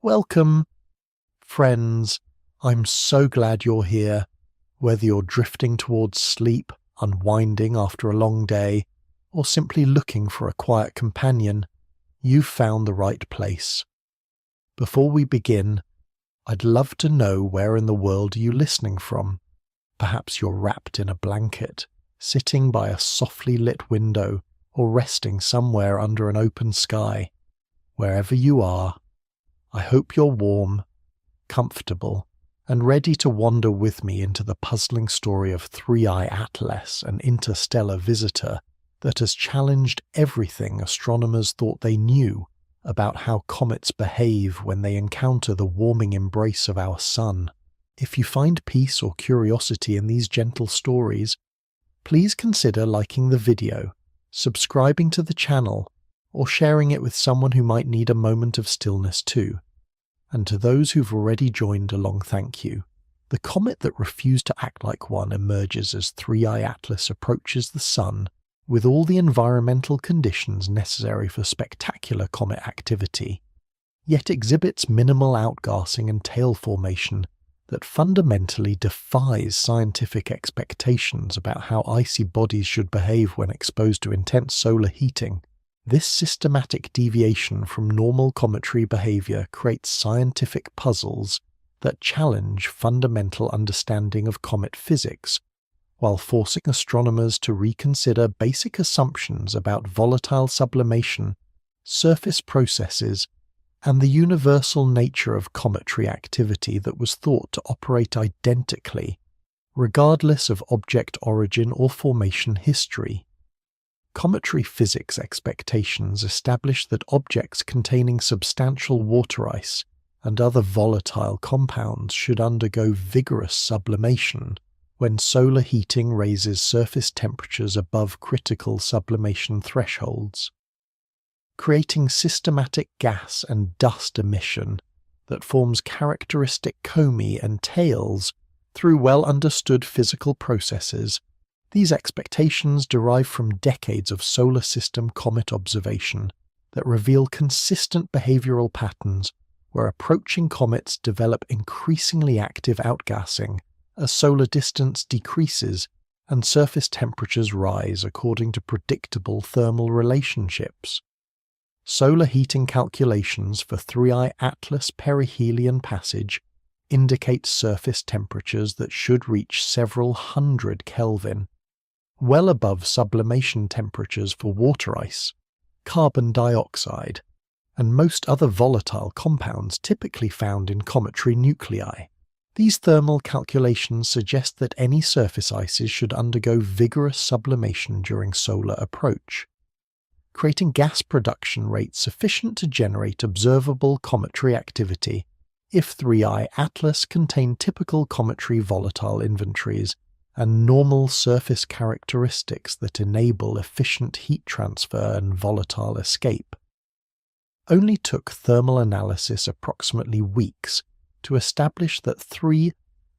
Welcome, friends. I'm so glad you're here. Whether you're drifting towards sleep, unwinding after a long day, or simply looking for a quiet companion, you've found the right place. Before we begin, I'd love to know where in the world are you listening from. Perhaps you're wrapped in a blanket, sitting by a softly lit window, or resting somewhere under an open sky. Wherever you are, I hope you're warm, comfortable, and ready to wander with me into the puzzling story of Three-Eye Atlas, an interstellar visitor that has challenged everything astronomers thought they knew about how comets behave when they encounter the warming embrace of our sun. If you find peace or curiosity in these gentle stories, please consider liking the video, subscribing to the channel, or sharing it with someone who might need a moment of stillness too. And to those who've already joined along, thank you. The comet that refused to act like one emerges as Three-Eye Atlas approaches the sun with all the environmental conditions necessary for spectacular comet activity, yet exhibits minimal outgassing and tail formation that fundamentally defies scientific expectations about how icy bodies should behave when exposed to intense solar heating. This systematic deviation from normal cometary behavior creates scientific puzzles that challenge fundamental understanding of comet physics, while forcing astronomers to reconsider basic assumptions about volatile sublimation, surface processes, and the universal nature of cometary activity that was thought to operate identically, regardless of object origin or formation history. Cometary physics expectations establish that objects containing substantial water ice and other volatile compounds should undergo vigorous sublimation when solar heating raises surface temperatures above critical sublimation thresholds, creating systematic gas and dust emission that forms characteristic comets and tails through well-understood physical processes. These expectations derive from decades of solar system comet observation that reveal consistent behavioral patterns where approaching comets develop increasingly active outgassing as solar distance decreases and surface temperatures rise according to predictable thermal relationships. Solar heating calculations for Three-Eye Atlas perihelion passage indicate surface temperatures that should reach several hundred Kelvin, well above sublimation temperatures for water ice, carbon dioxide, and most other volatile compounds typically found in cometary nuclei. These thermal calculations suggest that any surface ices should undergo vigorous sublimation during solar approach, creating gas production rates sufficient to generate observable cometary activity if Three-Eye Atlas contained typical cometary volatile inventories and normal surface characteristics that enable efficient heat transfer and volatile escape. Only took thermal analysis approximately weeks to establish that Three-Eye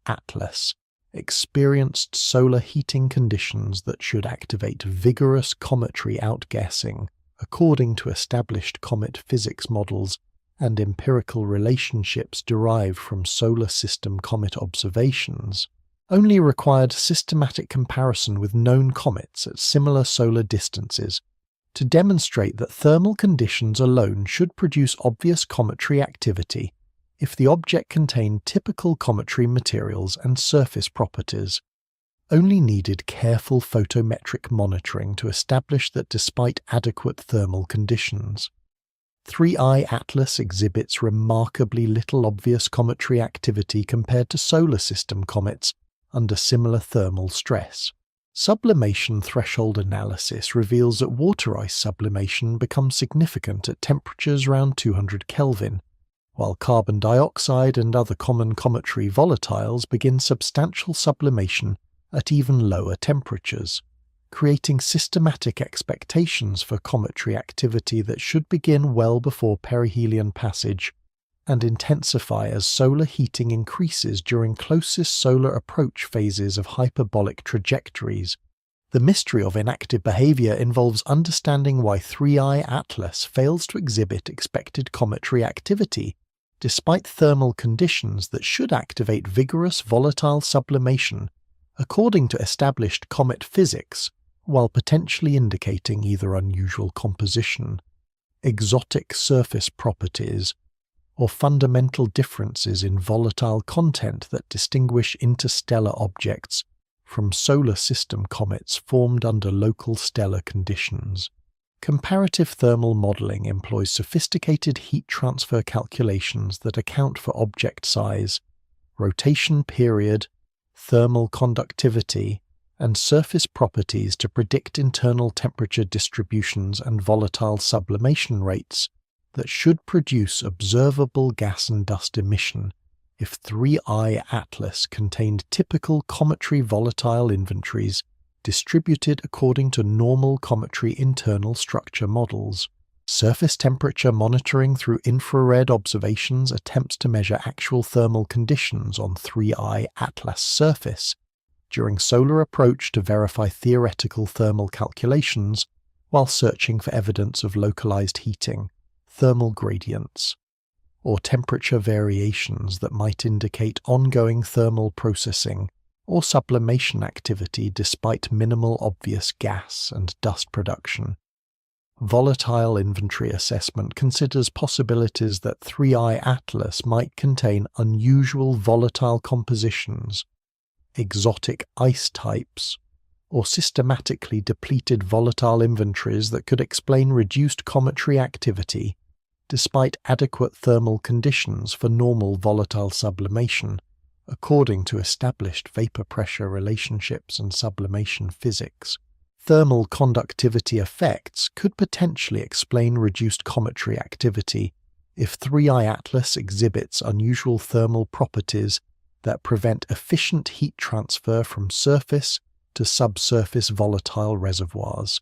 Atlas experienced solar heating conditions that should activate vigorous cometary outgassing according to established comet physics models and empirical relationships derived from solar system comet observations. Only required systematic comparison with known comets at similar solar distances to demonstrate that thermal conditions alone should produce obvious cometary activity if the object contained typical cometary materials and surface properties. Only needed careful photometric monitoring to establish that despite adequate thermal conditions, Three-Eye Atlas exhibits remarkably little obvious cometary activity compared to solar system comets under similar thermal stress. Sublimation threshold analysis reveals that water ice sublimation becomes significant at temperatures around 200 Kelvin, while carbon dioxide and other common cometary volatiles begin substantial sublimation at even lower temperatures, creating systematic expectations for cometary activity that should begin well before perihelion passage and intensify as solar heating increases during closest solar approach phases of hyperbolic trajectories. The mystery of inactive behavior involves understanding why Three-Eye Atlas fails to exhibit expected cometary activity despite thermal conditions that should activate vigorous volatile sublimation according to established comet physics, while potentially indicating either unusual composition, exotic surface properties, or fundamental differences in volatile content that distinguish interstellar objects from solar system comets formed under local stellar conditions. Comparative thermal modeling employs sophisticated heat transfer calculations that account for object size, rotation period, thermal conductivity, and surface properties to predict internal temperature distributions and volatile sublimation rates that should produce observable gas and dust emission if 3I Atlas contained typical cometary volatile inventories distributed according to normal cometary internal structure models. Surface temperature monitoring through infrared observations attempts to measure actual thermal conditions on 3I Atlas surface during solar approach to verify theoretical thermal calculations while searching for evidence of localized heating, thermal gradients, or temperature variations that might indicate ongoing thermal processing or sublimation activity despite minimal obvious gas and dust production. Volatile inventory assessment considers possibilities that 3I Atlas might contain unusual volatile compositions, exotic ice types, or systematically depleted volatile inventories that could explain reduced cometary activity despite adequate thermal conditions for normal volatile sublimation, according to established vapor pressure relationships and sublimation physics. Thermal conductivity effects could potentially explain reduced cometary activity if 3I Atlas exhibits unusual thermal properties that prevent efficient heat transfer from surface to subsurface volatile reservoirs,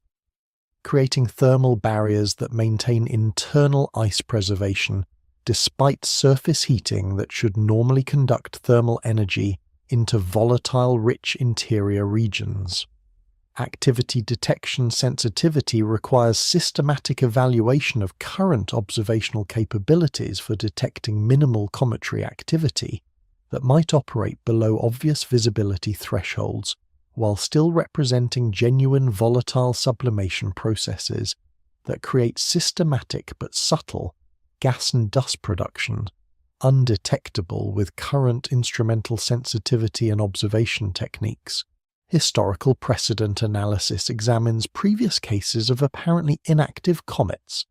creating thermal barriers that maintain internal ice preservation despite surface heating that should normally conduct thermal energy into volatile-rich interior regions. Activity detection sensitivity requires systematic evaluation of current observational capabilities for detecting minimal cometary activity that might operate below obvious visibility thresholds while still representing genuine volatile sublimation processes that create systematic but subtle gas and dust production, undetectable with current instrumental sensitivity and observation techniques. Historical precedent analysis examines previous cases of apparently inactive comets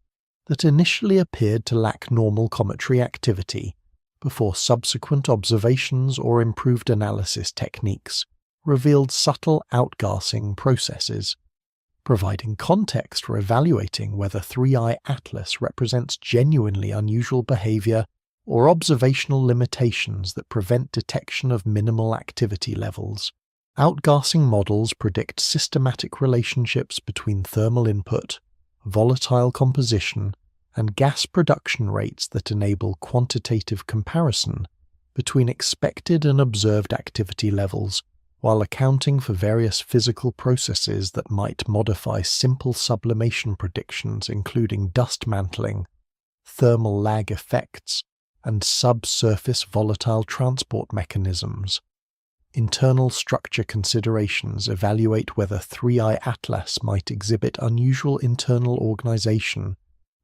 that initially appeared to lack normal cometary activity before subsequent observations or improved analysis techniques revealed subtle outgassing processes, providing context for evaluating whether 3I Atlas represents genuinely unusual behavior or observational limitations that prevent detection of minimal activity levels. Outgassing models predict systematic relationships between thermal input, volatile composition, and gas production rates that enable quantitative comparison between expected and observed activity levels, while accounting for various physical processes that might modify simple sublimation predictions including dust mantling, thermal lag effects, and subsurface volatile transport mechanisms. Internal structure considerations evaluate whether 3I Atlas might exhibit unusual internal organization,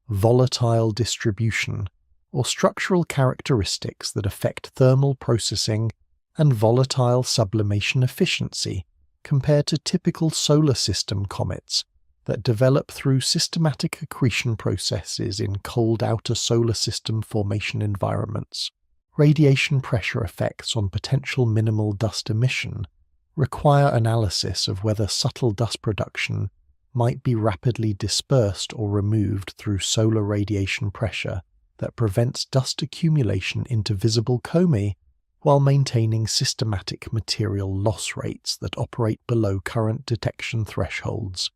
volatile distribution, or structural characteristics that affect thermal processing and volatile sublimation efficiency compared to typical solar system comets that develop through systematic accretion processes in cold outer solar system formation environments. Radiation pressure effects on potential minimal dust emission require analysis of whether subtle dust production might be rapidly dispersed or removed through solar radiation pressure that prevents dust accumulation into visible comets while maintaining systematic material loss rates that operate below current detection thresholds.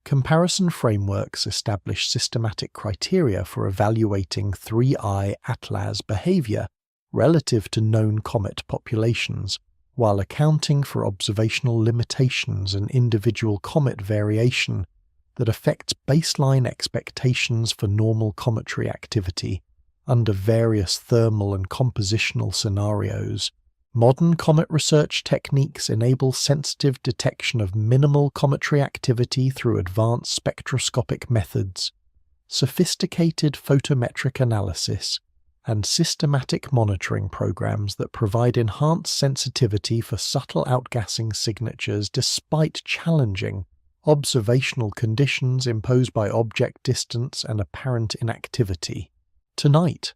Comparison frameworks establish systematic criteria for evaluating 3I Atlas behavior relative to known comet populations, while accounting for observational limitations and individual comet variation that affects baseline expectations for normal cometary activity under various thermal and compositional scenarios. Modern comet research techniques enable sensitive detection of minimal cometary activity through advanced spectroscopic methods, sophisticated photometric analysis, and systematic monitoring programs that provide enhanced sensitivity for subtle outgassing signatures despite challenging observational conditions imposed by object distance and apparent inactivity. Tonight,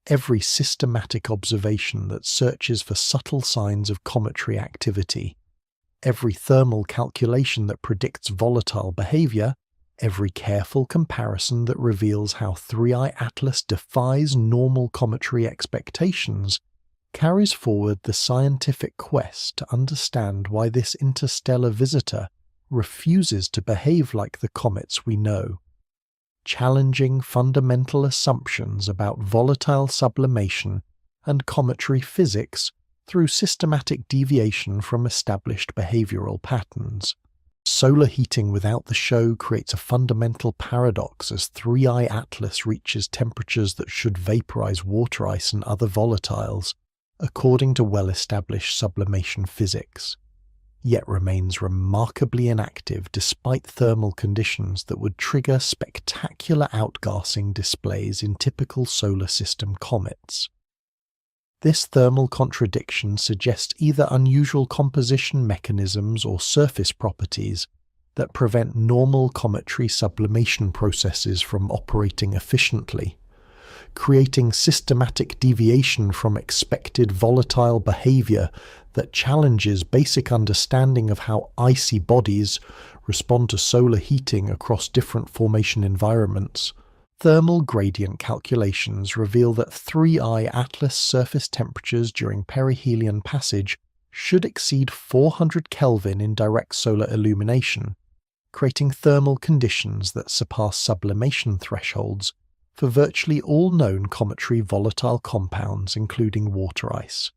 every systematic observation that searches for subtle signs of cometary activity, every thermal calculation that predicts volatile behavior, every careful comparison that reveals how 3i Atlas defies normal cometary expectations, carries forward the scientific quest to understand why this interstellar visitor refuses to behave like the comets we know, challenging fundamental assumptions about volatile sublimation and cometary physics through systematic deviation from established behavioral patterns. Solar heating without the show creates a fundamental paradox as 3i Atlas reaches temperatures that should vaporize water ice and other volatiles, according to well-established sublimation physics, yet remains remarkably inactive despite thermal conditions that would trigger spectacular outgassing displays in typical solar system comets. This thermal contradiction suggests either unusual composition mechanisms or surface properties that prevent normal cometary sublimation processes from operating efficiently, creating systematic deviation from expected volatile behavior that challenges basic understanding of how icy bodies respond to solar heating across different formation environments. Thermal gradient calculations reveal that 3i Atlas surface temperatures during perihelion passage should exceed 400 Kelvin in direct solar illumination, creating thermal conditions that surpass sublimation thresholds for virtually all known cometary volatile compounds including water ice,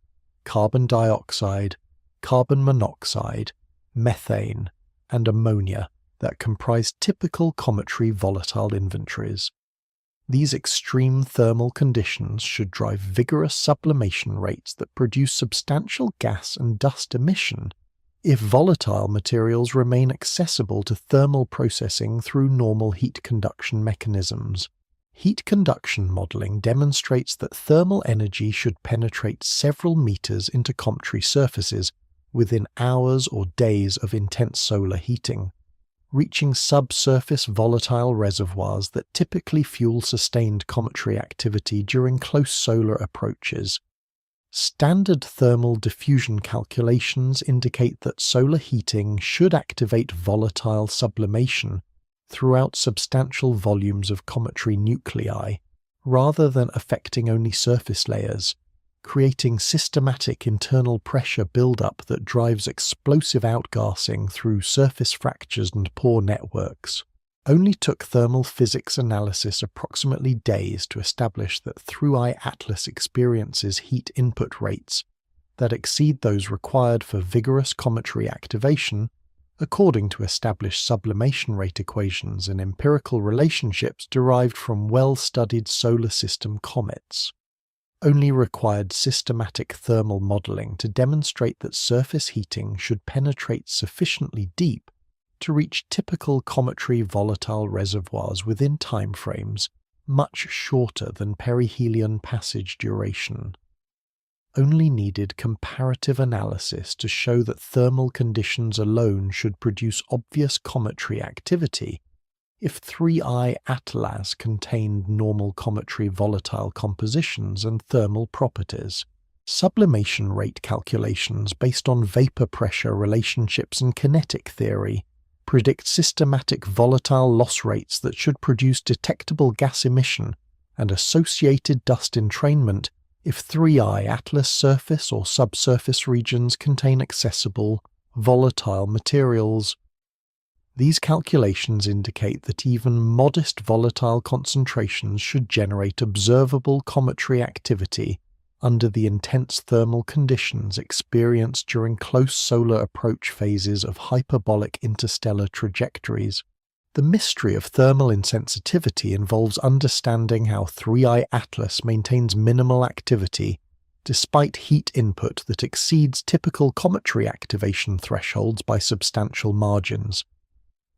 carbon dioxide, carbon monoxide, methane, and ammonia that comprise typical cometary volatile inventories. These extreme thermal conditions should drive vigorous sublimation rates that produce substantial gas and dust emission if volatile materials remain accessible to thermal processing through normal heat conduction mechanisms. Heat conduction modeling demonstrates that thermal energy should penetrate several meters into cometary surfaces within hours or days of intense solar heating, reaching subsurface volatile reservoirs that typically fuel sustained cometary activity during close solar approaches. Standard thermal diffusion calculations indicate that solar heating should activate volatile sublimation throughout substantial volumes of cometary nuclei, rather than affecting only surface layers, creating systematic internal pressure buildup that drives explosive outgassing through surface fractures and pore networks. Only took thermal physics analysis approximately days to establish that 3i Atlas experiences heat input rates that exceed those required for vigorous cometary activation, according to established sublimation rate equations and empirical relationships derived from well-studied solar system comets. Only required systematic thermal modeling to demonstrate that surface heating should penetrate sufficiently deep to reach typical cometary volatile reservoirs within timeframes much shorter than perihelion passage duration. Only needed comparative analysis to show that thermal conditions alone should produce obvious cometary activity if 3i Atlas contained normal cometary volatile compositions and thermal properties. Sublimation rate calculations based on vapor pressure relationships and kinetic theory predict systematic volatile loss rates that should produce detectable gas emission and associated dust entrainment if 3i Atlas surface or subsurface regions contain accessible, volatile materials. These calculations indicate that even modest volatile concentrations should generate observable cometary activity under the intense thermal conditions experienced during close solar approach phases of hyperbolic interstellar trajectories. The mystery of thermal insensitivity involves understanding how 3I Atlas maintains minimal activity despite heat input that exceeds typical cometary activation thresholds by substantial margins,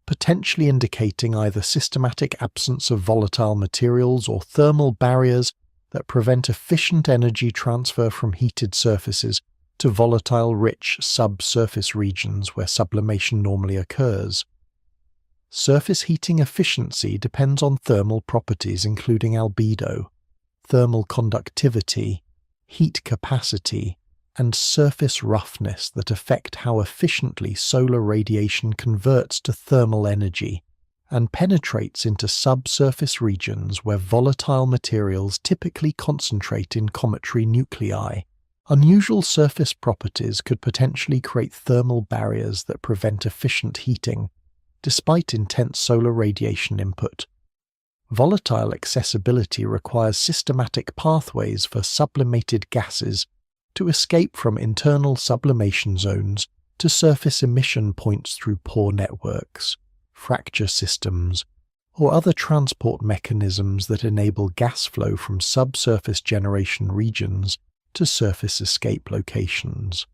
potentially indicating either systematic absence of volatile materials or thermal barriers that prevent efficient energy transfer from heated surfaces to volatile-rich subsurface regions where sublimation normally occurs. Surface heating efficiency depends on thermal properties including albedo, thermal conductivity, heat capacity, and surface roughness that affect how efficiently solar radiation converts to thermal energy and penetrates into subsurface regions where volatile materials typically concentrate in cometary nuclei. Unusual surface properties could potentially create thermal barriers that prevent efficient heating, despite intense solar radiation input. Volatile accessibility requires systematic pathways for sublimated gases to escape from internal sublimation zones to surface emission points through pore networks, fracture systems, or other transport mechanisms that enable gas flow from subsurface generation regions to surface escape locations.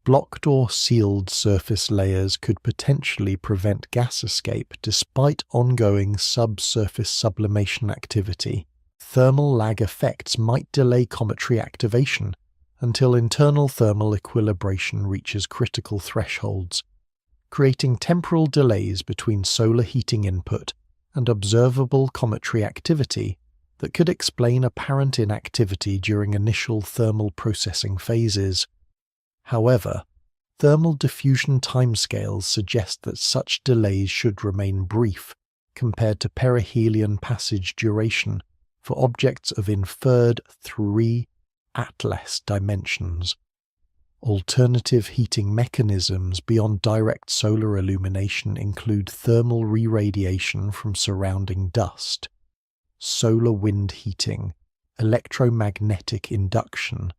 Blocked or sealed surface layers could potentially prevent gas escape despite ongoing subsurface sublimation activity. Thermal lag effects might delay cometary activation until internal thermal equilibration reaches critical thresholds, creating temporal delays between solar heating input and observable cometary activity that could explain apparent inactivity during initial thermal processing phases. However, thermal diffusion timescales suggest that such delays should remain brief compared to perihelion passage duration for objects of inferred 3 Atlas dimensions. Alternative heating mechanisms beyond direct solar illumination include thermal re-radiation from surrounding dust, solar wind heating, electromagnetic induction,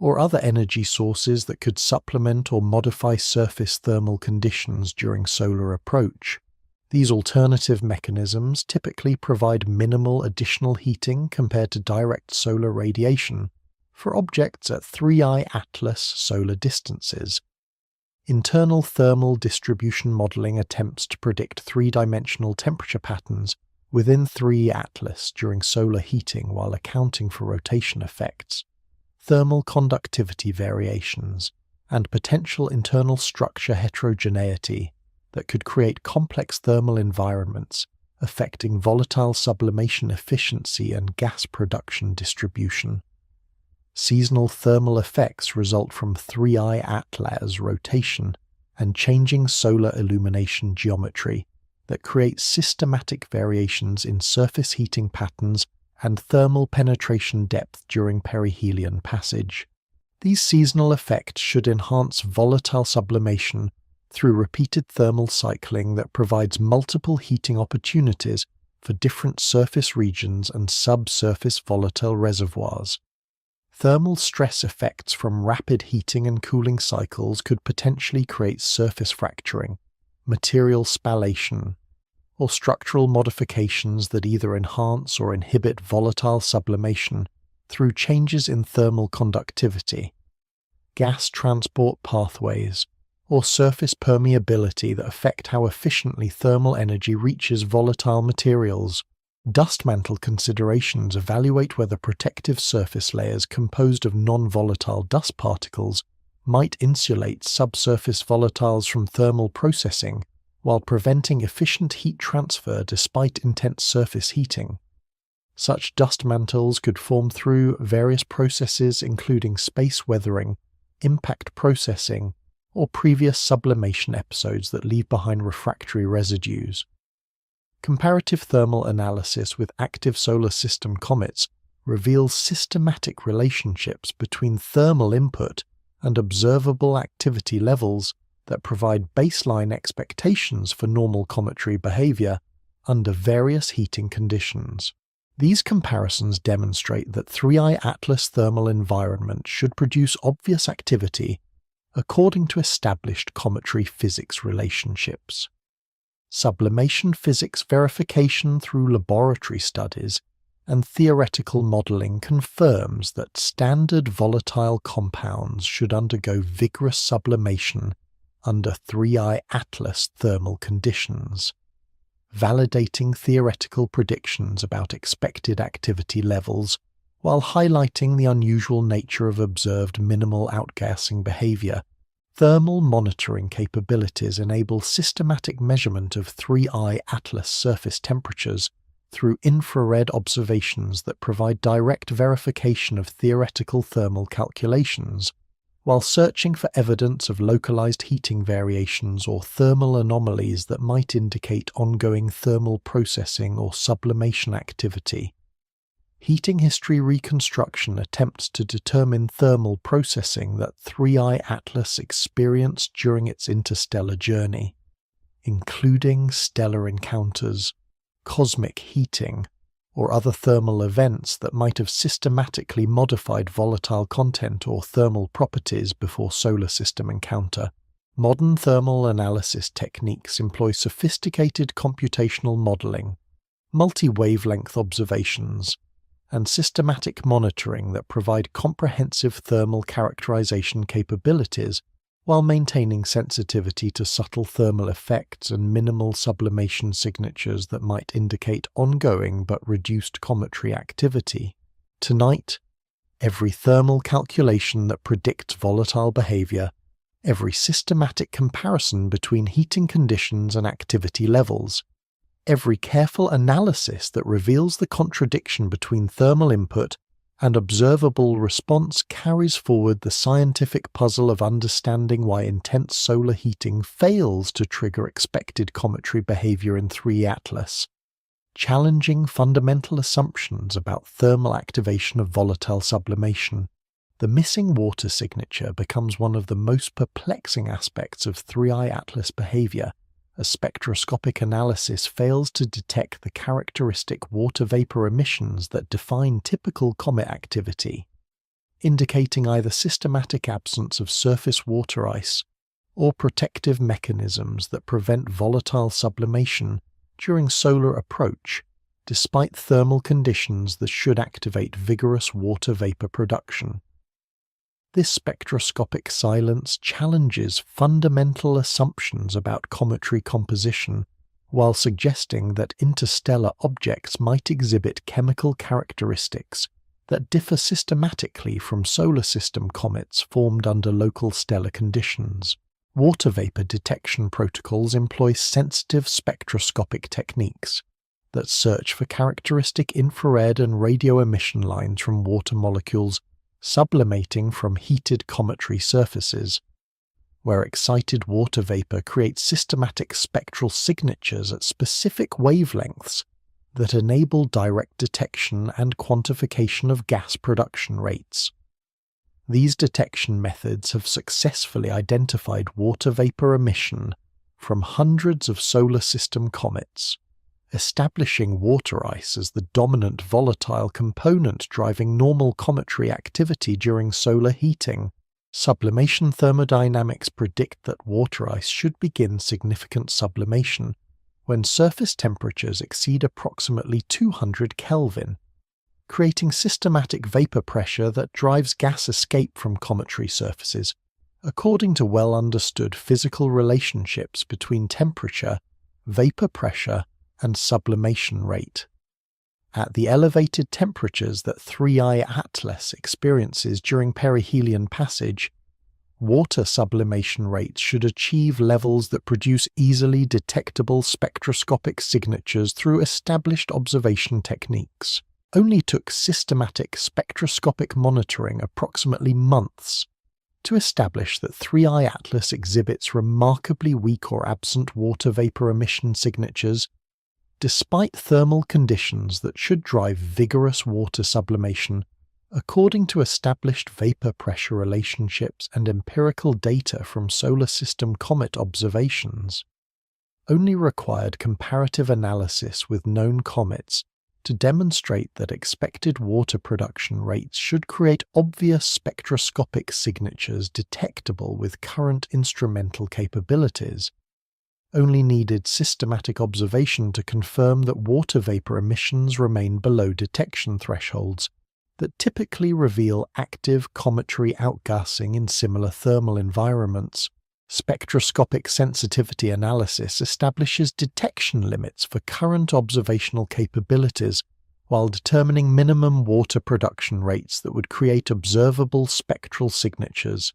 or other energy sources that could supplement or modify surface thermal conditions during solar approach. These alternative mechanisms typically provide minimal additional heating compared to direct solar radiation for objects at 3I Atlas solar distances. Internal thermal distribution modeling attempts to predict three-dimensional temperature patterns within 3 Atlas during solar heating while accounting for rotation effects, thermal conductivity variations, and potential internal structure heterogeneity that could create complex thermal environments affecting volatile sublimation efficiency and gas production distribution. Seasonal thermal effects result from 3I Atlas rotation and changing solar illumination geometry that create systematic variations in surface heating patterns and thermal penetration depth during perihelion passage. These seasonal effects should enhance volatile sublimation through repeated thermal cycling that provides multiple heating opportunities for different surface regions and subsurface volatile reservoirs. Thermal stress effects from rapid heating and cooling cycles could potentially create surface fracturing, material spallation, or structural modifications that either enhance or inhibit volatile sublimation through changes in thermal conductivity, gas transport pathways, or surface permeability that affect how efficiently thermal energy reaches volatile materials. Dust mantle considerations evaluate whether protective surface layers composed of non-volatile dust particles might insulate subsurface volatiles from thermal processing while preventing efficient heat transfer despite intense surface heating. Such dust mantles could form through various processes including space weathering, impact processing, or previous sublimation episodes that leave behind refractory residues. Comparative thermal analysis with active solar system comets reveals systematic relationships between thermal input and observable activity levels that provide baseline expectations for normal cometary behavior under various heating conditions. These comparisons demonstrate that 3I Atlas thermal environment should produce obvious activity according to established cometary physics relationships. sublimation physics verification through laboratory studies, and theoretical modelling confirms that standard volatile compounds should undergo vigorous sublimation under 3I Atlas thermal conditions, validating theoretical predictions about expected activity levels while highlighting the unusual nature of observed minimal outgassing behaviour. Thermal monitoring capabilities enable systematic measurement of 3I Atlas surface temperatures through infrared observations that provide direct verification of theoretical thermal calculations, while searching for evidence of localized heating variations or thermal anomalies that might indicate ongoing thermal processing or sublimation activity. Heating history reconstruction attempts to determine thermal processing that 3I Atlas experienced during its interstellar journey, including stellar encounters, cosmic heating, or other thermal events that might have systematically modified volatile content or thermal properties before solar system encounter. Modern thermal analysis techniques employ sophisticated computational modeling, multi-wavelength observations, and systematic monitoring that provide comprehensive thermal characterization capabilities while maintaining sensitivity to subtle thermal effects and minimal sublimation signatures that might indicate ongoing but reduced cometary activity. Tonight, every thermal calculation that predicts volatile behavior, every systematic comparison between heating conditions and activity levels, every careful analysis that reveals the contradiction between thermal input and observable response carries forward the scientific puzzle of understanding why intense solar heating fails to trigger expected cometary behavior in 3 Atlas, challenging fundamental assumptions about thermal activation of volatile sublimation. The missing water signature becomes one of the most perplexing aspects of 3I Atlas behavior, as spectroscopic analysis fails to detect the characteristic water vapor emissions that define typical comet activity, indicating either systematic absence of surface water ice or protective mechanisms that prevent volatile sublimation during solar approach, despite thermal conditions that should activate vigorous water vapor production. This spectroscopic silence challenges fundamental assumptions about cometary composition, while suggesting that interstellar objects might exhibit chemical characteristics that differ systematically from solar system comets formed under local stellar conditions. Water vapor detection protocols employ sensitive spectroscopic techniques that search for characteristic infrared and radio emission lines from water molecules sublimating from heated cometary surfaces, where excited water vapor creates systematic spectral signatures at specific wavelengths that enable direct detection and quantification of gas production rates. These detection methods have successfully identified water vapor emission from hundreds of solar system comets, establishing water ice as the dominant volatile component driving normal cometary activity during solar heating. Sublimation thermodynamics predict that water ice should begin significant sublimation when surface temperatures exceed approximately 200 Kelvin, creating systematic vapor pressure that drives gas escape from cometary surfaces, according to well-understood physical relationships between temperature, vapor pressure, and sublimation rate. At the elevated temperatures that 3I Atlas experiences during perihelion passage, water sublimation rates should achieve levels that produce easily detectable spectroscopic signatures through established observation techniques. Only took systematic spectroscopic monitoring approximately months to establish that 3I Atlas exhibits remarkably weak or absent water vapor emission signatures despite thermal conditions that should drive vigorous water sublimation, according to established vapor pressure relationships and empirical data from solar system comet observations. Only required comparative analysis with known comets to demonstrate that expected water production rates should create obvious spectroscopic signatures detectable with current instrumental capabilities. only needed systematic observation to confirm that water vapor emissions remain below detection thresholds that typically reveal active cometary outgassing in similar thermal environments. Spectroscopic sensitivity analysis establishes detection limits for current observational capabilities while determining minimum water production rates that would create observable spectral signatures,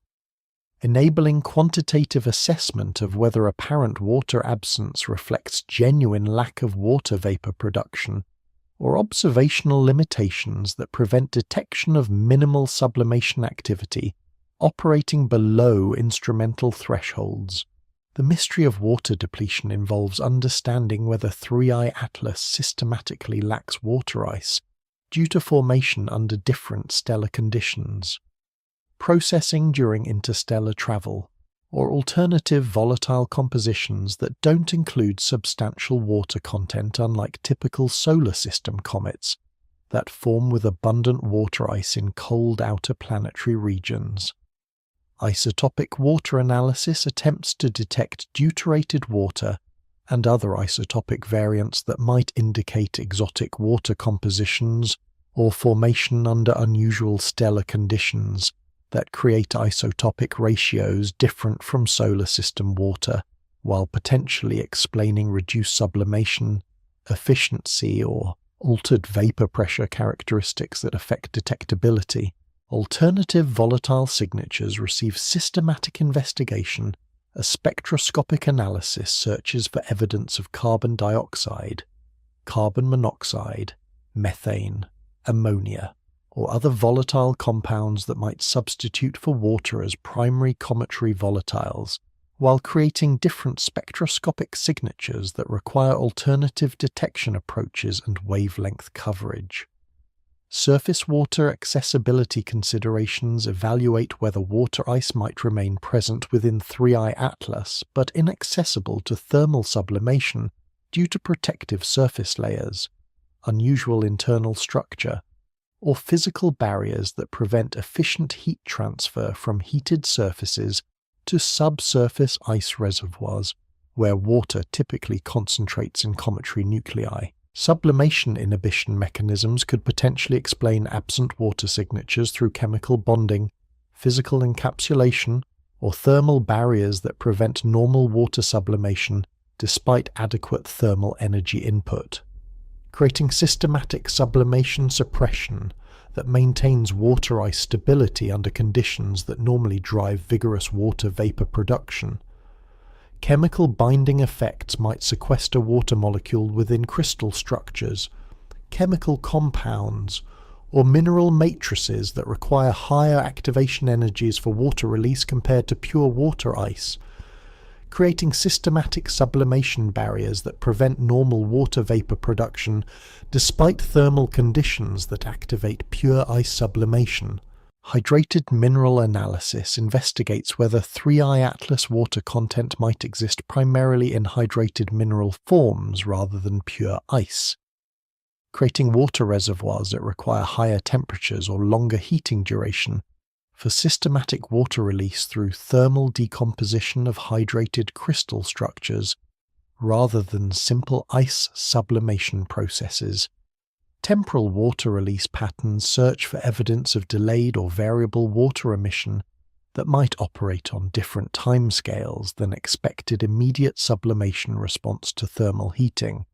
enabling quantitative assessment of whether apparent water absence reflects genuine lack of water vapor production or observational limitations that prevent detection of minimal sublimation activity operating below instrumental thresholds. The mystery of water depletion involves understanding whether 3I Atlas systematically lacks water ice due to formation under different stellar conditions. Processing during interstellar travel, or alternative volatile compositions that don't include substantial water content unlike typical solar system comets that form with abundant water ice in cold outer planetary regions. Isotopic water analysis attempts to detect deuterated water and other isotopic variants that might indicate exotic water compositions or formation under unusual stellar conditions that create isotopic ratios different from solar system water, while potentially explaining reduced sublimation, efficiency, or altered vapor pressure characteristics that affect detectability. Alternative volatile signatures receive systematic investigation as spectroscopic analysis searches for evidence of carbon dioxide, carbon monoxide, methane, ammonia, or other volatile compounds that might substitute for water as primary cometary volatiles, while creating different spectroscopic signatures that require alternative detection approaches and wavelength coverage. Surface water accessibility considerations evaluate whether water ice might remain present within 3I Atlas but inaccessible to thermal sublimation due to protective surface layers, unusual internal structure, or physical barriers that prevent efficient heat transfer from heated surfaces to subsurface ice reservoirs, where water typically concentrates in cometary nuclei. Sublimation inhibition mechanisms could potentially explain absent water signatures through chemical bonding, physical encapsulation, or thermal barriers that prevent normal water sublimation despite adequate thermal energy input, creating systematic sublimation suppression that maintains water ice stability under conditions that normally drive vigorous water vapor production. Chemical binding effects might sequester water molecules within crystal structures, chemical compounds, or mineral matrices that require higher activation energies for water release compared to pure water ice, creating systematic sublimation barriers that prevent normal water vapor production despite thermal conditions that activate pure ice sublimation. Hydrated mineral analysis investigates whether 3I Atlas water content might exist primarily in hydrated mineral forms rather than pure ice, creating water reservoirs that require higher temperatures or longer heating duration for systematic water release through thermal decomposition of hydrated crystal structures rather than simple ice sublimation processes. Temporal water release patterns search for evidence of delayed or variable water emission that might operate on different timescales than expected immediate sublimation response to thermal heating,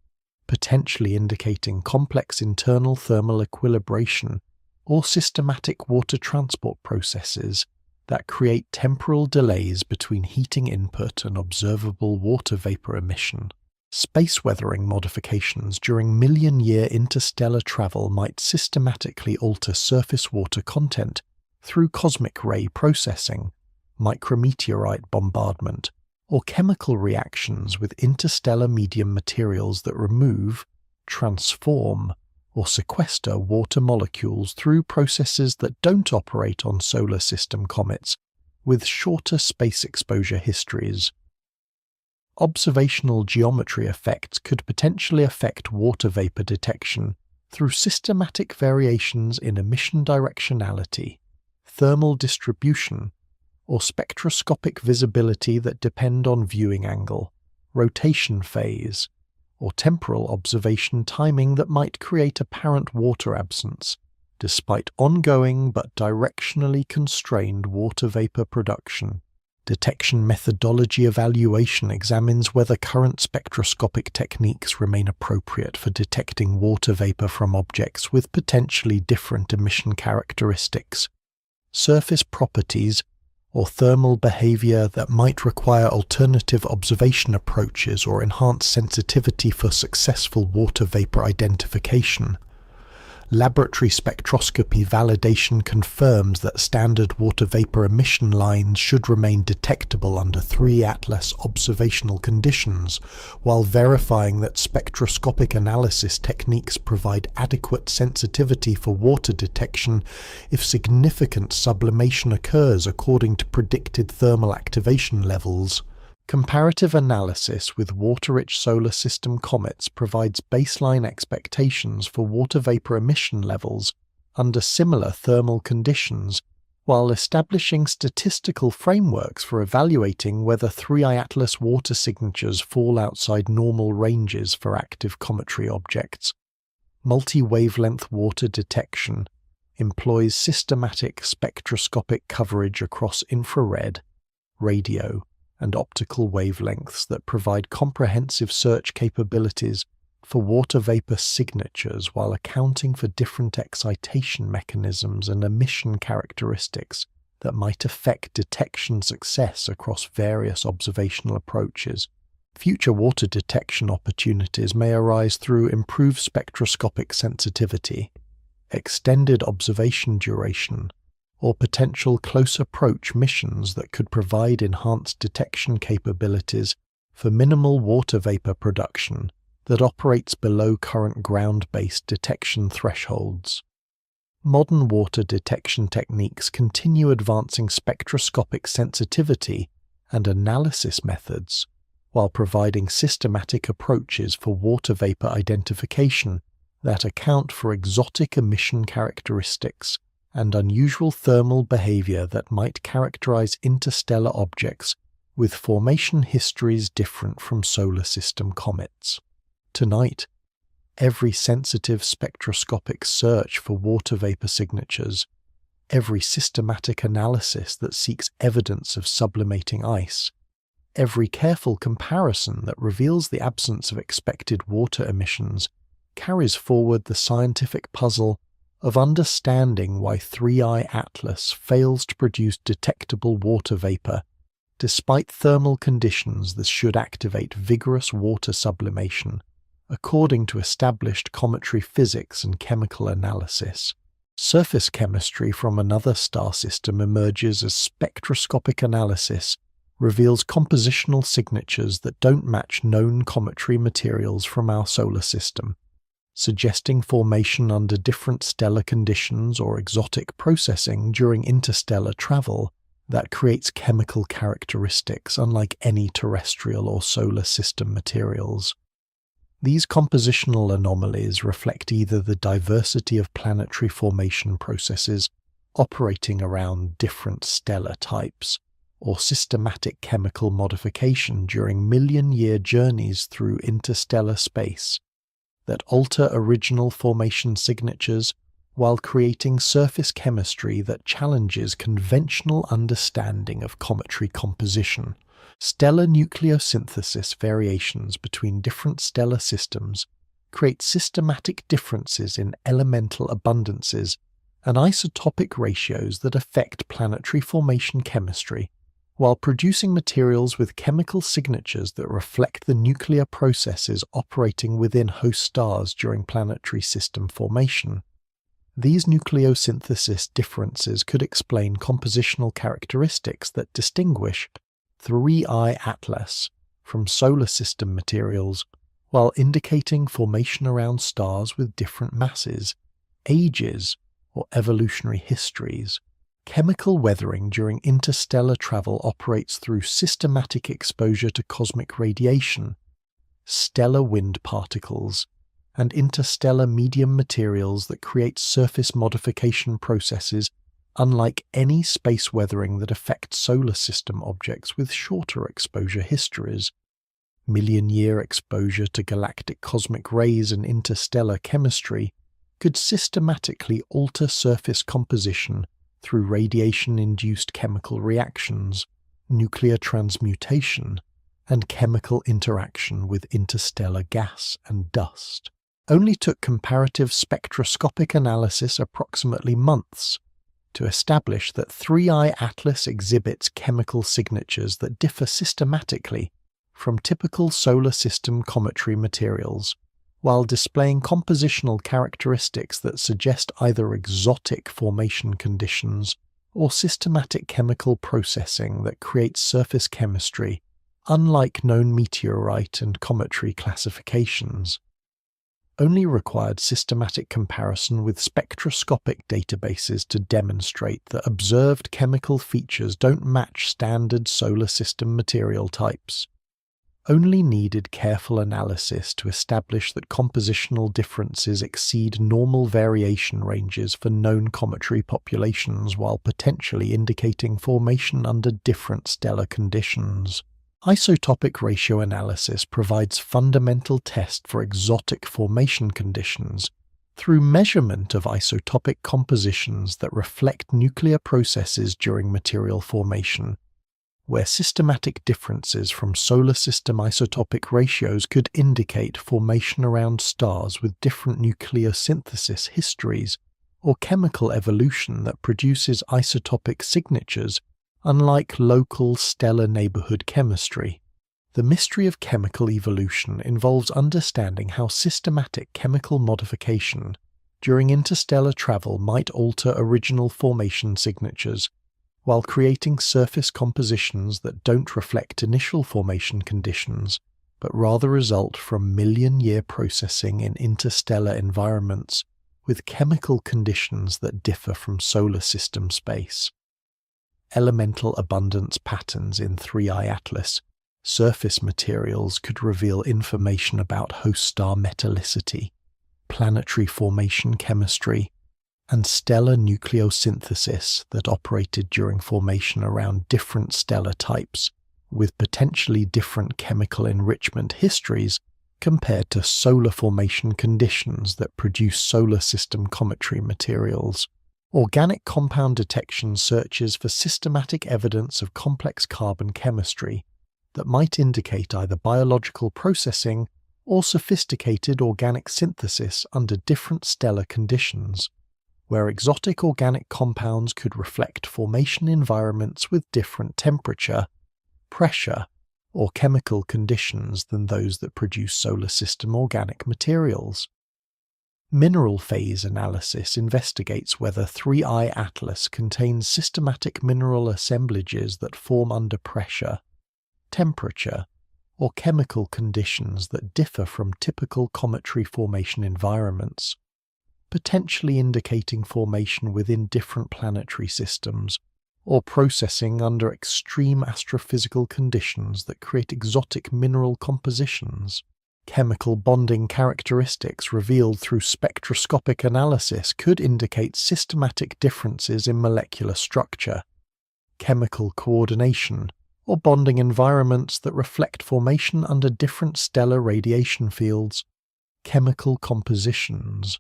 potentially indicating complex internal thermal equilibration or systematic water transport processes that create temporal delays between heating input and observable water vapor emission. Space weathering modifications during million-year interstellar travel might systematically alter surface water content through cosmic ray processing, micrometeorite bombardment, or chemical reactions with interstellar medium materials that remove, transform, or sequester water molecules through processes that don't operate on solar system comets with shorter space exposure histories. Observational geometry effects could potentially affect water vapor detection through systematic variations in emission directionality, thermal distribution, or spectroscopic visibility that depend on viewing angle, rotation phase, or temporal observation timing that might create apparent water absence, despite ongoing but directionally constrained water vapor production. Detection methodology evaluation examines whether current spectroscopic techniques remain appropriate for detecting water vapor from objects with potentially different emission characteristics. Surface properties or thermal behavior that might require alternative observation approaches or enhance sensitivity for successful water vapor identification. Laboratory spectroscopy validation confirms that standard water vapor emission lines should remain detectable under 3-atlas observational conditions, while verifying that spectroscopic analysis techniques provide adequate sensitivity for water detection if significant sublimation occurs according to predicted thermal activation levels. Comparative analysis with water-rich solar system comets provides baseline expectations for water vapor emission levels under similar thermal conditions, while establishing statistical frameworks for evaluating whether 3I-atlas water signatures fall outside normal ranges for active cometary objects. Multi-wavelength water detection employs systematic spectroscopic coverage across infrared, radio, and optical wavelengths that provide comprehensive search capabilities for water vapor signatures while accounting for different excitation mechanisms and emission characteristics that might affect detection success across various observational approaches. Future water detection opportunities may arise through improved spectroscopic sensitivity, extended observation duration, or potential close approach missions that could provide enhanced detection capabilities for minimal water vapor production that operates below current ground-based detection thresholds. Modern water detection techniques continue advancing spectroscopic sensitivity and analysis methods, while providing systematic approaches for water vapor identification that account for exotic emission characteristics and unusual thermal behavior that might characterize interstellar objects with formation histories different from solar system comets. Tonight, every sensitive spectroscopic search for water vapor signatures, every systematic analysis that seeks evidence of sublimating ice, every careful comparison that reveals the absence of expected water emissions carries forward the scientific puzzle of understanding why 3I-atlas fails to produce detectable water vapor despite thermal conditions that should activate vigorous water sublimation, according to established cometary physics and chemical analysis. Surface chemistry from another star system emerges as spectroscopic analysis reveals compositional signatures that don't match known cometary materials from our solar system, suggesting formation under different stellar conditions or exotic processing during interstellar travel that creates chemical characteristics unlike any terrestrial or solar system materials. These compositional anomalies reflect either the diversity of planetary formation processes operating around different stellar types, or systematic chemical modification during million-year journeys through interstellar space that alter original formation signatures while creating surface chemistry that challenges conventional understanding of cometary composition. Stellar nucleosynthesis variations between different stellar systems create systematic differences in elemental abundances and isotopic ratios that affect planetary formation chemistry, while producing materials with chemical signatures that reflect the nuclear processes operating within host stars during planetary system formation. These nucleosynthesis differences could explain compositional characteristics that distinguish 3I-atlas from solar system materials, while indicating formation around stars with different masses, ages, or evolutionary histories. Chemical weathering during interstellar travel operates through systematic exposure to cosmic radiation, stellar wind particles, and interstellar medium materials that create surface modification processes unlike any space weathering that affects solar system objects with shorter exposure histories. million-year exposure to galactic cosmic rays and interstellar chemistry could systematically alter surface composition through radiation-induced chemical reactions, nuclear transmutation, and chemical interaction with interstellar gas and dust. Only took comparative spectroscopic analysis approximately months to establish that 3I Atlas exhibits chemical signatures that differ systematically from typical solar system cometary materials, while displaying compositional characteristics that suggest either exotic formation conditions or systematic chemical processing that creates surface chemistry unlike known meteorite and cometary classifications. Only required systematic comparison with spectroscopic databases to demonstrate that observed chemical features don't match standard solar system material types. Only needed careful analysis to establish that compositional differences exceed normal variation ranges for known cometary populations while potentially indicating formation under different stellar conditions. Isotopic ratio analysis provides fundamental test for exotic formation conditions through measurement of isotopic compositions that reflect nuclear processes during material formation, where systematic differences from solar system isotopic ratios could indicate formation around stars with different nuclear synthesis histories or chemical evolution that produces isotopic signatures unlike local stellar neighborhood chemistry. The mystery of chemical evolution involves understanding how systematic chemical modification during interstellar travel might alter original formation signatures, while creating surface compositions that don't reflect initial formation conditions, but rather result from million-year processing in interstellar environments with chemical conditions that differ from solar system space. Elemental abundance patterns in 3I Atlas, surface materials could reveal information about host star metallicity, planetary formation chemistry, and stellar nucleosynthesis that operated during formation around different stellar types, with potentially different chemical enrichment histories compared to solar formation conditions that produce solar system cometary materials. Organic compound detection searches for systematic evidence of complex carbon chemistry that might indicate either biological processing or sophisticated organic synthesis under different stellar conditions, where exotic organic compounds could reflect formation environments with different temperature, pressure, or chemical conditions than those that produce solar system organic materials. Mineral phase analysis investigates whether 3I Atlas contains systematic mineral assemblages that form under pressure, temperature, or chemical conditions that differ from typical cometary formation environments, potentially indicating formation within different planetary systems, or processing under extreme astrophysical conditions that create exotic mineral compositions. Chemical bonding characteristics revealed through spectroscopic analysis could indicate systematic differences in molecular structure, chemical coordination, or bonding environments that reflect formation under different stellar radiation fields, chemical compositions,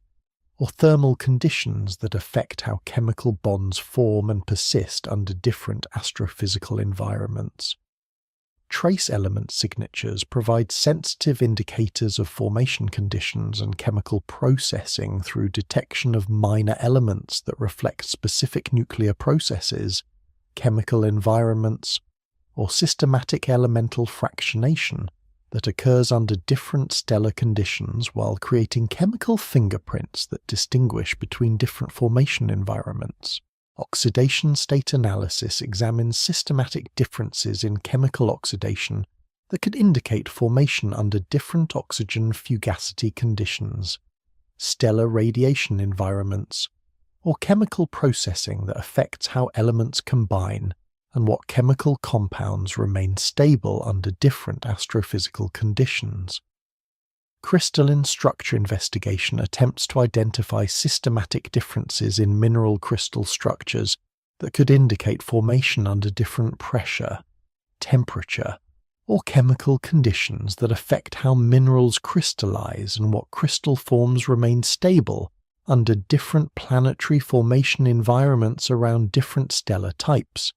or thermal conditions that affect how chemical bonds form and persist under different astrophysical environments. Trace element signatures provide sensitive indicators of formation conditions and chemical processing through detection of minor elements that reflect specific nuclear processes, chemical environments, or systematic elemental fractionation that occurs under different stellar conditions while creating chemical fingerprints that distinguish between different formation environments. Oxidation state analysis examines systematic differences in chemical oxidation that could indicate formation under different oxygen fugacity conditions, stellar radiation environments, or chemical processing that affects how elements combine and what chemical compounds remain stable under different astrophysical conditions. Crystalline structure investigation attempts to identify systematic differences in mineral crystal structures that could indicate formation under different pressure, temperature, or chemical conditions that affect how minerals crystallize and what crystal forms remain stable under different planetary formation environments around different stellar types.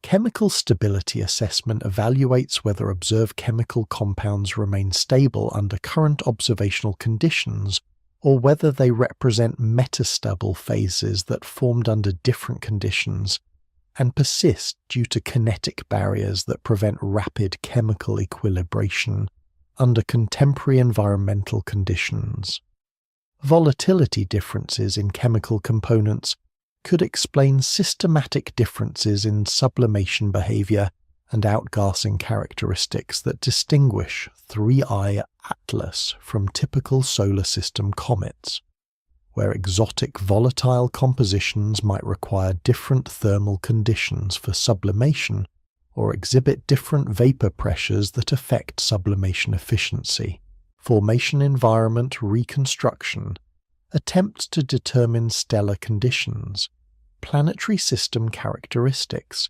Chemical stability assessment evaluates whether observed chemical compounds remain stable under current observational conditions or whether they represent metastable phases that formed under different conditions and persist due to kinetic barriers that prevent rapid chemical equilibration under contemporary environmental conditions. Volatility differences in chemical components could explain systematic differences in sublimation behavior and outgassing characteristics that distinguish 3I Atlas from typical solar system comets, where exotic volatile compositions might require different thermal conditions for sublimation or exhibit different vapor pressures that affect sublimation efficiency. Formation environment reconstruction attempts to determine stellar conditions, planetary system characteristics,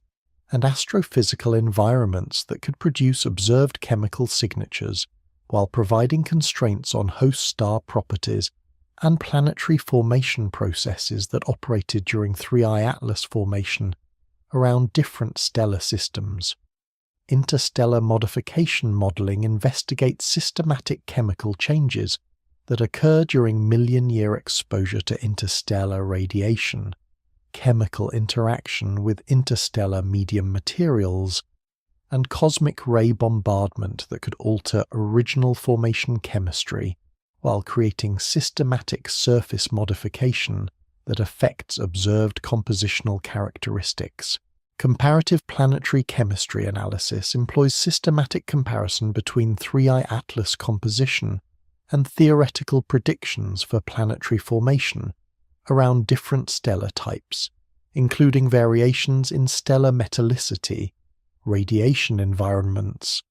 and astrophysical environments that could produce observed chemical signatures while providing constraints on host star properties and planetary formation processes that operated during 3I Atlas formation around different stellar systems. Interstellar modification modeling investigates systematic chemical changes that occur during million-year exposure to interstellar radiation, chemical interaction with interstellar medium materials, and cosmic ray bombardment that could alter original formation chemistry while creating systematic surface modification that affects observed compositional characteristics. Comparative planetary chemistry analysis employs systematic comparison between 3I Atlas composition and theoretical predictions for planetary formation around different stellar types, including variations in stellar metallicity, radiation environments,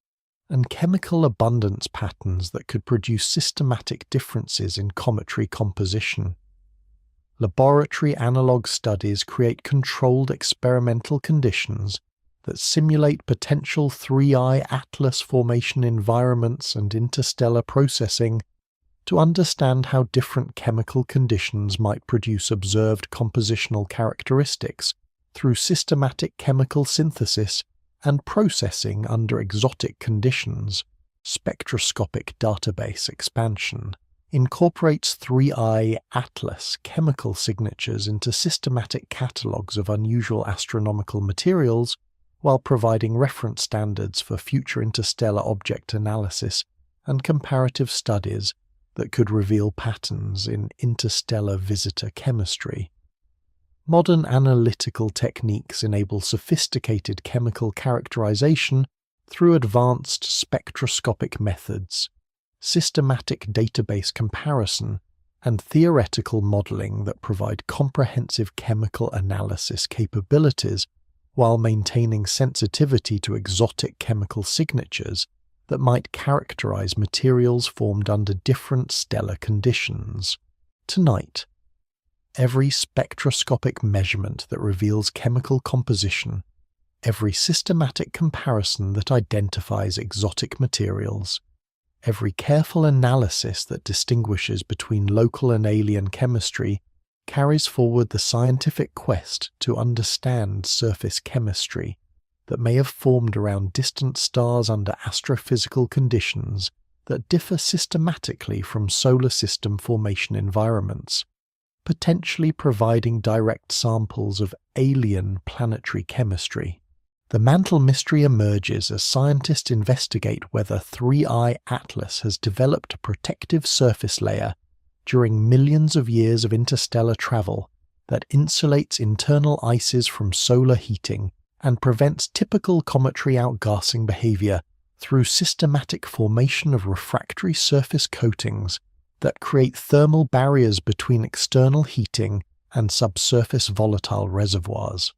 and chemical abundance patterns that could produce systematic differences in cometary composition. Laboratory analog studies create controlled experimental conditions that simulate potential 3I Atlas formation environments and interstellar processing to understand how different chemical conditions might produce observed compositional characteristics through systematic chemical synthesis and processing under exotic conditions. Spectroscopic database expansion incorporates 3I Atlas chemical signatures into systematic catalogues of unusual astronomical materials while providing reference standards for future interstellar object analysis and comparative studies that could reveal patterns in interstellar visitor chemistry. Modern analytical techniques enable sophisticated chemical characterization through advanced spectroscopic methods, systematic database comparison, and theoretical modeling that provide comprehensive chemical analysis capabilities while maintaining sensitivity to exotic chemical signatures that might characterize materials formed under different stellar conditions. Tonight, every spectroscopic measurement that reveals chemical composition, every systematic comparison that identifies exotic materials, every careful analysis that distinguishes between local and alien chemistry carries forward the scientific quest to understand surface chemistry that may have formed around distant stars under astrophysical conditions that differ systematically from solar system formation environments, potentially providing direct samples of alien planetary chemistry. The mantle mystery emerges as scientists investigate whether 3I Atlas has developed a protective surface layer during millions of years of interstellar travel that insulates internal ices from solar heating and prevents typical cometary outgassing behavior through systematic formation of refractory surface coatings that create thermal barriers between external heating and subsurface volatile reservoirs.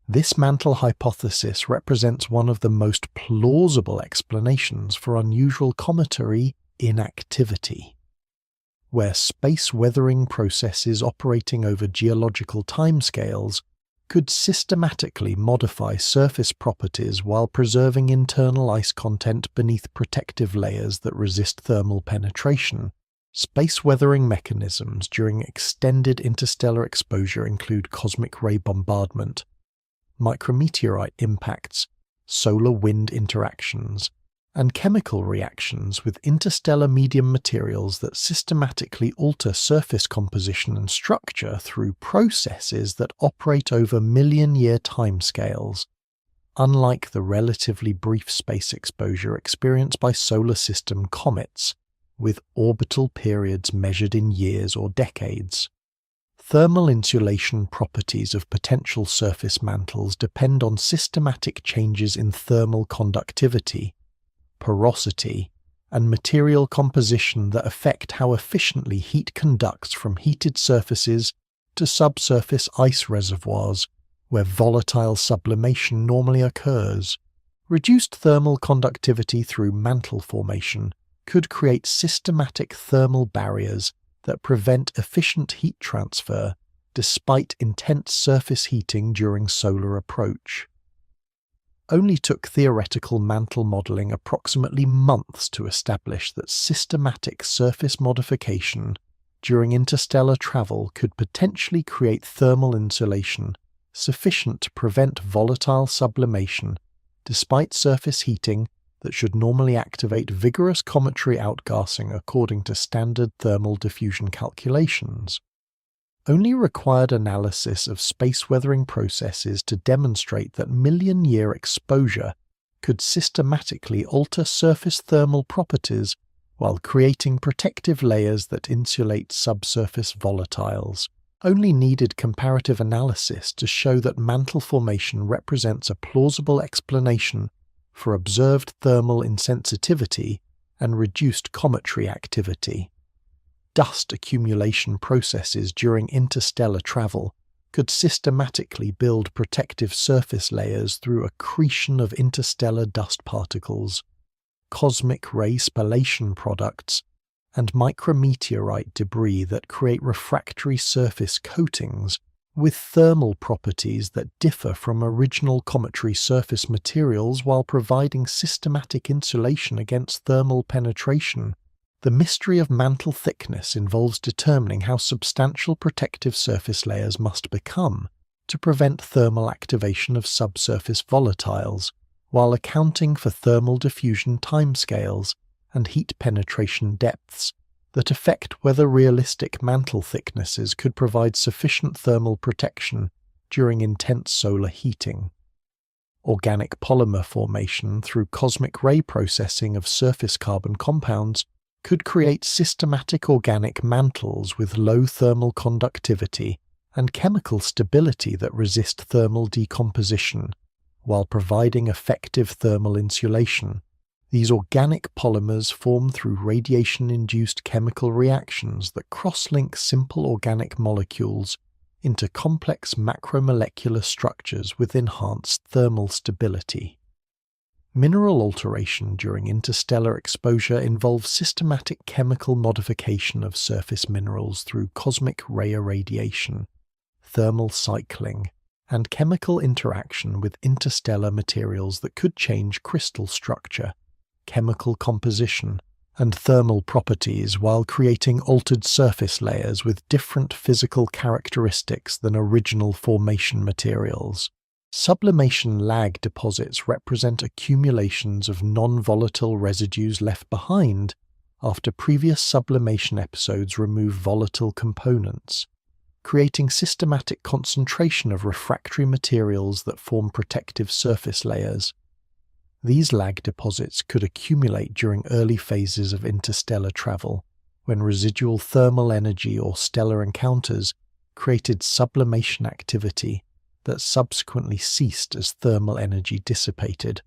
This mantle hypothesis represents one of the most plausible explanations for unusual cometary inactivity, where space weathering processes operating over geological timescales could systematically modify surface properties while preserving internal ice content beneath protective layers that resist thermal penetration. Space weathering mechanisms during extended interstellar exposure include cosmic ray bombardment, micrometeorite impacts, solar wind interactions, and chemical reactions with interstellar medium materials that systematically alter surface composition and structure through processes that operate over million-year timescales. Unlike the relatively brief space exposure experienced by solar system comets, with orbital periods measured in years or decades. Thermal insulation properties of potential surface mantles depend on systematic changes in thermal conductivity, porosity, and material composition that affect how efficiently heat conducts from heated surfaces to subsurface ice reservoirs, where volatile sublimation normally occurs. Reduced thermal conductivity through mantle formation could create systematic thermal barriers that prevent efficient heat transfer despite intense surface heating during solar approach. Only took theoretical mantle modelling approximately months to establish that systematic surface modification during interstellar travel could potentially create thermal insulation sufficient to prevent volatile sublimation despite surface heating that should normally activate vigorous cometary outgassing according to standard thermal diffusion calculations. Only required analysis of space weathering processes to demonstrate that million-year exposure could systematically alter surface thermal properties while creating protective layers that insulate subsurface volatiles. Only needed comparative analysis to show that mantle formation represents a plausible explanation for observed thermal insensitivity and reduced cometary activity. Dust accumulation processes during interstellar travel could systematically build protective surface layers through accretion of interstellar dust particles, cosmic ray spallation products, and micrometeorite debris that create refractory surface coatings with thermal properties that differ from original cometary surface materials while providing systematic insulation against thermal penetration. The mystery of mantle thickness involves determining how substantial protective surface layers must become to prevent thermal activation of subsurface volatiles, while accounting for thermal diffusion timescales and heat penetration depths that affect whether realistic mantle thicknesses could provide sufficient thermal protection during intense solar heating. Organic polymer formation through cosmic ray processing of surface carbon compounds could create systematic organic mantles with low thermal conductivity and chemical stability that resist thermal decomposition, while providing effective thermal insulation. These organic polymers form through radiation-induced chemical reactions that cross-link simple organic molecules into complex macromolecular structures with enhanced thermal stability. Mineral alteration during interstellar exposure involves systematic chemical modification of surface minerals through cosmic ray irradiation, thermal cycling, and chemical interaction with interstellar materials that could change crystal structure, chemical composition, and thermal properties while creating altered surface layers with different physical characteristics than original formation materials. Sublimation lag deposits represent accumulations of non-volatile residues left behind after previous sublimation episodes remove volatile components, creating systematic concentration of refractory materials that form protective surface layers. These lag deposits could accumulate during early phases of interstellar travel, when residual thermal energy or stellar encounters created sublimation activity that subsequently ceased as thermal energy dissipated.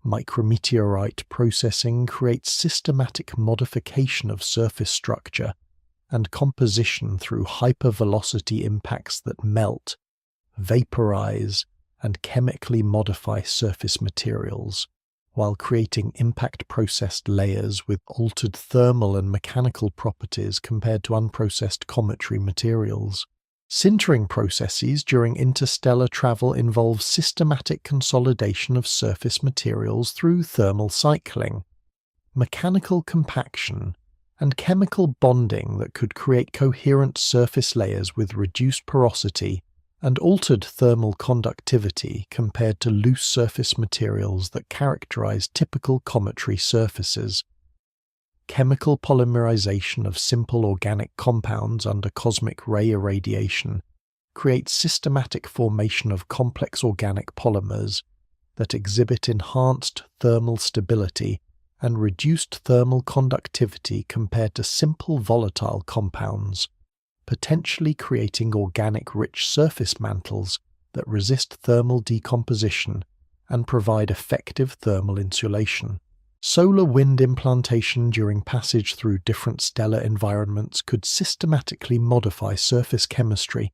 Micrometeorite processing creates systematic modification of surface structure and composition through hypervelocity impacts that melt, vaporize, and chemically modify surface materials, while creating impact-processed layers with altered thermal and mechanical properties compared to unprocessed cometary materials. Sintering processes during interstellar travel involve systematic consolidation of surface materials through thermal cycling, mechanical compaction, and chemical bonding that could create coherent surface layers with reduced porosity and altered thermal conductivity compared to loose surface materials that characterize typical cometary surfaces. Chemical polymerization of simple organic compounds under cosmic ray irradiation creates systematic formation of complex organic polymers that exhibit enhanced thermal stability and reduced thermal conductivity compared to simple volatile compounds, potentially creating organic-rich surface mantles that resist thermal decomposition and provide effective thermal insulation. Solar wind implantation during passage through different stellar environments could systematically modify surface chemistry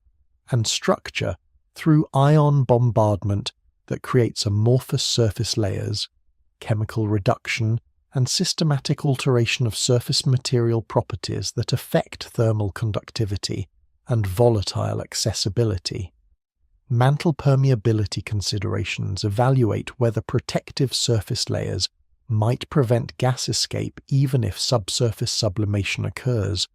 and structure through ion bombardment that creates amorphous surface layers, chemical reduction, and systematic alteration of surface material properties that affect thermal conductivity and volatile accessibility. Mantle permeability considerations evaluate whether protective surface layers might prevent gas escape even if subsurface sublimation occurs,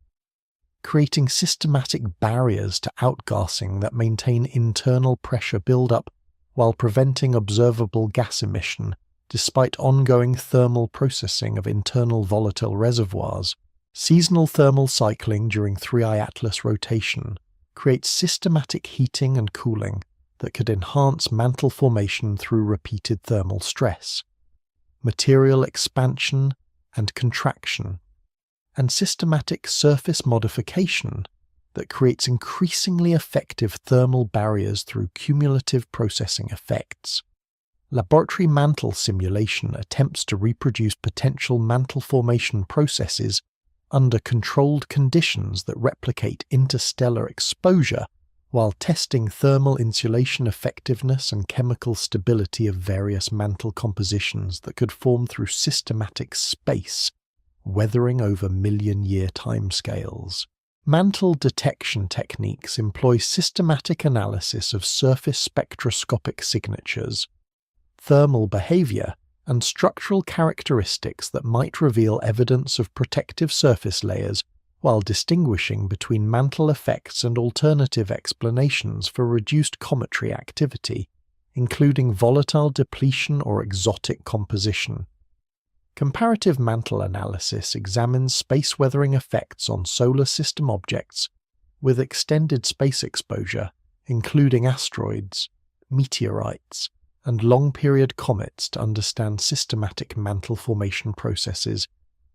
creating systematic barriers to outgassing that maintain internal pressure buildup while preventing observable gas emission despite ongoing thermal processing of internal volatile reservoirs. Seasonal thermal cycling during 3I Atlas rotation creates systematic heating and cooling that could enhance mantle formation through repeated thermal stress, material expansion and contraction, and systematic surface modification that creates increasingly effective thermal barriers through cumulative processing effects. Laboratory mantle simulation attempts to reproduce potential mantle formation processes under controlled conditions that replicate interstellar exposure while testing thermal insulation effectiveness and chemical stability of various mantle compositions that could form through systematic space, weathering over million-year timescales. Mantle detection techniques employ systematic analysis of surface spectroscopic signatures, thermal behavior, and structural characteristics that might reveal evidence of protective surface layers while distinguishing between mantle effects and alternative explanations for reduced cometary activity, including volatile depletion or exotic composition. Comparative mantle analysis examines space weathering effects on solar system objects with extended space exposure, including asteroids, meteorites, and long-period comets to understand systematic mantle formation processes,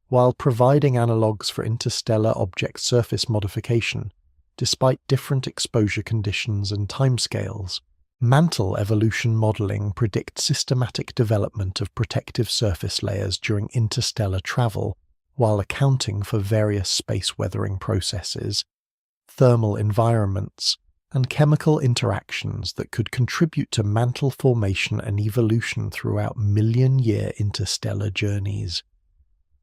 while providing analogues for interstellar object surface modification, despite different exposure conditions and timescales. Mantle evolution modeling predicts systematic development of protective surface layers during interstellar travel, while accounting for various space weathering processes, thermal environments, and chemical interactions that could contribute to mantle formation and evolution throughout million-year interstellar journeys.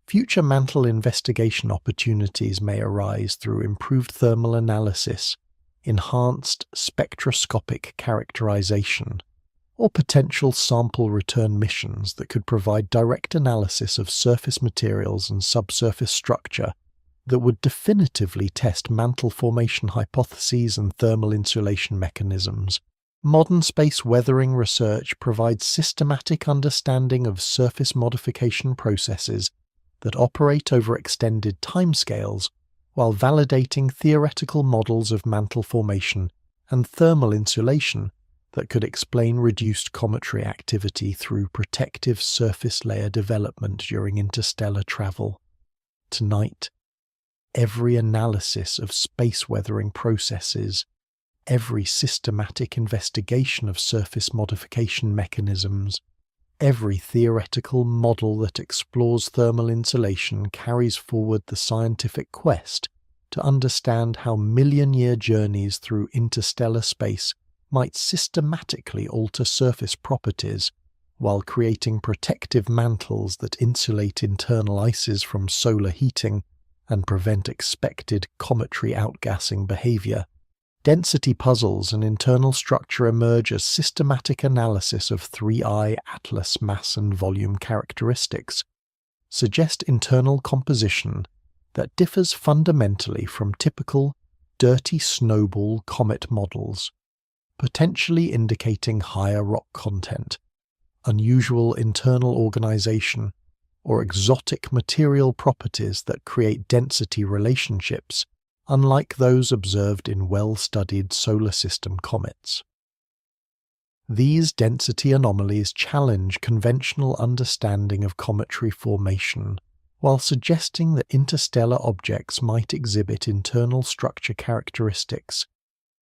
Future mantle investigation opportunities may arise through improved thermal analysis, enhanced spectroscopic characterization, or potential sample return missions that could provide direct analysis of surface materials and subsurface structure that would definitively test mantle formation hypotheses and thermal insulation mechanisms. Modern space weathering research provides systematic understanding of surface modification processes that operate over extended timescales while validating theoretical models of mantle formation and thermal insulation that could explain reduced cometary activity through protective surface layer development during interstellar travel. Tonight, every analysis of space weathering processes, every systematic investigation of surface modification mechanisms, every theoretical model that explores thermal insulation carries forward the scientific quest to understand how million-year journeys through interstellar space might systematically alter surface properties while creating protective mantles that insulate internal ices from solar heating and prevent expected cometary outgassing behavior. Density puzzles and internal structure emerge as systematic analysis of 3I atlas mass and volume characteristics suggest internal composition that differs fundamentally from typical dirty snowball comet models, potentially indicating higher rock content, unusual internal organization, or exotic material properties that create density relationships unlike those observed in well-studied solar system comets. These density anomalies challenge conventional understanding of cometary formation, while suggesting that interstellar objects might exhibit internal structure characteristics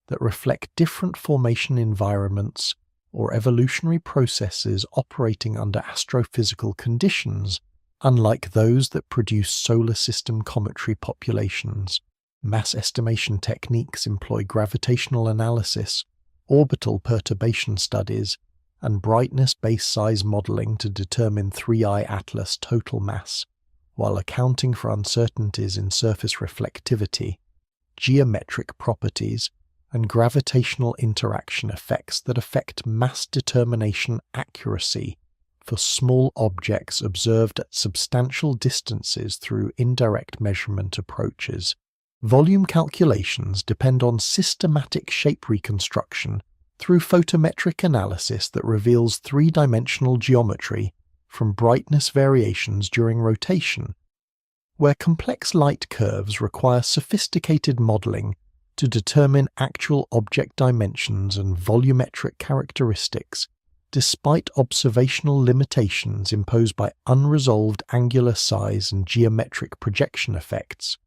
that reflect different formation environments or evolutionary processes operating under astrophysical conditions, unlike those that produce solar system cometary populations. Mass estimation techniques employ gravitational analysis, orbital perturbation studies, and brightness base size modeling to determine 3I atlas total mass, while accounting for uncertainties in surface reflectivity, geometric properties, and gravitational interaction effects that affect mass determination accuracy for small objects observed at substantial distances through indirect measurement approaches. Volume calculations depend on systematic shape reconstruction through photometric analysis that reveals three-dimensional geometry from brightness variations during rotation, where complex light curves require sophisticated modeling to determine actual object dimensions and volumetric characteristics, despite observational limitations imposed by unresolved angular size and geometric projection effects.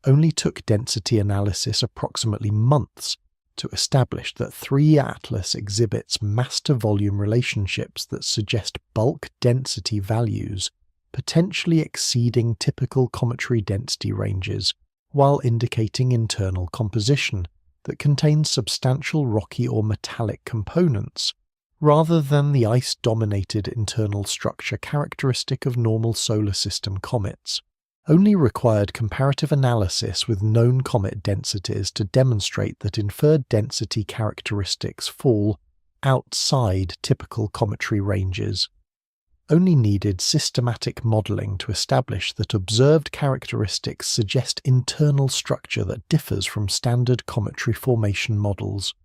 Only took density analysis approximately months to establish that 3 atlas exhibits mass-to-volume relationships that suggest bulk density values potentially exceeding typical cometary density ranges, while indicating internal composition that contains substantial rocky or metallic components, rather than the ice-dominated internal structure characteristic of normal solar system comets. Only required comparative analysis with known comet densities to demonstrate that inferred density characteristics fall outside typical cometary ranges. Only needed systematic modeling to establish that observed characteristics suggest internal structure that differs from standard cometary formation models.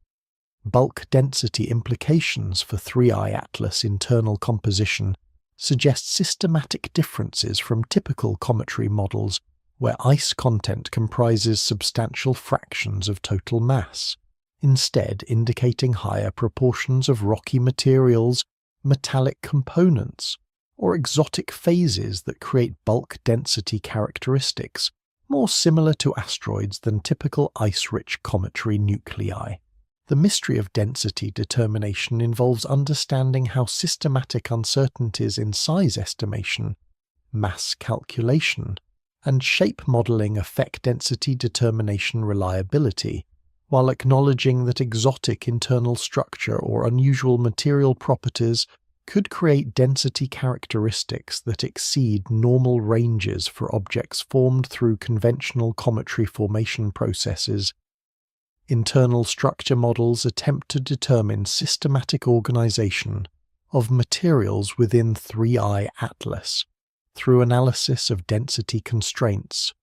Bulk density implications for 3I atlas internal composition suggest systematic differences from typical cometary models where ice content comprises substantial fractions of total mass, instead indicating higher proportions of rocky materials, metallic components, or exotic phases that create bulk density characteristics more similar to asteroids than typical ice-rich cometary nuclei. The mystery of density determination involves understanding how systematic uncertainties in size estimation, mass calculation, and shape modeling affect density determination reliability, while acknowledging that exotic internal structure or unusual material properties could create density characteristics that exceed normal ranges for objects formed through conventional cometary formation processes. Internal structure models attempt to determine systematic organization of materials within 3I atlas through analysis of density constraints,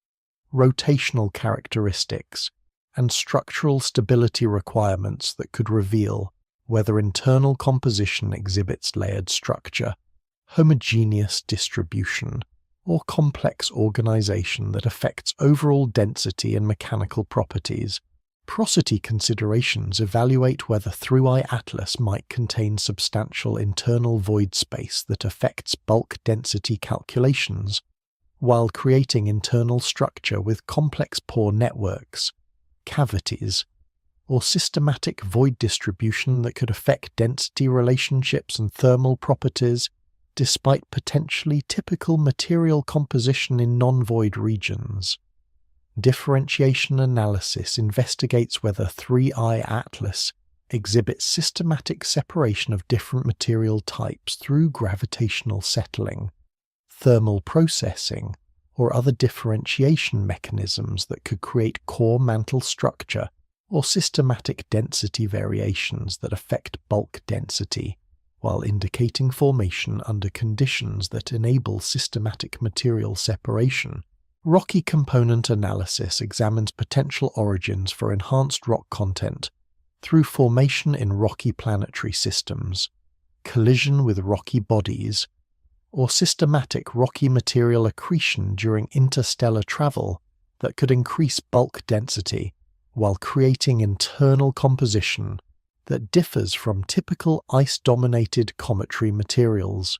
rotational characteristics, and structural stability requirements that could reveal whether internal composition exhibits layered structure, homogeneous distribution, or complex organization that affects overall density and mechanical properties. Porosity considerations evaluate whether 3I atlas might contain substantial internal void space that affects bulk density calculations, while creating internal structure with complex pore networks, cavities, or systematic void distribution that could affect density relationships and thermal properties, despite potentially typical material composition in non-void regions. Differentiation analysis investigates whether 3I atlas exhibits systematic separation of different material types through gravitational settling, thermal processing, or other differentiation mechanisms that could create core mantle structure or systematic density variations that affect bulk density, while indicating formation under conditions that enable systematic material separation. Rocky component analysis examines potential origins for enhanced rock content through formation in rocky planetary systems, collision with rocky bodies, or systematic rocky material accretion during interstellar travel that could increase bulk density while creating internal composition that differs from typical ice-dominated cometary materials.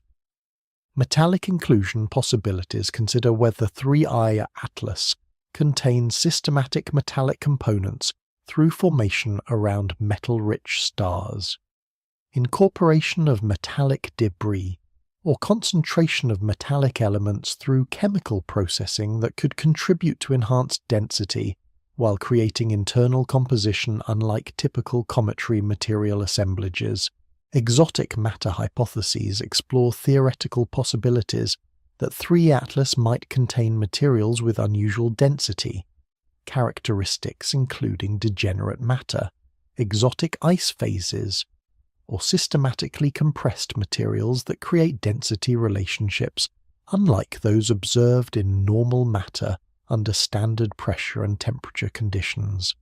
Metallic inclusion possibilities consider whether 3I Atlas contains systematic metallic components through formation around metal-rich stars. Incorporation of metallic debris, or concentration of metallic elements through chemical processing that could contribute to enhanced density while creating internal composition unlike typical cometary material assemblages. Exotic matter hypotheses explore theoretical possibilities that 3 Atlas might contain materials with unusual density, characteristics including degenerate matter, exotic ice phases, or systematically compressed materials that create density relationships unlike those observed in normal matter under standard pressure and temperature conditions.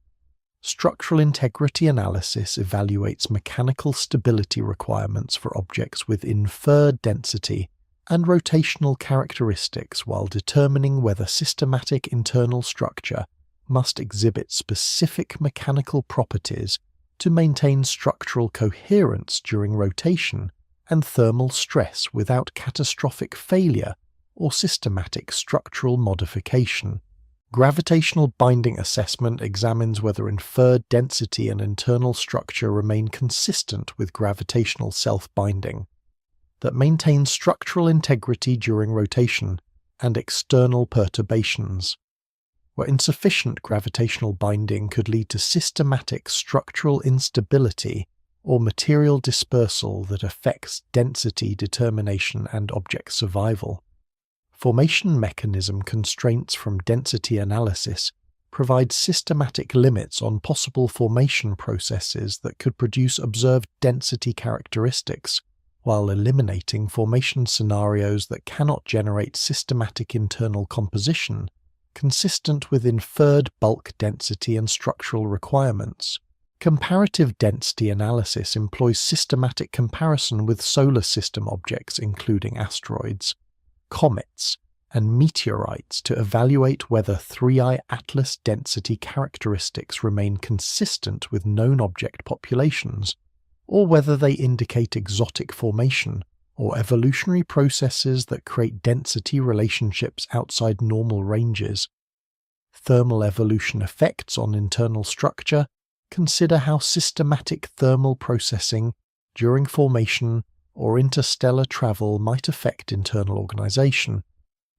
Structural integrity analysis evaluates mechanical stability requirements for objects with inferred density and rotational characteristics while determining whether systematic internal structure must exhibit specific mechanical properties to maintain structural coherence during rotation and thermal stress without catastrophic failure or systematic structural modification. Gravitational binding assessment examines whether inferred density and internal structure remain consistent with gravitational self-binding, that maintains structural integrity during rotation and external perturbations, where insufficient gravitational binding could lead to systematic structural instability or material dispersal that affects density determination and object survival. Formation mechanism constraints from density analysis provide systematic limits on possible formation processes that could produce observed density characteristics, while eliminating formation scenarios that cannot generate systematic internal composition consistent with inferred bulk density and structural requirements. Comparative density analysis employs systematic comparison with solar system objects including asteroids, comets, and meteorites to evaluate whether 3I Atlas density characteristics remain consistent with known object populations, or whether they indicate exotic formation or evolutionary processes that create density relationships outside normal ranges. Thermal evolution effects on internal structure consider how systematic thermal processing during formation or interstellar travel might affect internal organization,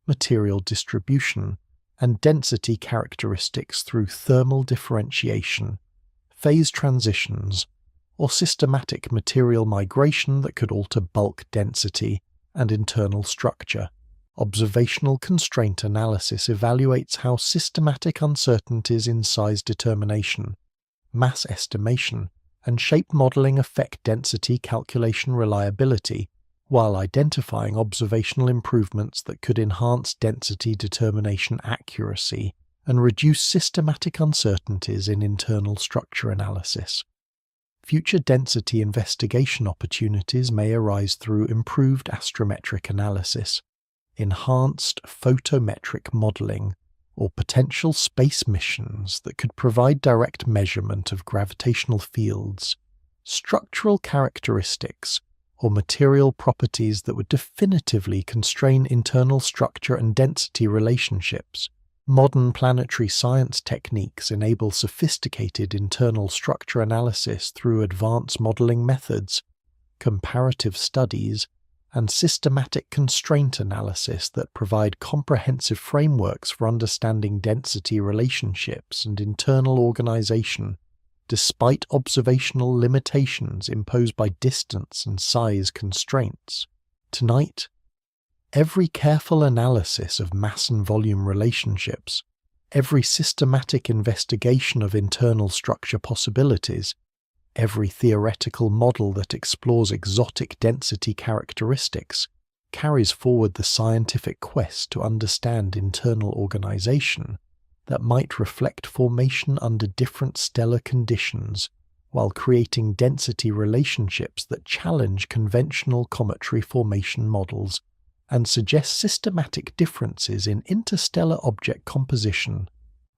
material distribution, and density characteristics through thermal differentiation, phase transitions, or systematic material migration that could alter bulk density and internal structure. Observational constraint analysis evaluates how systematic uncertainties in size determination, mass estimation, and shape modeling affect density calculation reliability, while identifying observational improvements that could enhance density determination accuracy and reduce systematic uncertainties in internal structure analysis. Future density investigation opportunities may arise through improved astrometric analysis, enhanced photometric modeling, or potential space missions that could provide direct measurement of gravitational fields, structural characteristics, or material properties that would definitively constrain internal structure and density relationships. Modern planetary science techniques enable sophisticated internal structure analysis through advanced modeling methods, comparative studies, and systematic constraint analysis that provide comprehensive frameworks for understanding density relationships and internal organization, despite observational limitations imposed by distance and size constraints. Tonight, every careful analysis of mass and volume relationships, Every systematic investigation of internal structure possibilities, every theoretical model that explores exotic density characteristics, carries forward the scientific quest to understand internal organization that might reflect formation under different stellar conditions, while creating density relationships that challenge conventional cometary formation models and suggest systematic differences in interstellar object composition.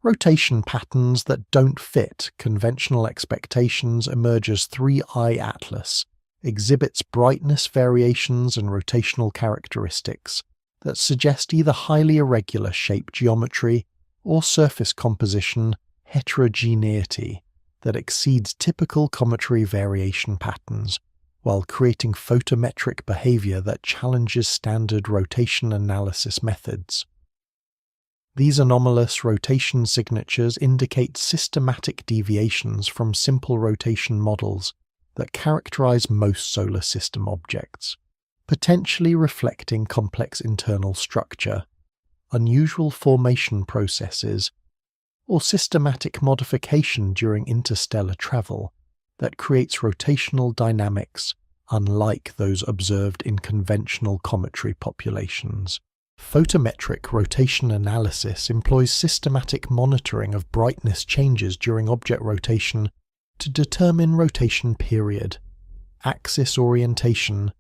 Rotation patterns that don't fit conventional expectations emerge as 3I Atlas, exhibits brightness variations and rotational characteristics that suggest either highly irregular shape geometry or surface composition heterogeneity that exceeds typical cometary variation patterns, while creating photometric behavior that challenges standard rotation analysis methods. These anomalous rotation signatures indicate systematic deviations from simple rotation models that characterize most solar system objects, potentially reflecting complex internal structure, unusual formation processes, or systematic modification during interstellar travel that creates rotational dynamics unlike those observed in conventional cometary populations. Photometric rotation analysis employs systematic monitoring of brightness changes during object rotation to determine rotation period, axis orientation,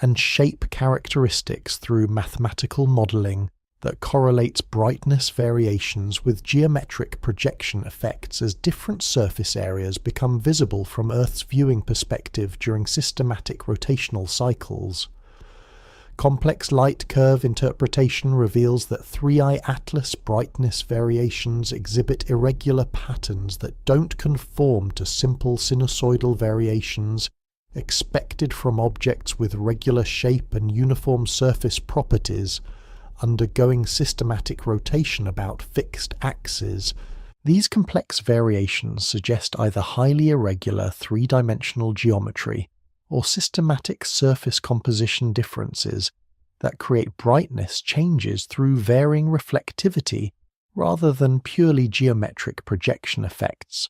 and shape characteristics through mathematical modeling that correlates brightness variations with geometric projection effects as different surface areas become visible from Earth's viewing perspective during systematic rotational cycles. Complex light curve interpretation reveals that 3I Atlas brightness variations exhibit irregular patterns that don't conform to simple sinusoidal variations expected from objects with regular shape and uniform surface properties undergoing systematic rotation about fixed axes. These complex variations suggest either highly irregular three-dimensional geometry or systematic surface composition differences that create brightness changes through varying reflectivity rather than purely geometric projection effects.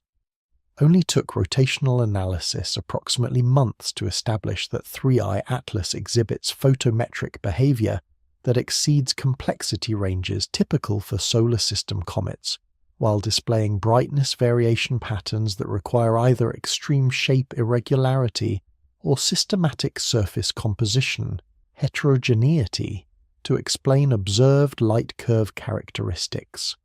Only took rotational analysis approximately months to establish that 3I Atlas exhibits photometric behavior that exceeds complexity ranges typical for solar system comets, while displaying brightness variation patterns that require either extreme shape irregularity or systematic surface composition heterogeneity to explain observed light curve characteristics.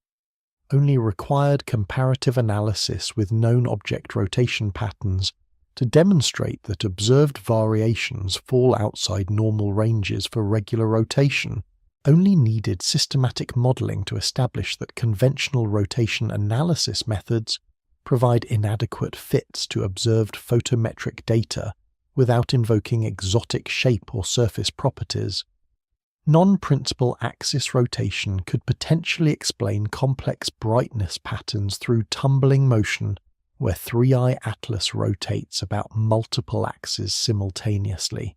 Only required comparative analysis with known object rotation patterns to demonstrate that observed variations fall outside normal ranges for regular rotation. Only needed systematic modeling to establish that conventional rotation analysis methods provide inadequate fits to observed photometric data without invoking exotic shape or surface properties. Non-principal axis rotation could potentially explain complex brightness patterns through tumbling motion, where 3I Atlas rotates about multiple axes simultaneously,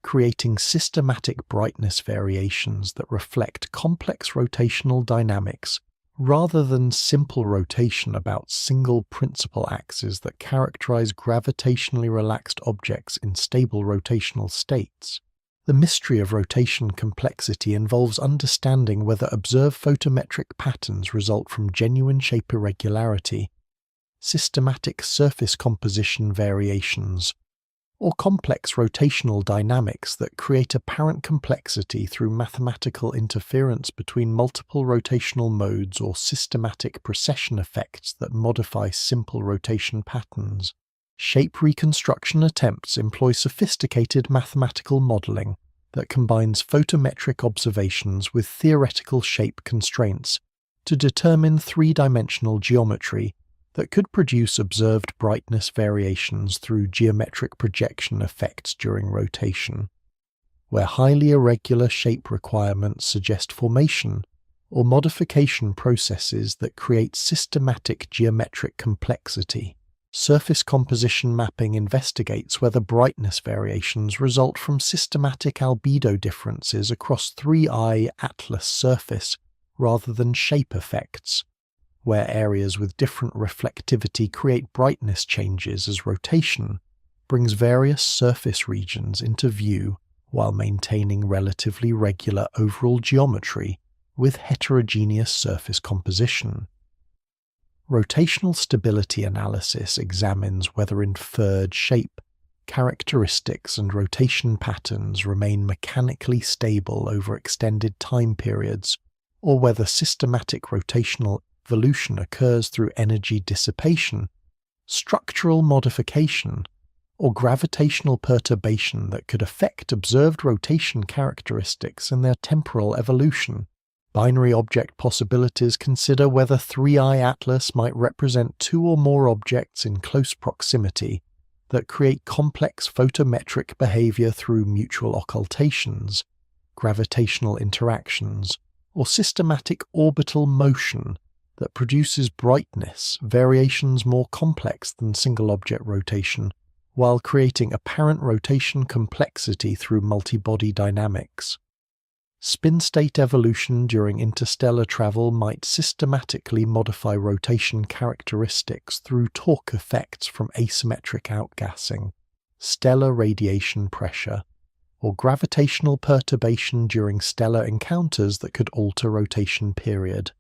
creating systematic brightness variations that reflect complex rotational dynamics rather than simple rotation about single principal axes that characterize gravitationally relaxed objects in stable rotational states. The mystery of rotation complexity involves understanding whether observed photometric patterns result from genuine shape irregularity, systematic surface composition variations, or complex rotational dynamics that create apparent complexity through mathematical interference between multiple rotational modes or systematic precession effects that modify simple rotation patterns. Shape reconstruction attempts employ sophisticated mathematical modeling that combines photometric observations with theoretical shape constraints to determine three-dimensional geometry that could produce observed brightness variations through geometric projection effects during rotation, where highly irregular shape requirements suggest formation or modification processes that create systematic geometric complexity. Surface composition mapping investigates whether brightness variations result from systematic albedo differences across 3I Atlas surface rather than shape effects, where areas with different reflectivity create brightness changes as rotation brings various surface regions into view while maintaining relatively regular overall geometry with heterogeneous surface composition. Rotational stability analysis examines whether inferred shape, characteristics, and rotation patterns remain mechanically stable over extended time periods, or whether systematic rotational evolution occurs through energy dissipation, structural modification, or gravitational perturbation that could affect observed rotation characteristics and their temporal evolution. Binary object possibilities consider whether 3i atlas might represent two or more objects in close proximity that create complex photometric behavior through mutual occultations, gravitational interactions, or systematic orbital motion that produces brightness variations more complex than single object rotation, while creating apparent rotation complexity through multibody dynamics. Spin-state evolution during interstellar travel might systematically modify rotation characteristics through torque effects from asymmetric outgassing, stellar radiation pressure, or gravitational perturbation during stellar encounters that could alter rotation period,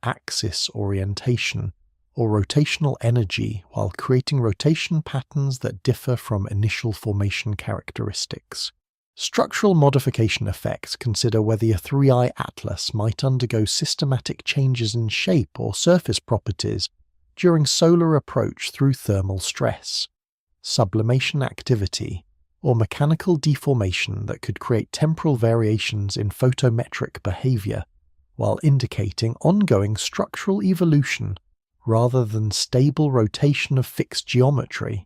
axis orientation, or rotational energy while creating rotation patterns that differ from initial formation characteristics. Structural modification effects consider whether a 3i atlas might undergo systematic changes in shape or surface properties during solar approach through thermal stress, sublimation activity, or mechanical deformation that could create temporal variations in photometric behavior, while indicating ongoing structural evolution rather than stable rotation of fixed geometry.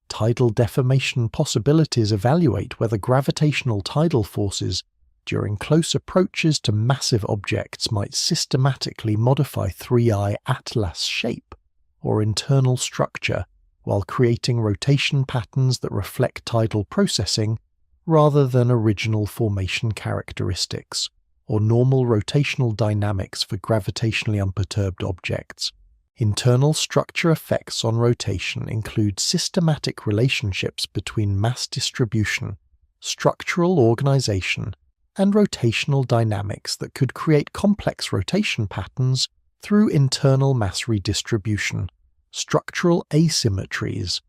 Tidal deformation possibilities evaluate whether gravitational tidal forces during close approaches to massive objects might systematically modify 3i atlas shape or internal structure while creating rotation patterns that reflect tidal processing rather than original formation characteristics or normal rotational dynamics for gravitationally unperturbed objects. Internal structure effects on rotation include systematic relationships between mass distribution, structural organization, and rotational dynamics that could create complex rotation patterns through internal mass redistribution, structural asymmetries,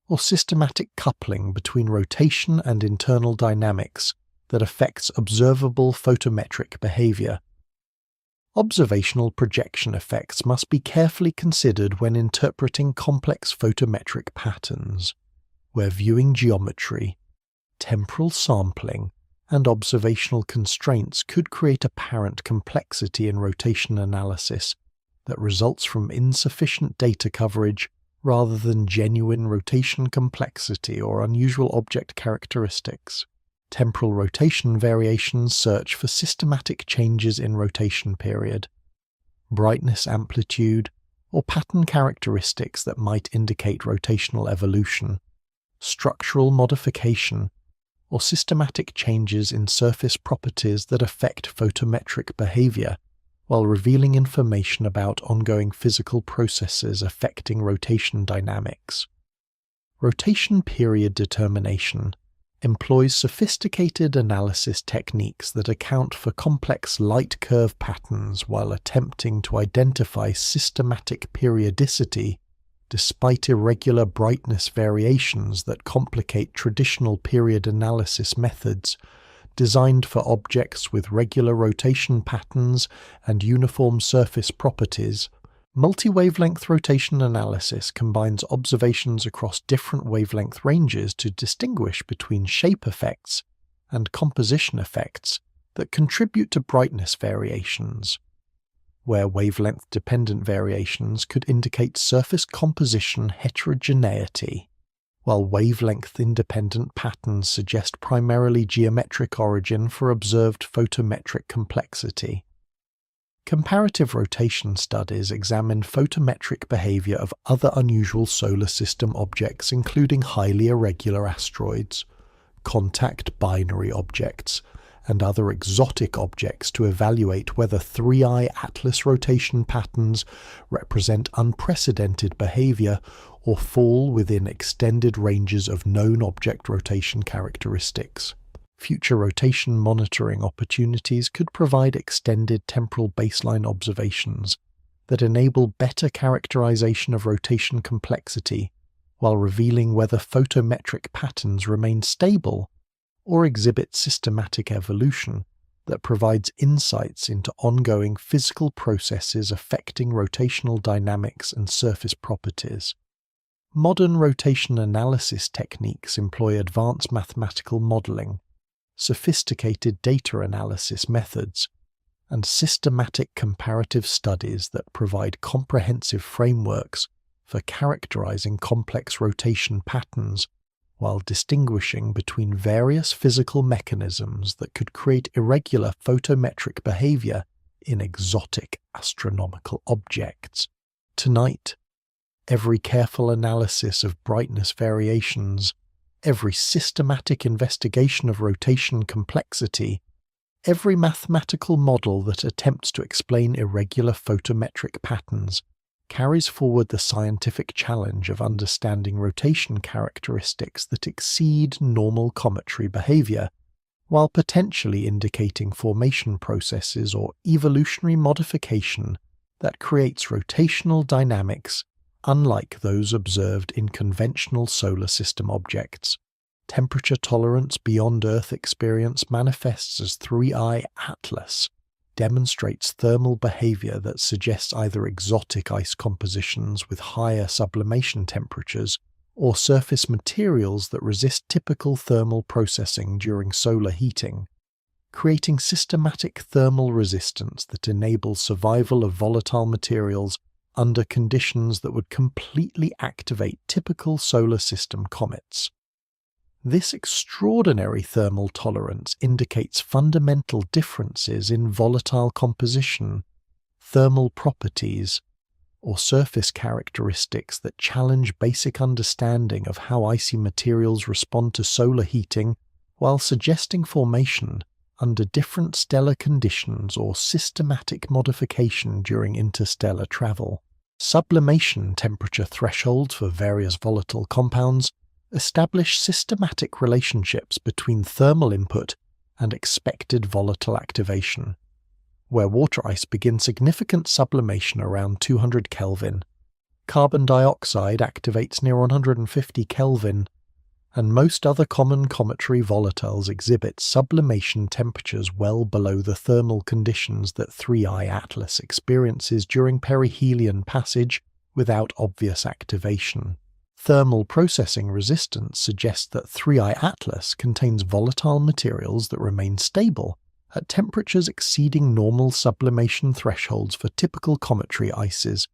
or systematic coupling between rotation and internal dynamics that affects observable photometric behavior. Observational projection effects must be carefully considered when interpreting complex photometric patterns, where viewing geometry, temporal sampling, and observational constraints could create apparent complexity in rotation analysis that results from insufficient data coverage rather than genuine rotation complexity or unusual object characteristics. Temporal rotation variations search for systematic changes in rotation period, brightness amplitude, or pattern characteristics that might indicate rotational evolution, structural modification, or systematic changes in surface properties that affect photometric behavior, while revealing information about ongoing physical processes affecting rotation dynamics. Rotation period determination employs sophisticated analysis techniques that account for complex light curve patterns while attempting to identify systematic periodicity despite irregular brightness variations that complicate traditional period analysis methods designed for objects with regular rotation patterns and uniform surface properties. Multi-wavelength rotation analysis combines observations across different wavelength ranges to distinguish between shape effects and composition effects that contribute to brightness variations, where wavelength-dependent variations could indicate surface composition heterogeneity, while wavelength-independent patterns suggest primarily geometric origin for observed photometric complexity. Comparative rotation studies examine photometric behavior of other unusual solar system objects, including highly irregular asteroids, contact binary objects, and other exotic objects to evaluate whether 3I atlas rotation patterns represent unprecedented behavior or fall within extended ranges of known object rotation characteristics. Future rotation monitoring opportunities could provide extended temporal baseline observations that enable better characterization of rotation complexity while revealing whether photometric patterns remain stable or exhibit systematic evolution that provides insights into ongoing physical processes affecting rotational dynamics and surface properties. Modern rotation analysis techniques employ advanced mathematical modeling, sophisticated data analysis methods, and systematic comparative studies that provide comprehensive frameworks for characterizing complex rotation patterns while distinguishing between various physical mechanisms that could create irregular photometric behavior in exotic astronomical objects. Tonight, every careful analysis of brightness variations, every systematic investigation of rotation complexity, every mathematical model that attempts to explain irregular photometric patterns carries forward the scientific challenge of understanding rotation characteristics that exceed normal cometary behavior, while potentially indicating formation processes or evolutionary modification that creates rotational dynamics unlike those observed in conventional solar system objects. Temperature tolerance beyond Earth experience manifests as 3I atlas, demonstrates thermal behavior that suggests either exotic ice compositions with higher sublimation temperatures or surface materials that resist typical thermal processing during solar heating, creating systematic thermal resistance that enables survival of volatile materials under conditions that would completely activate typical solar system comets. This extraordinary thermal tolerance indicates fundamental differences in volatile composition, thermal properties, or surface characteristics that challenge basic understanding of how icy materials respond to solar heating while suggesting formation under different stellar conditions or systematic modification during interstellar travel. Sublimation temperature thresholds for various volatile compounds establish systematic relationships between thermal input and expected volatile activation. Where water ice begins significant sublimation around 200 Kelvin, carbon dioxide activates near 150 Kelvin, and most other common cometary volatiles exhibit sublimation temperatures well below the thermal conditions that 3I atlas experiences during perihelion passage without obvious activation. Thermal processing resistance suggests that 3I atlas contains volatile materials that remain stable at temperatures exceeding normal sublimation thresholds for typical cometary ices,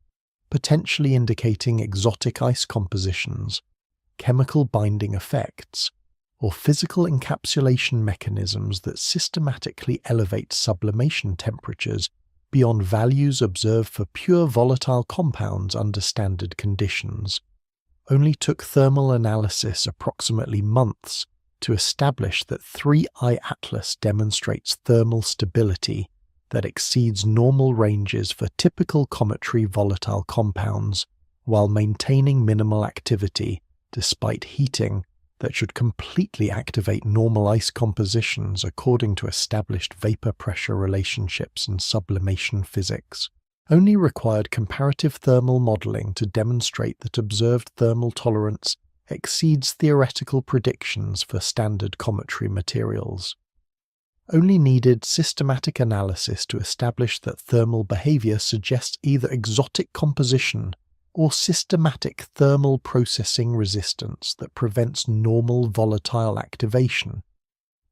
potentially indicating exotic ice compositions, chemical binding effects, or physical encapsulation mechanisms that systematically elevate sublimation temperatures beyond values observed for pure volatile compounds under standard conditions. Only took thermal analysis approximately months to establish that 3I atlas demonstrates thermal stability that exceeds normal ranges for typical cometary volatile compounds, while maintaining minimal activity despite heating that should completely activate normal ice compositions according to established vapor pressure relationships in sublimation physics. Only required comparative thermal modeling to demonstrate that observed thermal tolerance exceeds theoretical predictions for standard cometary materials. Only needed systematic analysis to establish that thermal behavior suggests either exotic composition or systematic thermal processing resistance that prevents normal volatile activation.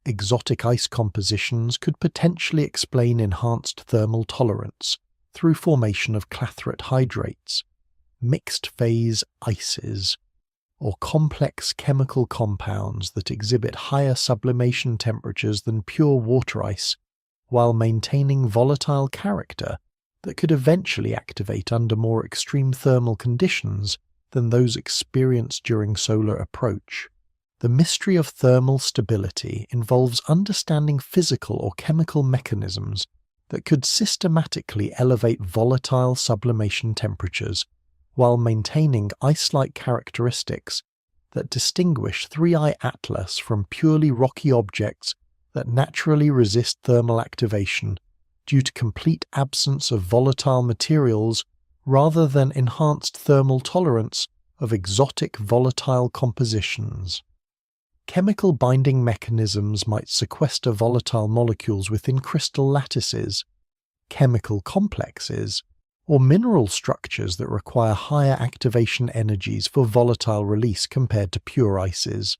Exotic ice compositions could potentially explain enhanced thermal tolerance through formation of clathrate hydrates, mixed-phase ices, or complex chemical compounds that exhibit higher sublimation temperatures than pure water ice, while maintaining volatile character that could eventually activate under more extreme thermal conditions than those experienced during solar approach. The mystery of thermal stability involves understanding physical or chemical mechanisms that could systematically elevate volatile sublimation temperatures while maintaining ice-like characteristics that distinguish 3I Atlas from purely rocky objects that naturally resist thermal activation due to complete absence of volatile materials rather than enhanced thermal tolerance of exotic volatile compositions. Chemical binding mechanisms might sequester volatile molecules within crystal lattices, chemical complexes, or mineral structures that require higher activation energies for volatile release compared to pure ices,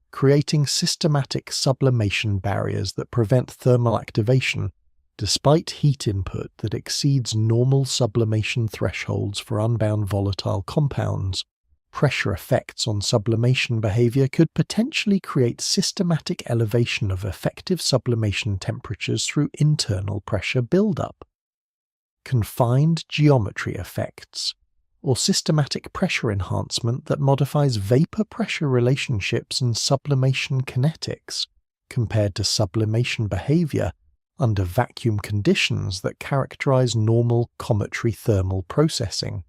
creating systematic sublimation barriers that prevent thermal activation despite heat input that exceeds normal sublimation thresholds for unbound volatile compounds. Pressure effects on sublimation behavior could potentially create systematic elevation of effective sublimation temperatures through internal pressure buildup. Confined geometry effects, or systematic pressure enhancement that modifies vapor pressure relationships and sublimation kinetics, compared to sublimation behavior under vacuum conditions that characterize normal cometary thermal processing.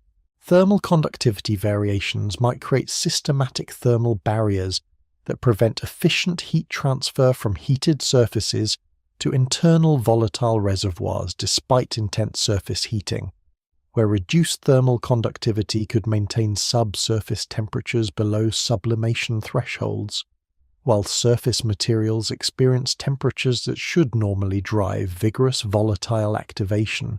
Thermal conductivity variations might create systematic thermal barriers that prevent efficient heat transfer from heated surfaces to internal volatile reservoirs despite intense surface heating, where reduced thermal conductivity could maintain subsurface temperatures below sublimation thresholds, while surface materials experience temperatures that should normally drive vigorous volatile activation.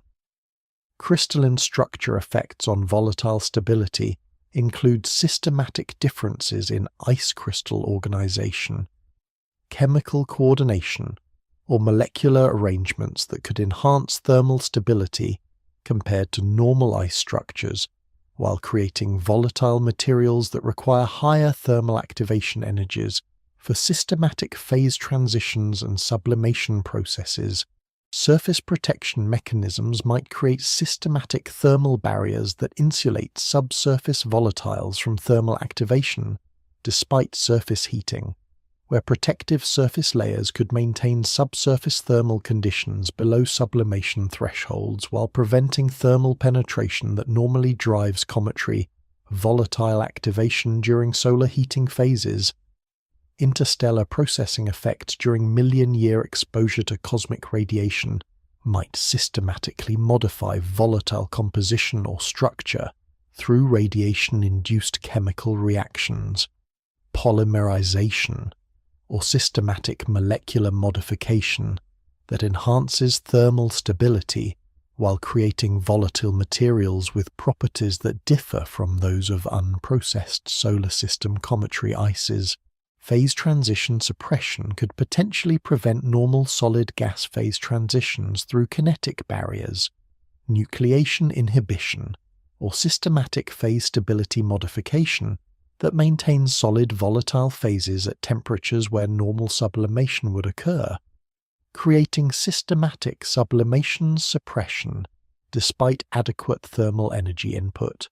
Crystalline structure effects on volatile stability include systematic differences in ice crystal organization, chemical coordination, or molecular arrangements that could enhance thermal stability compared to normal ice structures, while creating volatile materials that require higher thermal activation energies for systematic phase transitions and sublimation processes. Surface protection mechanisms might create systematic thermal barriers that insulate subsurface volatiles from thermal activation despite surface heating, where protective surface layers could maintain subsurface thermal conditions below sublimation thresholds while preventing thermal penetration that normally drives cometary volatile activation during solar heating phases. Interstellar processing effects during million-year exposure to cosmic radiation might systematically modify volatile composition or structure through radiation-induced chemical reactions, polymerization, or systematic molecular modification that enhances thermal stability while creating volatile materials with properties that differ from those of unprocessed solar system cometary ices. Phase transition suppression could potentially prevent normal solid-gas phase transitions through kinetic barriers, nucleation inhibition, or systematic phase stability modification that maintains solid volatile phases at temperatures where normal sublimation would occur, creating systematic sublimation suppression despite adequate thermal energy input.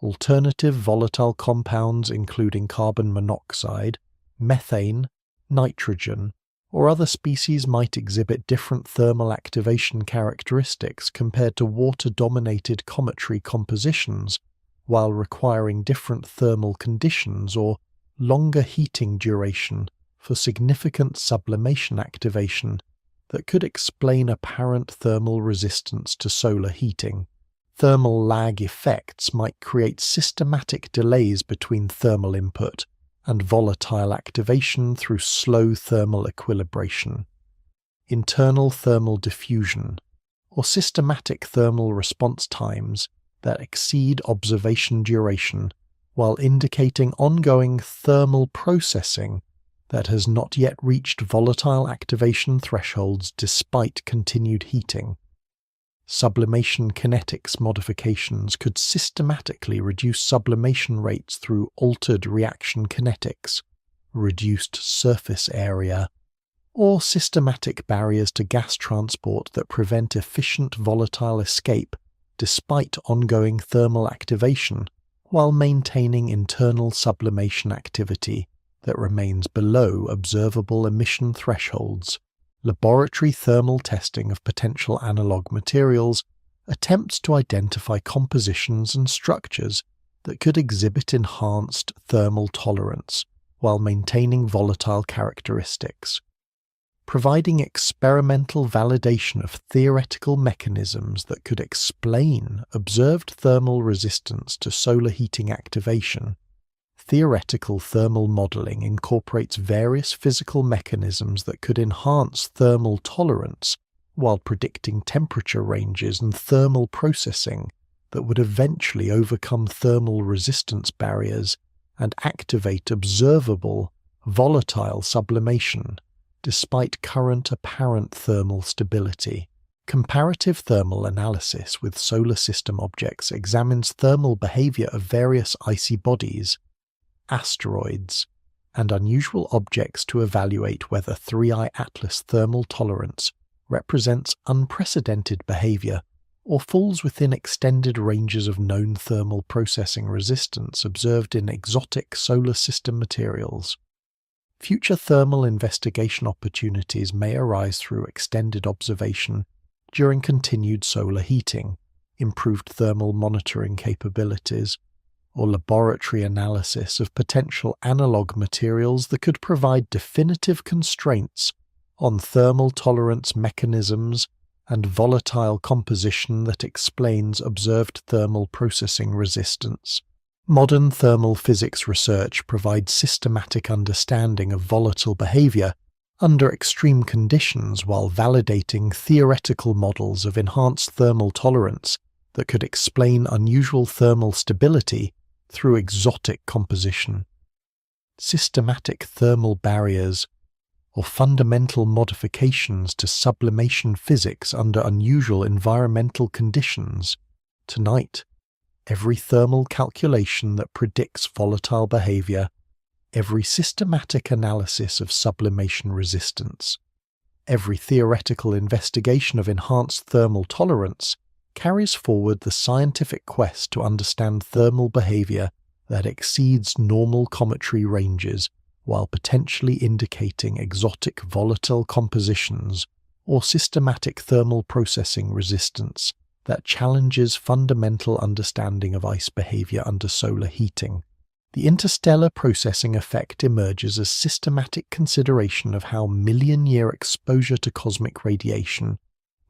Alternative volatile compounds including carbon monoxide, methane, nitrogen, or other species might exhibit different thermal activation characteristics compared to water-dominated cometary compositions, while requiring different thermal conditions or longer heating duration for significant sublimation activation that could explain apparent thermal resistance to solar heating. Thermal lag effects might create systematic delays between thermal input and volatile activation through slow thermal equilibration. Internal thermal diffusion, or systematic thermal response times that exceed observation duration while indicating ongoing thermal processing that has not yet reached volatile activation thresholds despite continued heating. Sublimation kinetics modifications could systematically reduce sublimation rates through altered reaction kinetics, reduced surface area, or systematic barriers to gas transport that prevent efficient volatile escape despite ongoing thermal activation, while maintaining internal sublimation activity that remains below observable emission thresholds. Laboratory thermal testing of potential analog materials attempts to identify compositions and structures that could exhibit enhanced thermal tolerance while maintaining volatile characteristics. Providing experimental validation of theoretical mechanisms that could explain observed thermal resistance to solar heating activation, theoretical thermal modeling incorporates various physical mechanisms that could enhance thermal tolerance while predicting temperature ranges and thermal processing that would eventually overcome thermal resistance barriers and activate observable, volatile sublimation, despite current apparent thermal stability. Comparative thermal analysis with solar system objects examines thermal behavior of various icy bodies, asteroids, and unusual objects to evaluate whether 3I Atlas thermal tolerance represents unprecedented behavior or falls within extended ranges of known thermal processing resistance observed in exotic solar system materials. Future thermal investigation opportunities may arise through extended observation during continued solar heating, improved thermal monitoring capabilities, or laboratory analysis of potential analog materials that could provide definitive constraints on thermal tolerance mechanisms and volatile composition that explains observed thermal processing resistance. Modern thermal physics research provides systematic understanding of volatile behavior under extreme conditions while validating theoretical models of enhanced thermal tolerance that could explain unusual thermal stability through exotic composition. Systematic thermal barriers or fundamental modifications to sublimation physics under unusual environmental conditions. Tonight, every thermal calculation that predicts volatile behavior, every systematic analysis of sublimation resistance, every theoretical investigation of enhanced thermal tolerance carries forward the scientific quest to understand thermal behavior that exceeds normal cometry ranges while potentially indicating exotic volatile compositions or systematic thermal processing resistance that challenges fundamental understanding of ice behavior under solar heating. The interstellar processing effect emerges as systematic consideration of how million-year exposure to cosmic radiation,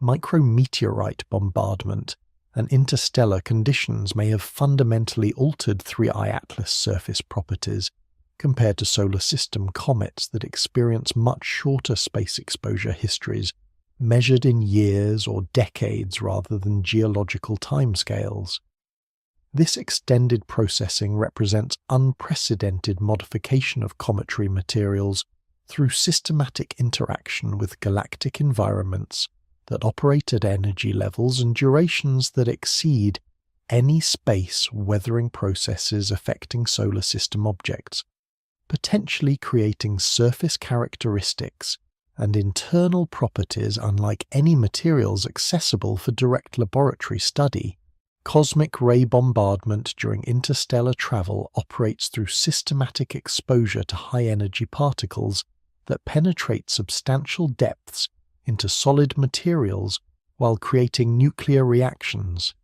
micrometeorite bombardment, and interstellar conditions may have fundamentally altered 3I Atlas surface properties compared to solar system comets that experience much shorter space exposure histories, measured in years or decades rather than geological timescales. This extended processing represents unprecedented modification of cometry materials through systematic interaction with galactic environments that operate at energy levels and durations that exceed any space weathering processes affecting solar system objects, potentially creating surface characteristics and internal properties unlike any materials accessible for direct laboratory study. Cosmic ray bombardment during interstellar travel operates through systematic exposure to high-energy particles that penetrate substantial depths into solid materials while creating nuclear reactions,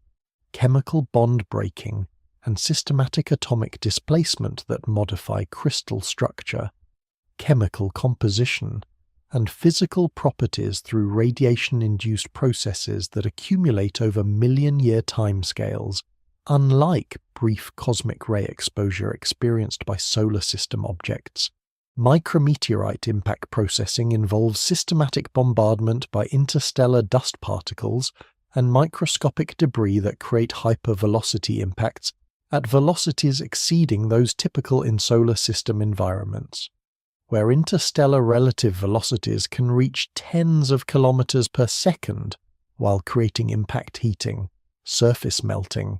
chemical bond breaking, and systematic atomic displacement that modify crystal structure, chemical composition, and physical properties through radiation-induced processes that accumulate over million-year timescales, unlike brief cosmic ray exposure experienced by solar system objects. Micrometeorite impact processing involves systematic bombardment by interstellar dust particles and microscopic debris that create hypervelocity impacts at velocities exceeding those typical in solar system environments, where interstellar relative velocities can reach tens of kilometers per second while creating impact heating, surface melting,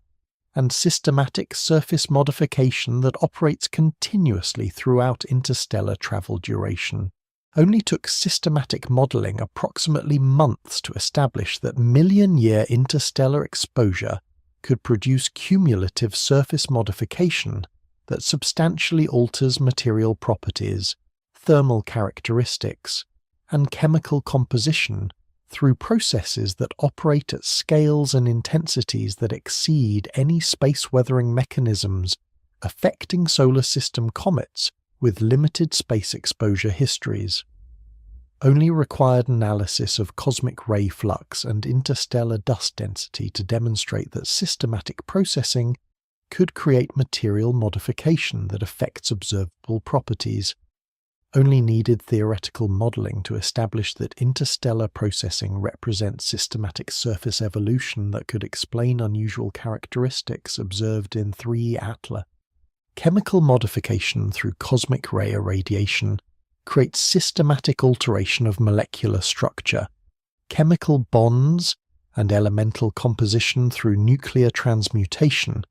and systematic surface modification that operates continuously throughout interstellar travel duration. Only took systematic modeling approximately months to establish that million-year interstellar exposure could produce cumulative surface modification that substantially alters material properties, thermal characteristics, and chemical composition through processes that operate at scales and intensities that exceed any space-weathering mechanisms affecting solar system comets with limited space exposure histories. Only required analysis of cosmic ray flux and interstellar dust density to demonstrate that systematic processing could create material modification that affects observable properties. Only needed theoretical modelling to establish that interstellar processing represents systematic surface evolution that could explain unusual characteristics observed in 3E Atla. Chemical modification through cosmic ray irradiation creates systematic alteration of molecular structure, chemical bonds, and elemental composition through nuclear transmutation,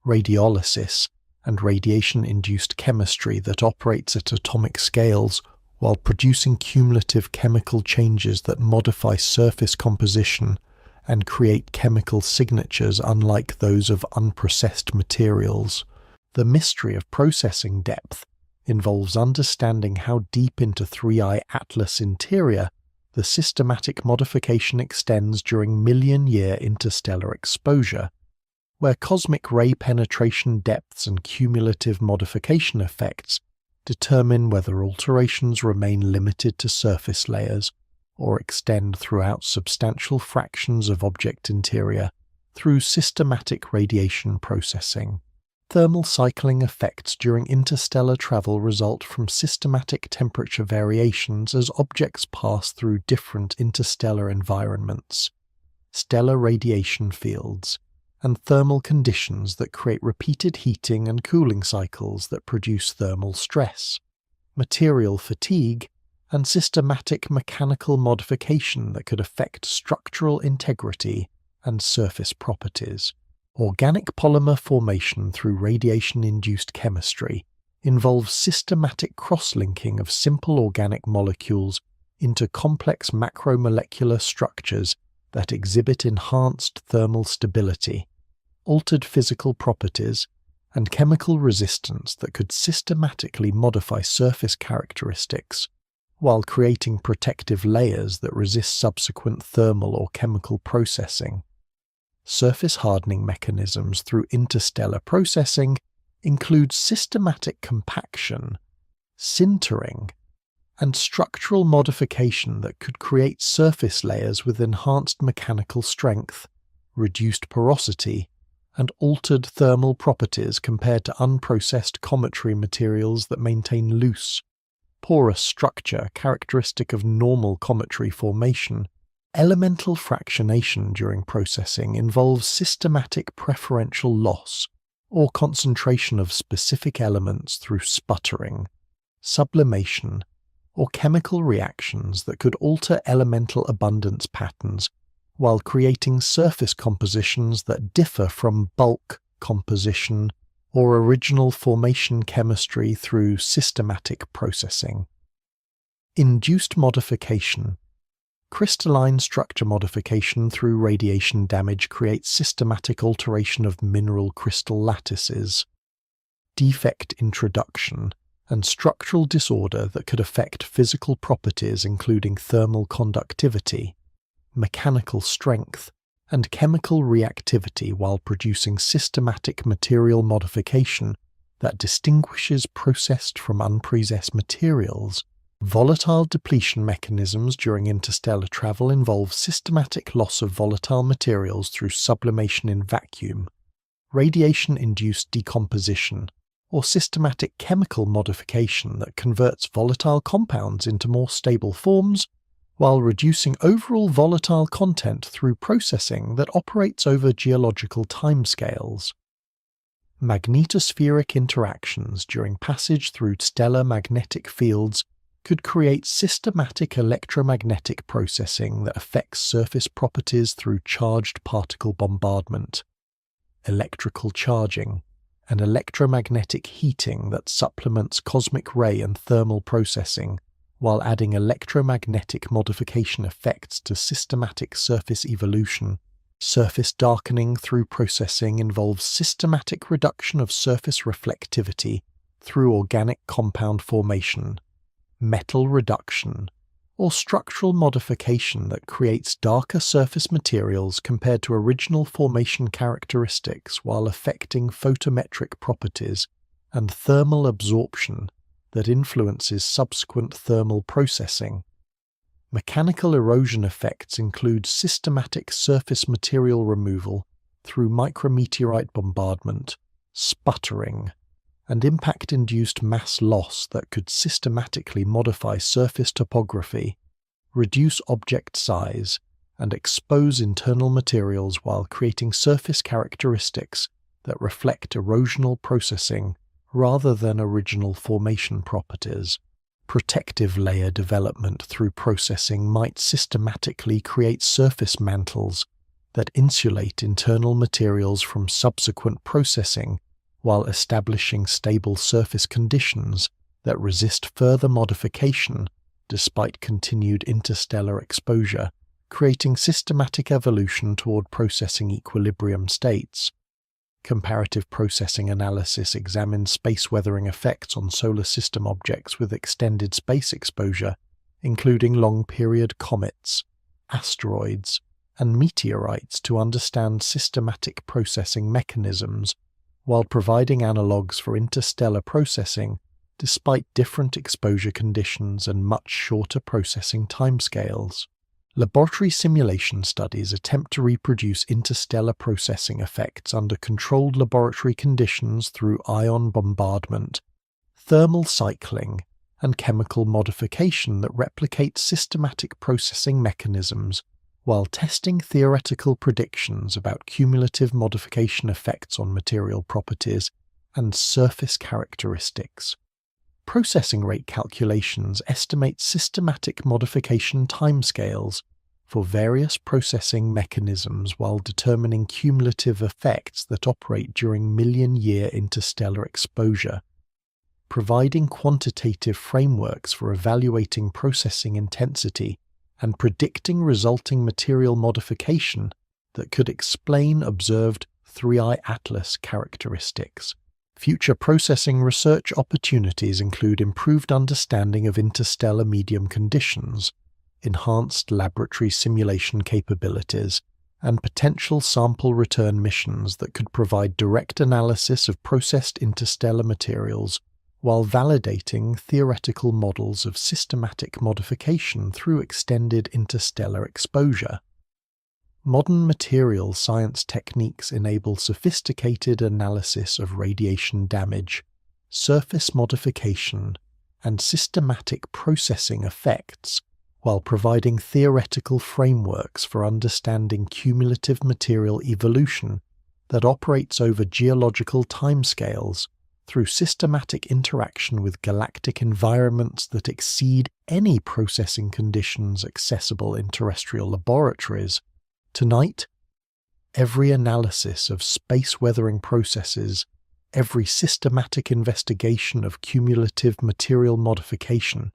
radiolysis, and radiation-induced chemistry that operates at atomic scales while producing cumulative chemical changes that modify surface composition and create chemical signatures unlike those of unprocessed materials. The mystery of processing depth involves understanding how deep into 3I Atlas interior the systematic modification extends during million-year interstellar exposure, where cosmic ray penetration depths and cumulative modification effects determine whether alterations remain limited to surface layers or extend throughout substantial fractions of object interior through systematic radiation processing. Thermal cycling effects during interstellar travel result from systematic temperature variations as objects pass through different interstellar environments, stellar radiation fields, and thermal conditions that create repeated heating and cooling cycles that produce thermal stress, material fatigue, and systematic mechanical modification that could affect structural integrity and surface properties. Organic polymer formation through radiation-induced chemistry involves systematic cross-linking of simple organic molecules into complex macromolecular structures that exhibit enhanced thermal stability, altered physical properties, and chemical resistance that could systematically modify surface characteristics, while creating protective layers that resist subsequent thermal or chemical processing. Surface hardening mechanisms through interstellar processing include systematic compaction, sintering, and structural modification that could create surface layers with enhanced mechanical strength, reduced porosity, and altered thermal properties compared to unprocessed cometary materials that maintain loose, porous structure characteristic of normal cometary formation. Elemental fractionation during processing involves systematic preferential loss or concentration of specific elements through sputtering, sublimation, or chemical reactions that could alter elemental abundance patterns while creating surface compositions that differ from bulk composition or original formation chemistry through systematic processing. Induced modification. Crystalline structure modification through radiation damage creates systematic alteration of mineral crystal lattices, defect introduction, and structural disorder that could affect physical properties including thermal conductivity, mechanical strength, and chemical reactivity while producing systematic material modification that distinguishes processed from unprocessed materials. Volatile depletion mechanisms during interstellar travel involve systematic loss of volatile materials through sublimation in vacuum, radiation-induced decomposition, or systematic chemical modification that converts volatile compounds into more stable forms while reducing overall volatile content through processing that operates over geological timescales. Magnetospheric interactions during passage through stellar magnetic fields could create systematic electromagnetic processing that affects surface properties through charged particle bombardment, electrical charging, and electromagnetic heating that supplements cosmic ray and thermal processing, while adding electromagnetic modification effects to systematic surface evolution Surface darkening through processing involves systematic reduction of surface reflectivity through organic compound formation, metal reduction, or structural modification that creates darker surface materials compared to original formation characteristics while affecting photometric properties and thermal absorption that influences subsequent thermal processing. Mechanical erosion effects include systematic surface material removal through micrometeorite bombardment, sputtering, and impact-induced mass loss that could systematically modify surface topography, reduce object size, and expose internal materials while creating surface characteristics that reflect erosional processing rather than original formation properties. Protective layer development through processing might systematically create surface mantles that insulate internal materials from subsequent processing while establishing stable surface conditions that resist further modification despite continued interstellar exposure, creating systematic evolution toward processing equilibrium states. Comparative processing analysis examines space weathering effects on solar system objects with extended space exposure, including long-period comets, asteroids, and meteorites to understand systematic processing mechanisms, while providing analogues for interstellar processing despite different exposure conditions and much shorter processing timescales. Laboratory simulation studies attempt to reproduce interstellar processing effects under controlled laboratory conditions through ion bombardment, thermal cycling, and chemical modification that replicate systematic processing mechanisms while testing theoretical predictions about cumulative modification effects on material properties and surface characteristics. Processing rate calculations estimate systematic modification timescales for various processing mechanisms while determining cumulative effects that operate during million-year interstellar exposure, providing quantitative frameworks for evaluating processing intensity and predicting resulting material modification that could explain observed 3I Atlas characteristics. Future processing research opportunities include improved understanding of interstellar medium conditions, enhanced laboratory simulation capabilities, and potential sample return missions that could provide direct analysis of processed interstellar materials while validating theoretical models of systematic modification through extended interstellar exposure. Modern material science techniques enable sophisticated analysis of radiation damage, surface modification, and systematic processing effects, while providing theoretical frameworks for understanding cumulative material evolution that operates over geological timescales through systematic interaction with galactic environments that exceed any processing conditions accessible in terrestrial laboratories. Tonight, every analysis of space weathering processes, every systematic investigation of cumulative material modification,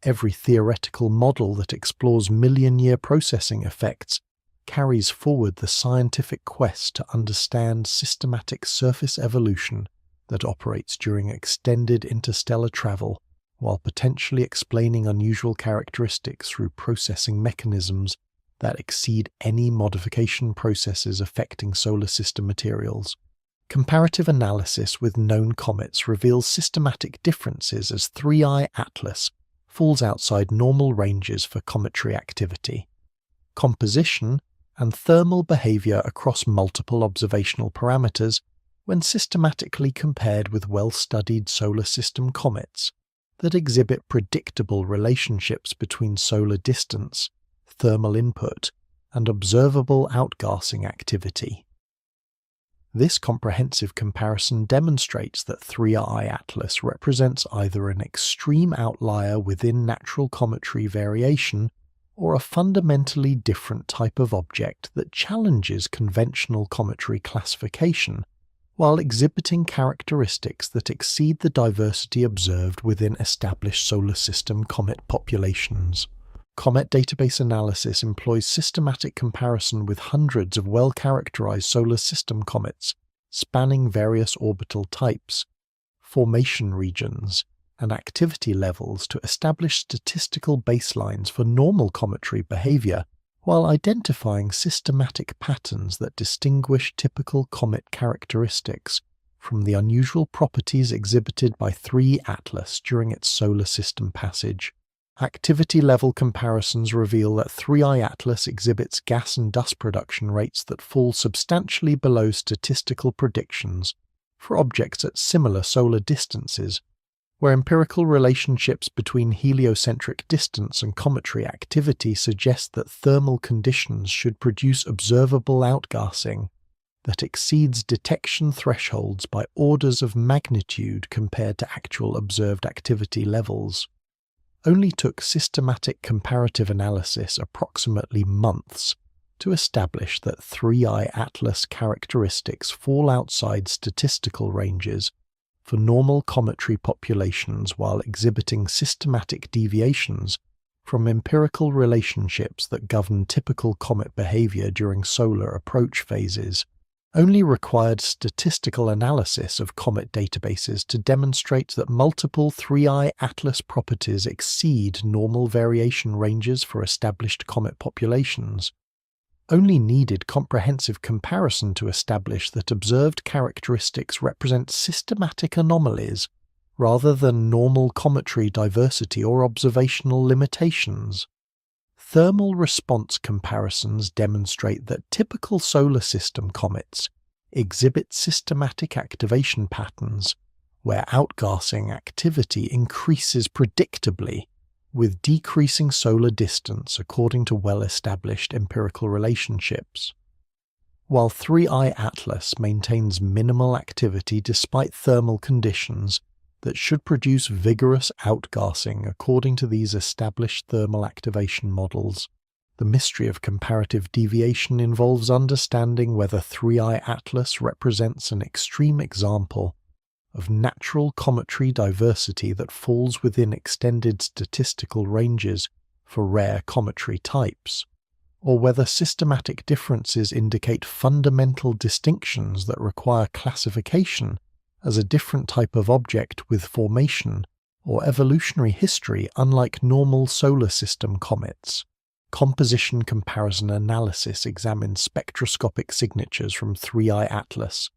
every theoretical model that explores million-year processing effects carries forward the scientific quest to understand systematic surface evolution that operates during extended interstellar travel while potentially explaining unusual characteristics through processing mechanisms that exceed any modification processes affecting solar system materials. Comparative analysis with known comets reveals systematic differences as 3I Atlas falls outside normal ranges for cometary activity. Composition and thermal behavior across multiple observational parameters when systematically compared with well-studied solar system comets that exhibit predictable relationships between solar distance, thermal input, and observable outgassing activity. This comprehensive comparison demonstrates that 3I Atlas represents either an extreme outlier within natural cometary variation or a fundamentally different type of object that challenges conventional cometary classification while exhibiting characteristics that exceed the diversity observed within established solar system comet populations. Comet database analysis employs systematic comparison with hundreds of well-characterized solar system comets, spanning various orbital types, formation regions, and activity levels to establish statistical baselines for normal cometary behavior, while identifying systematic patterns that distinguish typical comet characteristics from the unusual properties exhibited by 3I Atlas during its solar system passage. Activity level comparisons reveal that 3I Atlas exhibits gas and dust production rates that fall substantially below statistical predictions for objects at similar solar distances, where empirical relationships between heliocentric distance and cometary activity suggest that thermal conditions should produce observable outgassing that exceeds detection thresholds by orders of magnitude compared to actual observed activity levels. Only took systematic comparative analysis approximately months to establish that 3I Atlas characteristics fall outside statistical ranges for normal cometary populations while exhibiting systematic deviations from empirical relationships that govern typical comet behavior during solar approach phases. Only required statistical analysis of comet databases to demonstrate that multiple 3I Atlas properties exceed normal variation ranges for established comet populations. Only needed comprehensive comparison to establish that observed characteristics represent systematic anomalies rather than normal cometary diversity or observational limitations. Thermal response comparisons demonstrate that typical solar system comets exhibit systematic activation patterns where outgassing activity increases predictably with decreasing solar distance according to well-established empirical relationships. While 3I Atlas maintains minimal activity despite thermal conditions that should produce vigorous outgassing according to these established thermal activation models, the mystery of comparative deviation involves understanding whether 3I Atlas represents an extreme example of natural cometary diversity that falls within extended statistical ranges for rare cometary types, or whether systematic differences indicate fundamental distinctions that require classification as a different type of object with formation or evolutionary history unlike normal solar system comets. Composition comparison analysis examines spectroscopic signatures from 3I Atlas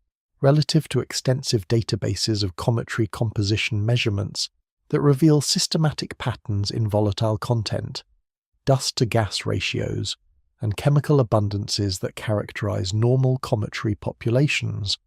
relative to extensive databases of cometary composition measurements that reveal systematic patterns in volatile content, dust-to-gas ratios, and chemical abundances that characterize normal cometary populations,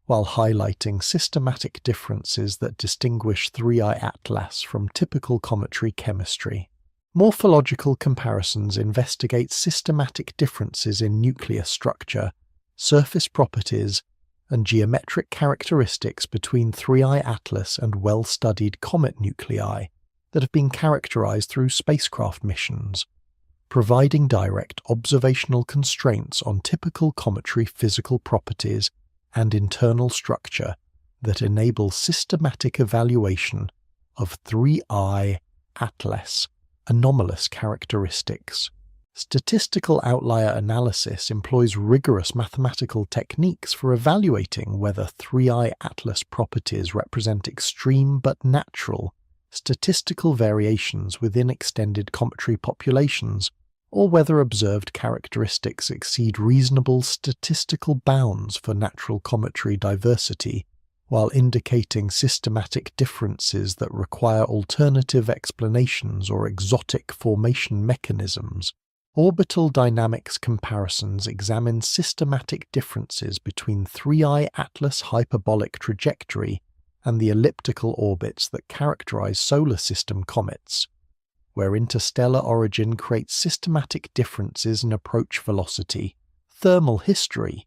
while highlighting systematic differences that distinguish 3I Atlas from typical cometary chemistry. Morphological comparisons investigate systematic differences in nuclear structure, surface properties, and geometric characteristics between 3I Atlas and well-studied comet nuclei that have been characterized through spacecraft missions, providing direct observational constraints on typical cometary physical properties and internal structure that enable systematic evaluation of 3I Atlas anomalous characteristics. Statistical outlier analysis employs rigorous mathematical techniques for evaluating whether 3I Atlas properties represent extreme but natural statistical variations within extended cometary populations, or whether observed characteristics exceed reasonable statistical bounds for natural cometary diversity, while indicating systematic differences that require alternative explanations or exotic formation mechanisms. Orbital dynamics comparisons examine systematic differences between 3I Atlas hyperbolic trajectory and the elliptical orbits that characterize solar system comets, where interstellar origin creates systematic differences in approach velocity, thermal history,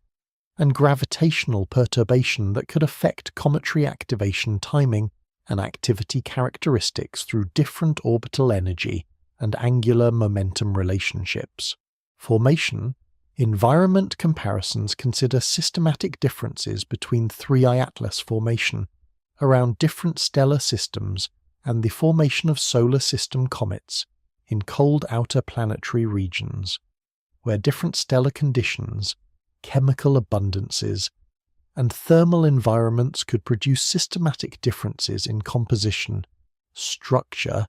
and gravitational perturbation that could affect cometary activation timing and activity characteristics through different orbital energy and angular momentum relationships. Formation, environment comparisons consider systematic differences between 3I Atlas formation around different stellar systems and the formation of solar system comets in cold outer planetary regions, where different stellar conditions, chemical abundances, and thermal environments could produce systematic differences in composition, structure,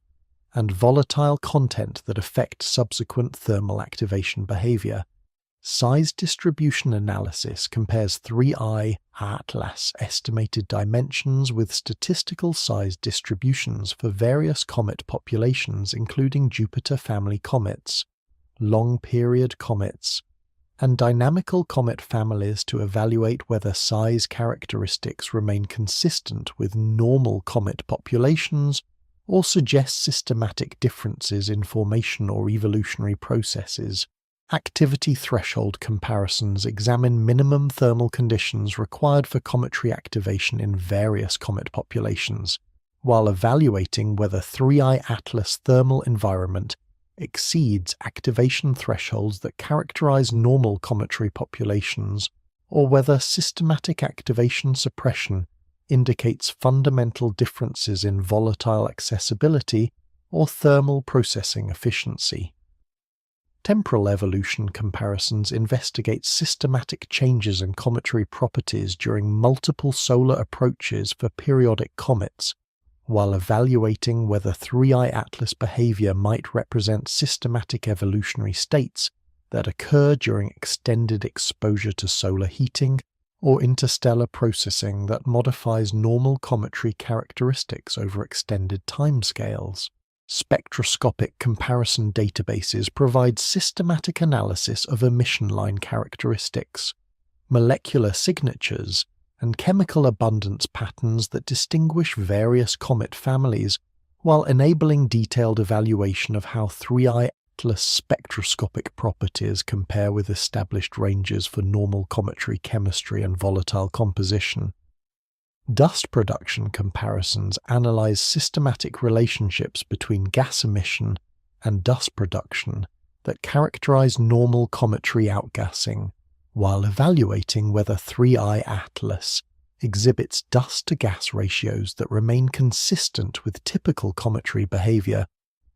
and volatile content that affect subsequent thermal activation behavior. Size distribution analysis compares 3I atlas estimated dimensions with statistical size distributions for various comet populations, including Jupiter family comets, long-period comets, and dynamical comet families, to evaluate whether size characteristics remain consistent with normal comet populations or suggest systematic differences in formation or evolutionary processes. Activity threshold comparisons examine minimum thermal conditions required for cometary activation in various comet populations, while evaluating whether 3I atlas thermal environment exceeds activation thresholds that characterize normal cometary populations, or whether systematic activation suppression indicates fundamental differences in volatile accessibility or thermal processing efficiency. Temporal evolution comparisons investigate systematic changes in cometary properties during multiple solar approaches for periodic comets, while evaluating whether 3I atlas behavior might represent systematic evolutionary states that occur during extended exposure to solar heating or interstellar processing that modifies normal cometary characteristics over extended timescales. Spectroscopic comparison databases provide systematic analysis of emission line characteristics, molecular signatures, and chemical abundance patterns that distinguish various comet families, while enabling detailed evaluation of how 3I atlas spectroscopic properties compare with established ranges for normal cometary chemistry and volatile composition. Dust production comparisons analyze systematic relationships between gas emission and dust production that characterize normal cometary outgassing, while evaluating whether 3I atlas exhibits dust-to-gas ratios that remain consistent with typical cometary behavior,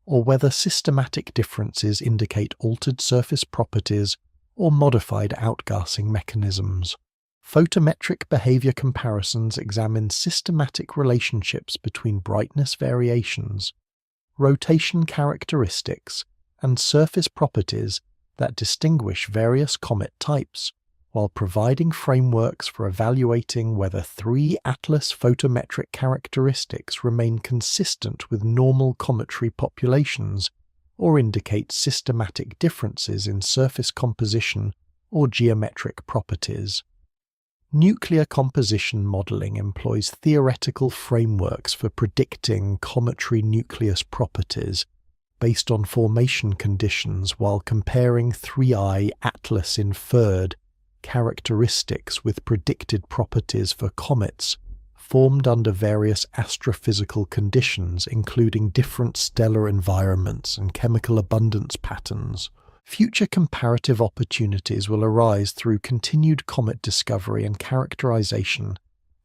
or whether systematic differences indicate altered surface properties or modified outgassing mechanisms. Photometric behavior comparisons examine systematic relationships between brightness variations, rotation characteristics, and surface properties that distinguish various comet types, while providing frameworks for evaluating whether 3 atlas photometric characteristics remain consistent with normal cometary populations or indicate systematic differences in surface composition or geometric properties. Nuclear composition modeling employs theoretical frameworks for predicting cometary nucleus properties based on formation conditions, while comparing 3I atlas inferred characteristics with predicted properties for comets formed under various astrophysical conditions, including different stellar environments and chemical abundance patterns. Future comparative opportunities will arise through continued comet discovery and characterization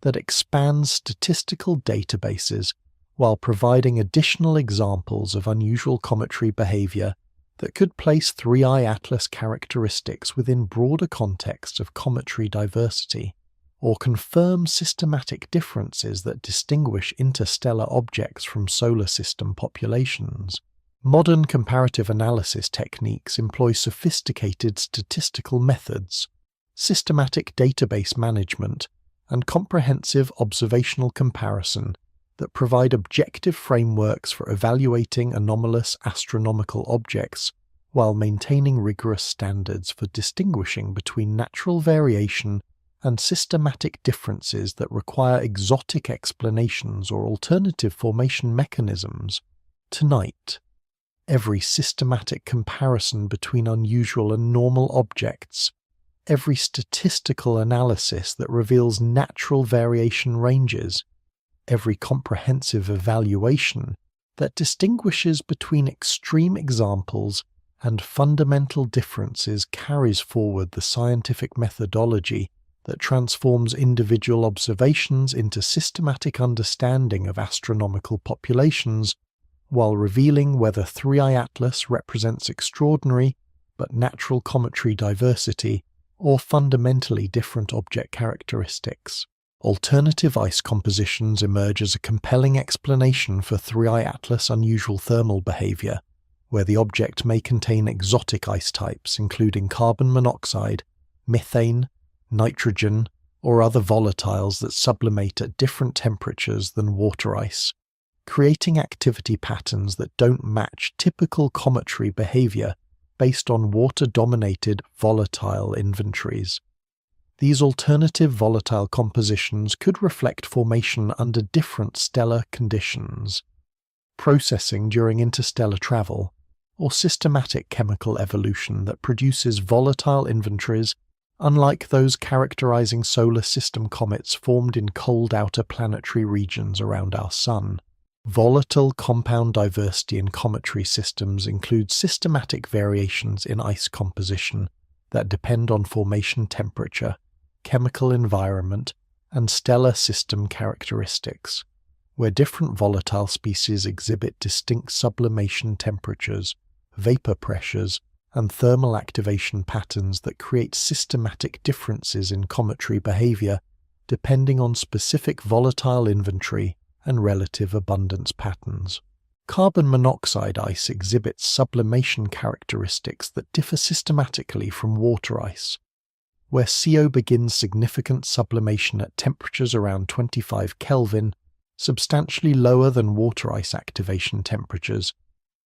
that expands statistical databases while providing additional examples of unusual cometary behavior that could place 3I atlas characteristics within broader contexts of cometary diversity, or confirm systematic differences that distinguish interstellar objects from solar system populations. Modern comparative analysis techniques employ sophisticated statistical methods, systematic database management, and comprehensive observational comparison that provide objective frameworks for evaluating anomalous astronomical objects while maintaining rigorous standards for distinguishing between natural variation and systematic differences that require exotic explanations or alternative formation mechanisms. Tonight, every systematic comparison between unusual and normal objects, every statistical analysis that reveals natural variation ranges, every comprehensive evaluation that distinguishes between extreme examples and fundamental differences carries forward the scientific methodology that transforms individual observations into systematic understanding of astronomical populations, while revealing whether 3i Atlas represents extraordinary but natural cometary diversity or fundamentally different object characteristics. Alternative ice compositions emerge as a compelling explanation for 3i Atlas' unusual thermal behavior, where the object may contain exotic ice types including carbon monoxide, methane, nitrogen, or other volatiles that sublimate at different temperatures than water ice, creating activity patterns that don't match typical cometary behavior based on water-dominated volatile inventories. These alternative volatile compositions could reflect formation under different stellar conditions, processing during interstellar travel, or systematic chemical evolution that produces volatile inventories unlike those characterizing solar system comets formed in cold outer planetary regions around our Sun. Volatile compound diversity in cometary systems includes systematic variations in ice composition that depend on formation temperature, chemical environment, and stellar system characteristics, where different volatile species exhibit distinct sublimation temperatures, vapor pressures, and thermal activation patterns that create systematic differences in cometary behavior depending on specific volatile inventory and relative abundance patterns. Carbon monoxide ice exhibits sublimation characteristics that differ systematically from water ice, where CO begins significant sublimation at temperatures around 25 Kelvin, substantially lower than water ice activation temperatures,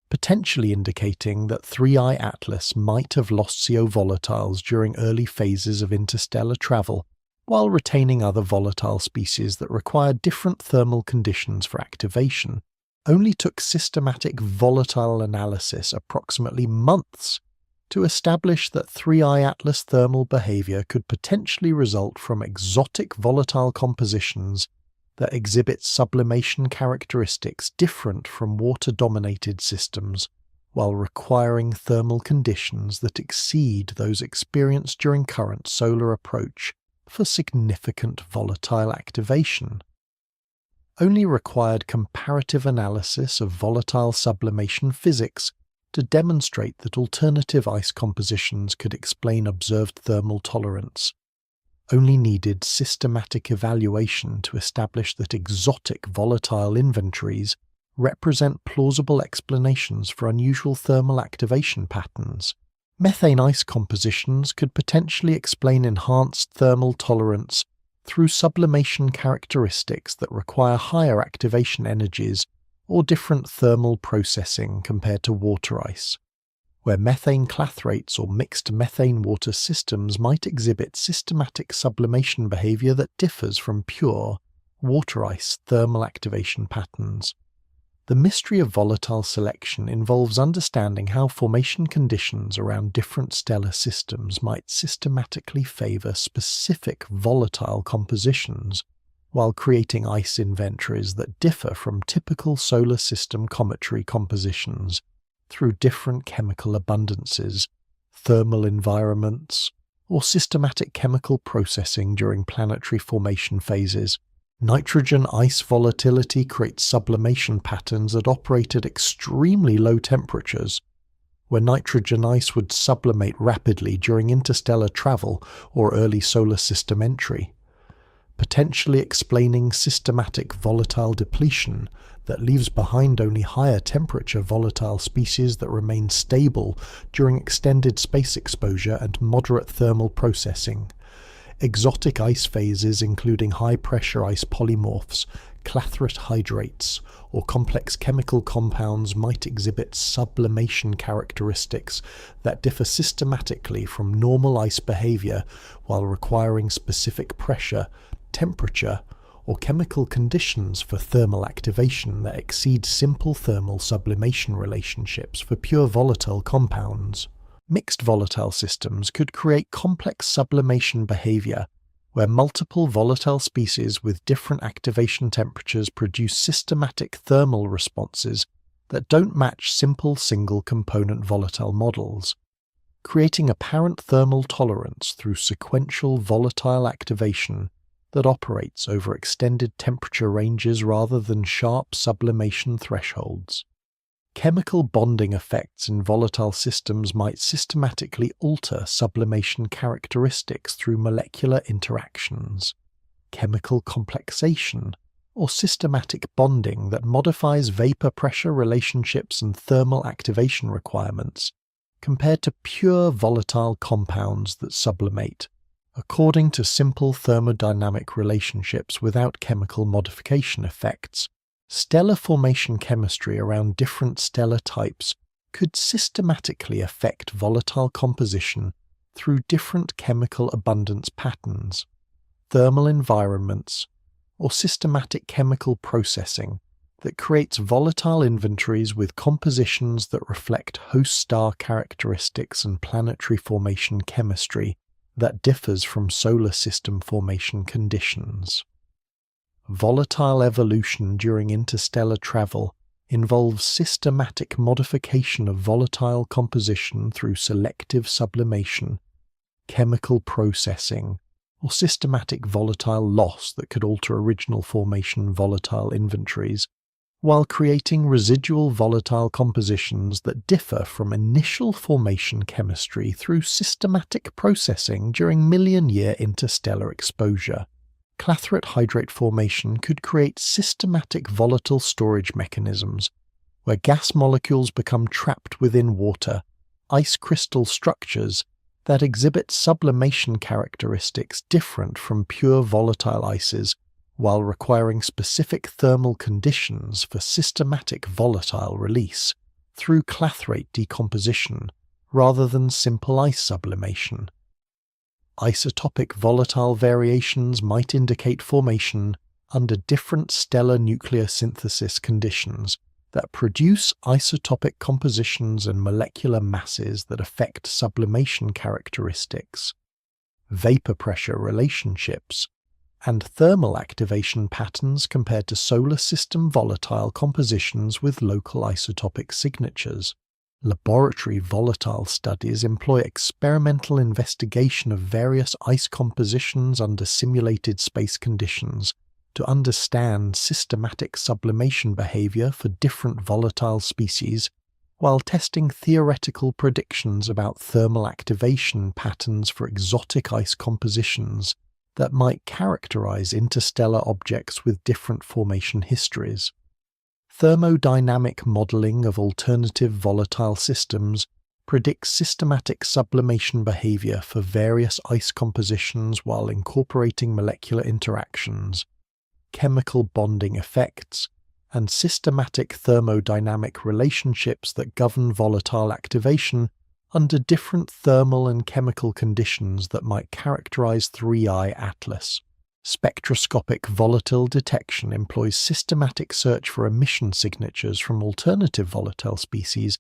potentially indicating that 3i Atlas might have lost CO volatiles during early phases of interstellar travel, while retaining other volatile species that required different thermal conditions for activation. Only took systematic volatile analysis approximately months to establish that 3i Atlas thermal behavior could potentially result from exotic volatile compositions that exhibit sublimation characteristics different from water-dominated systems, while requiring thermal conditions that exceed those experienced during current solar approach for significant volatile activation. Only required comparative analysis of volatile sublimation physics to demonstrate that alternative ice compositions could explain observed thermal tolerance. Only needed systematic evaluation to establish that exotic volatile inventories represent plausible explanations for unusual thermal activation patterns. Methane ice compositions could potentially explain enhanced thermal tolerance through sublimation characteristics that require higher activation energies or different thermal processing compared to water ice, where methane clathrates or mixed methane-water systems might exhibit systematic sublimation behavior that differs from pure water ice thermal activation patterns. The mystery of volatile selection involves understanding how formation conditions around different stellar systems might systematically favor specific volatile compositions, while creating ice inventories that differ from typical solar system cometary compositions through different chemical abundances, thermal environments, or systematic chemical processing during planetary formation phases. Nitrogen ice volatility creates sublimation patterns that operate at extremely low temperatures, where nitrogen ice would sublimate rapidly during interstellar travel or early solar system entry, potentially explaining systematic volatile depletion that leaves behind only higher temperature volatile species that remain stable during extended space exposure and moderate thermal processing. Exotic ice phases including high-pressure ice polymorphs, clathrate hydrates, or complex chemical compounds might exhibit sublimation characteristics that differ systematically from normal ice behavior while requiring specific pressure, temperature, or chemical conditions for thermal activation that exceed simple thermal sublimation relationships for pure volatile compounds. Mixed volatile systems could create complex sublimation behavior, where multiple volatile species with different activation temperatures produce systematic thermal responses that don't match simple single-component volatile models, creating apparent thermal tolerance through sequential volatile activation that operates over extended temperature ranges rather than sharp sublimation thresholds. Chemical bonding effects in volatile systems might systematically alter sublimation characteristics through molecular interactions. Chemical complexation, or systematic bonding that modifies vapor pressure relationships and thermal activation requirements, compared to pure volatile compounds that sublimate, according to simple thermodynamic relationships without chemical modification effects. Stellar formation chemistry around different stellar types could systematically affect volatile composition through different chemical abundance patterns, thermal environments, or systematic chemical processing that creates volatile inventories with compositions that reflect host star characteristics and planetary formation chemistry that differs from solar system formation conditions. Volatile evolution during interstellar travel involves systematic modification of volatile composition through selective sublimation, chemical processing, or systematic volatile loss that could alter original formation volatile inventories, while creating residual volatile compositions that differ from initial formation chemistry through systematic processing during million-year interstellar exposure. Clathrate hydrate formation could create systematic volatile storage mechanisms, where gas molecules become trapped within water, ice crystal structures that exhibit sublimation characteristics different from pure volatile ices, while requiring specific thermal conditions for systematic volatile release through clathrate decomposition rather than simple ice sublimation. Isotopic volatile variations might indicate formation under different stellar nuclear synthesis conditions that produce isotopic compositions and molecular masses that affect sublimation characteristics, vapor pressure relationships, and thermal activation patterns compared to solar system volatile compositions with local isotopic signatures. Laboratory volatile studies employ experimental investigation of various ice compositions under simulated space conditions to understand systematic sublimation behavior for different volatile species, while testing theoretical predictions about thermal activation patterns for exotic ice compositions that might characterize interstellar objects with different formation histories. Thermodynamic modeling of alternative volatile systems predicts systematic sublimation behavior for various ice compositions while incorporating molecular interactions, chemical bonding effects, and systematic thermodynamic relationships that govern volatile activation under different thermal and chemical conditions that might characterize 3I atlas. Spectroscopic volatile detection employs systematic search for emission signatures from alternative volatile species,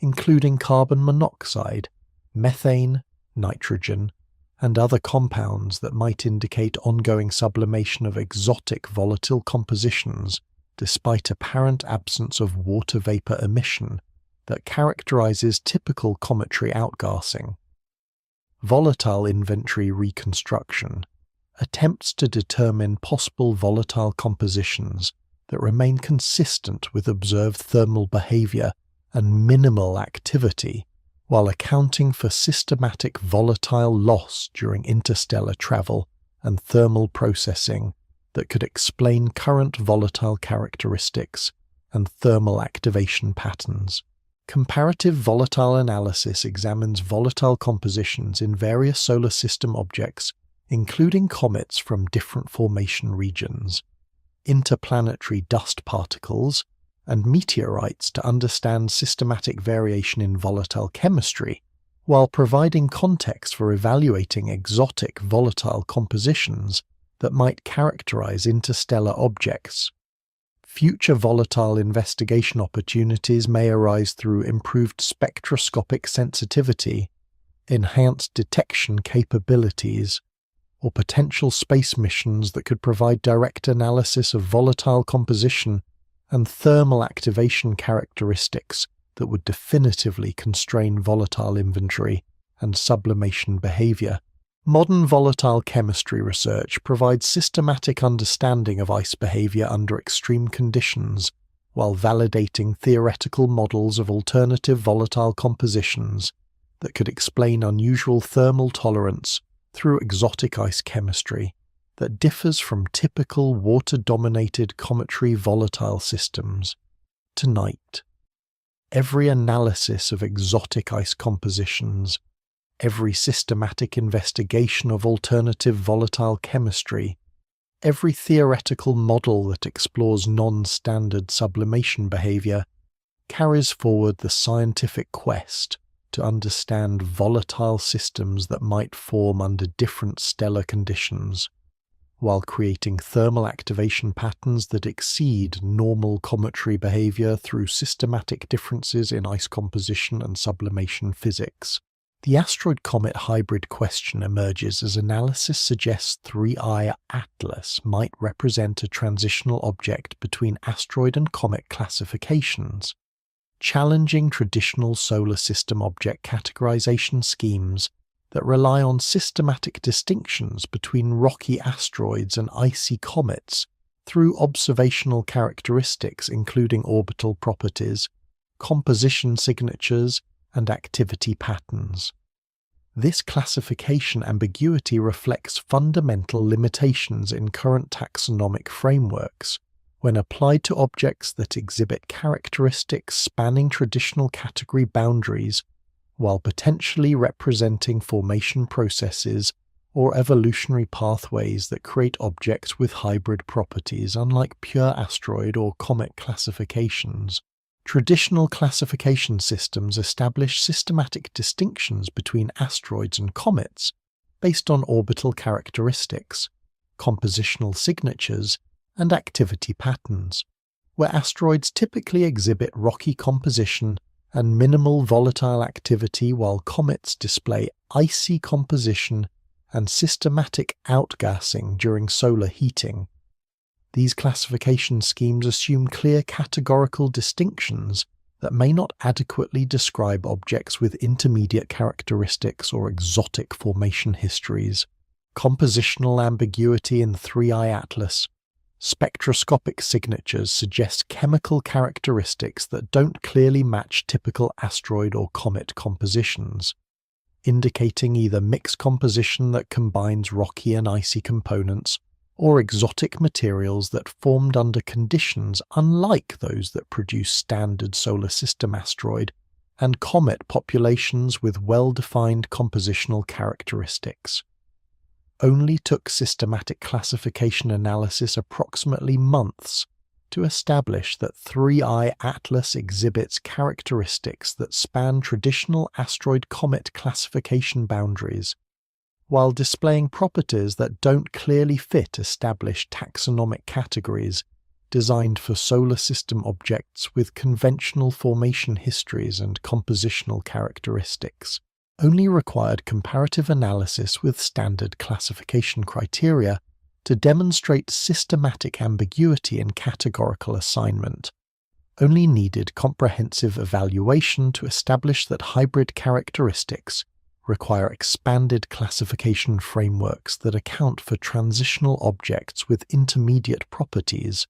including carbon monoxide, methane, nitrogen, and other compounds that might indicate ongoing sublimation of exotic volatile compositions despite apparent absence of water vapor emission that characterizes typical cometary outgassing. Volatile inventory reconstruction attempts to determine possible volatile compositions that remain consistent with observed thermal behavior and minimal activity, while accounting for systematic volatile loss during interstellar travel and thermal processing that could explain current volatile characteristics and thermal activation patterns. Comparative volatile analysis examines volatile compositions in various solar system objects, including comets from different formation regions, interplanetary dust particles, and meteorites to understand systematic variation in volatile chemistry, while providing context for evaluating exotic volatile compositions that might characterize interstellar objects. Future volatile investigation opportunities may arise through improved spectroscopic sensitivity, enhanced detection capabilities, or potential space missions that could provide direct analysis of volatile composition and thermal activation characteristics that would definitively constrain volatile inventory and sublimation behavior. Modern volatile chemistry research provides systematic understanding of ice behavior under extreme conditions, while validating theoretical models of alternative volatile compositions that could explain unusual thermal tolerance through exotic ice chemistry that differs from typical water-dominated cometary volatile systems. Tonight, every analysis of exotic ice compositions, every systematic investigation of alternative volatile chemistry, every theoretical model that explores non-standard sublimation behavior carries forward the scientific quest to understand volatile systems that might form under different stellar conditions, while creating thermal activation patterns that exceed normal cometary behavior through systematic differences in ice composition and sublimation physics. The asteroid-comet hybrid question emerges as analysis suggests 3I Atlas might represent a transitional object between asteroid and comet classifications, challenging traditional solar system object categorization schemes that rely on systematic distinctions between rocky asteroids and icy comets through observational characteristics including orbital properties, composition signatures, and activity patterns. This classification ambiguity reflects fundamental limitations in current taxonomic frameworks when applied to objects that exhibit characteristics spanning traditional category boundaries while potentially representing formation processes or evolutionary pathways that create objects with hybrid properties unlike pure asteroid or comet classifications. Traditional classification systems establish systematic distinctions between asteroids and comets based on orbital characteristics, compositional signatures, and activity patterns, where asteroids typically exhibit rocky composition and minimal volatile activity while comets display icy composition and systematic outgassing during solar heating. These classification schemes assume clear categorical distinctions that may not adequately describe objects with intermediate characteristics or exotic formation histories. Compositional ambiguity in 3I Atlas. Spectroscopic signatures suggest chemical characteristics that don't clearly match typical asteroid or comet compositions, indicating either mixed composition that combines rocky and icy components or exotic materials that formed under conditions unlike those that produce standard solar system asteroid and comet populations with well-defined compositional characteristics. Only took systematic classification analysis approximately months to establish that 3I Atlas exhibits characteristics that span traditional asteroid-comet classification boundaries, while displaying properties that don't clearly fit established taxonomic categories designed for solar system objects with conventional formation histories and compositional characteristics. Only required comparative analysis with standard classification criteria to demonstrate systematic ambiguity in categorical assignment. Only needed comprehensive evaluation to establish that hybrid characteristics require expanded classification frameworks that account for transitional objects with intermediate properties.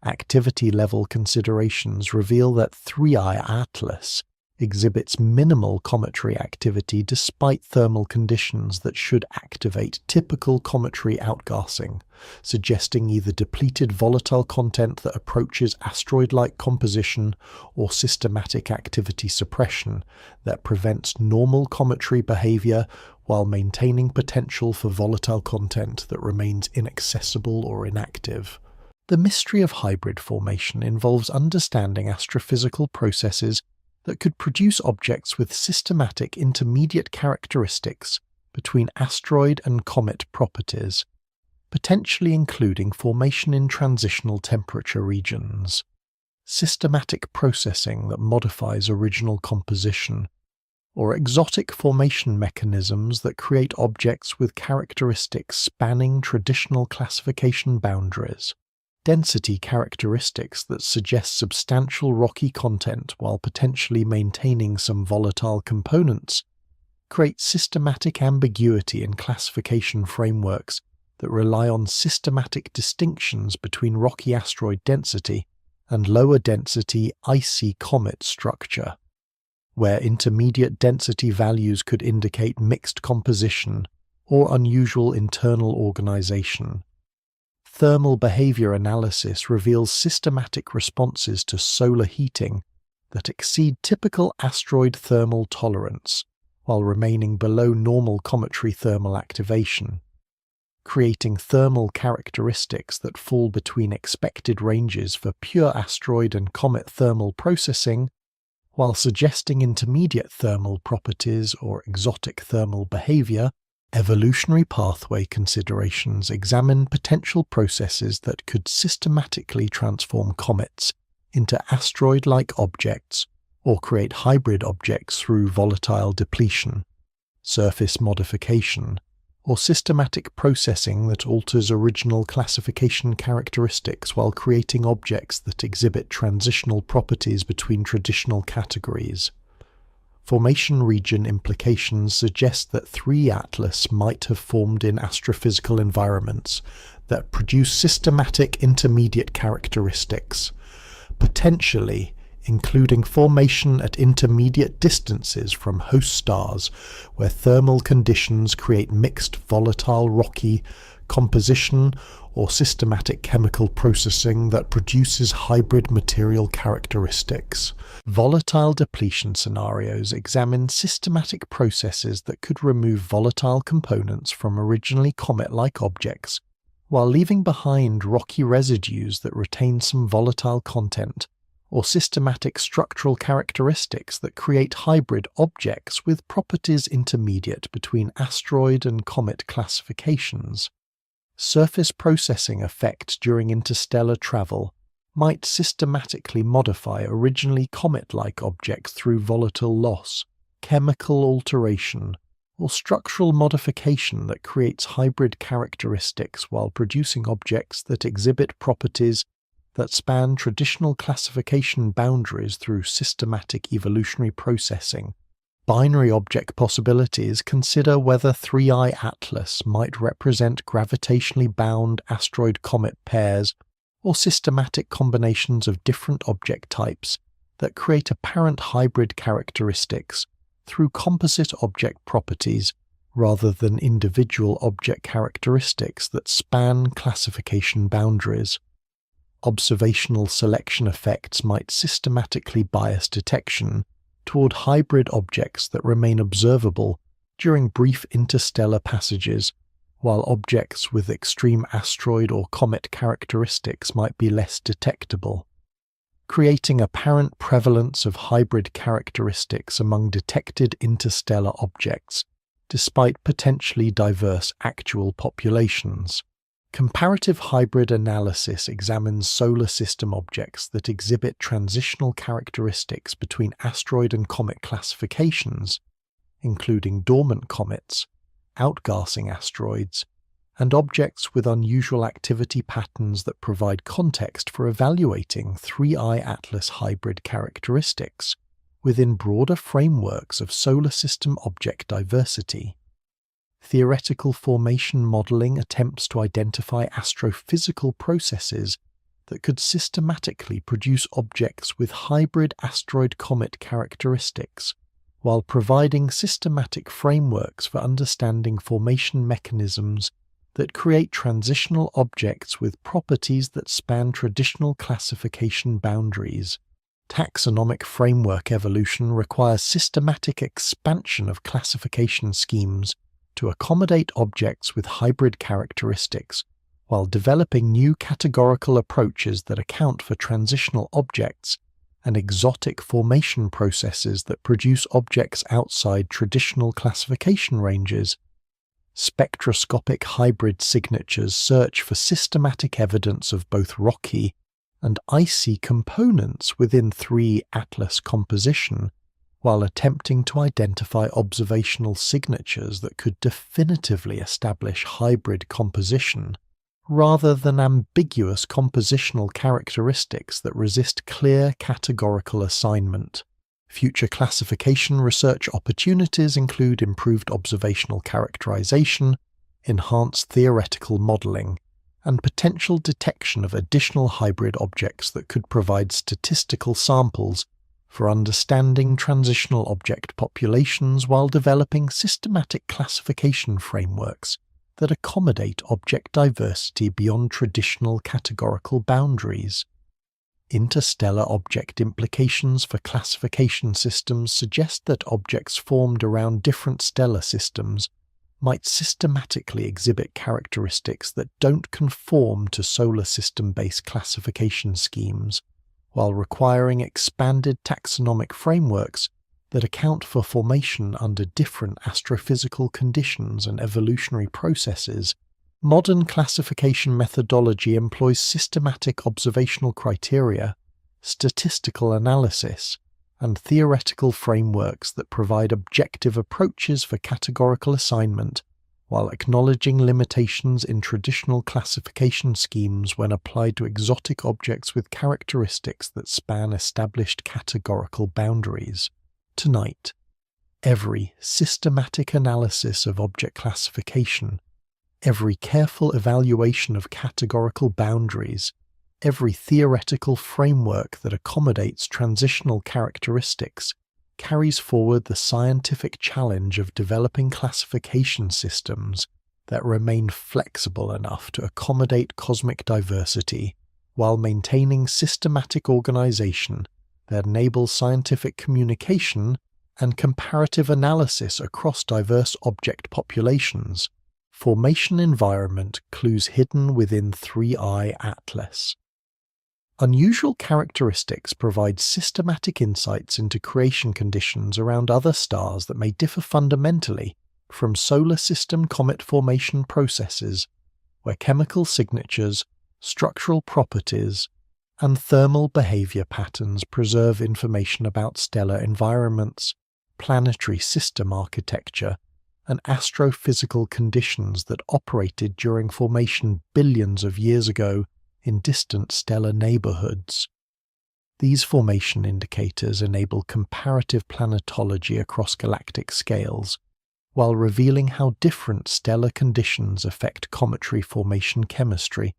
Activity-level considerations reveal that 3I Atlas exhibits minimal cometary activity despite thermal conditions that should activate typical cometary outgassing, suggesting either depleted volatile content that approaches asteroid-like composition or systematic activity suppression that prevents normal cometary behavior while maintaining potential for volatile content that remains inaccessible or inactive. The mystery of hybrid formation involves understanding astrophysical processes that could produce objects with systematic intermediate characteristics between asteroid and comet properties, potentially including formation in transitional temperature regions, systematic processing that modifies original composition, or exotic formation mechanisms that create objects with characteristics spanning traditional classification boundaries. Density characteristics that suggest substantial rocky content while potentially maintaining some volatile components create systematic ambiguity in classification frameworks that rely on systematic distinctions between rocky asteroid density and lower density icy comet structure, where intermediate density values could indicate mixed composition or unusual internal organization. Thermal behavior analysis reveals systematic responses to solar heating that exceed typical asteroid thermal tolerance, while remaining below normal cometary thermal activation, creating thermal characteristics that fall between expected ranges for pure asteroid and comet thermal processing, while suggesting intermediate thermal properties or exotic thermal behavior. Evolutionary pathway considerations examine potential processes that could systematically transform comets into asteroid-like objects or create hybrid objects through volatile depletion, surface modification, or systematic processing that alters original classification characteristics while creating objects that exhibit transitional properties between traditional categories. Formation region implications suggest that 3 Atlas might have formed in astrophysical environments that produce systematic intermediate characteristics, potentially including formation at intermediate distances from host stars where thermal conditions create mixed volatile rocky composition or systematic chemical processing that produces hybrid material characteristics. Volatile depletion scenarios examine systematic processes that could remove volatile components from originally comet-like objects, while leaving behind rocky residues that retain some volatile content, or systematic structural characteristics that create hybrid objects with properties intermediate between asteroid and comet classifications. Surface processing effects during interstellar travel might systematically modify originally comet-like objects through volatile loss, chemical alteration, or structural modification that creates hybrid characteristics while producing objects that exhibit properties that span traditional classification boundaries through systematic evolutionary processing. Binary object possibilities consider whether 3I Atlas might represent gravitationally bound asteroid-comet pairs or systematic combinations of different object types that create apparent hybrid characteristics through composite object properties rather than individual object characteristics that span classification boundaries. Observational selection effects might systematically bias detection toward hybrid objects that remain observable during brief interstellar passages, while objects with extreme asteroid or comet characteristics might be less detectable, creating apparent prevalence of hybrid characteristics among detected interstellar objects, despite potentially diverse actual populations. Comparative hybrid analysis examines solar system objects that exhibit transitional characteristics between asteroid and comet classifications, including dormant comets, outgassing asteroids, and objects with unusual activity patterns that provide context for evaluating 3I Atlas hybrid characteristics within broader frameworks of solar system object diversity. Theoretical formation modeling attempts to identify astrophysical processes that could systematically produce objects with hybrid asteroid-comet characteristics, while providing systematic frameworks for understanding formation mechanisms that create transitional objects with properties that span traditional classification boundaries. Taxonomic framework evolution requires systematic expansion of classification schemes to accommodate objects with hybrid characteristics, while developing new categorical approaches that account for transitional objects and exotic formation processes that produce objects outside traditional classification ranges. Spectroscopic hybrid signatures search for systematic evidence of both rocky and icy components within 3 Atlas composition, while attempting to identify observational signatures that could definitively establish hybrid composition, rather than ambiguous compositional characteristics that resist clear categorical assignment. Future classification research opportunities include improved observational characterization, enhanced theoretical modeling, and potential detection of additional hybrid objects that could provide statistical samples for understanding transitional object populations while developing systematic classification frameworks that accommodate object diversity beyond traditional categorical boundaries. Interstellar object implications for classification systems suggest that objects formed around different stellar systems might systematically exhibit characteristics that don't conform to solar system-based classification schemes, while requiring expanded taxonomic frameworks that account for formation under different astrophysical conditions and evolutionary processes. Modern classification methodology employs systematic observational criteria, statistical analysis, and theoretical frameworks that provide objective approaches for categorical assignment, while acknowledging limitations in traditional classification schemes when applied to exotic objects with characteristics that span established categorical boundaries. Tonight, every systematic analysis of object classification, every careful evaluation of categorical boundaries, every theoretical framework that accommodates transitional characteristics carries forward the scientific challenge of developing classification systems that remain flexible enough to accommodate cosmic diversity while maintaining systematic organization that enables scientific communication and comparative analysis across diverse object populations. Formation environment clues hidden within 3I Atlas. Unusual characteristics provide systematic insights into creation conditions around other stars that may differ fundamentally from solar system comet formation processes, where chemical signatures, structural properties, and thermal behavior patterns preserve information about stellar environments, planetary system architecture, and astrophysical conditions that operated during formation billions of years ago in distant stellar neighborhoods. These formation indicators enable comparative planetology across galactic scales, while revealing how different stellar conditions affect cometary formation chemistry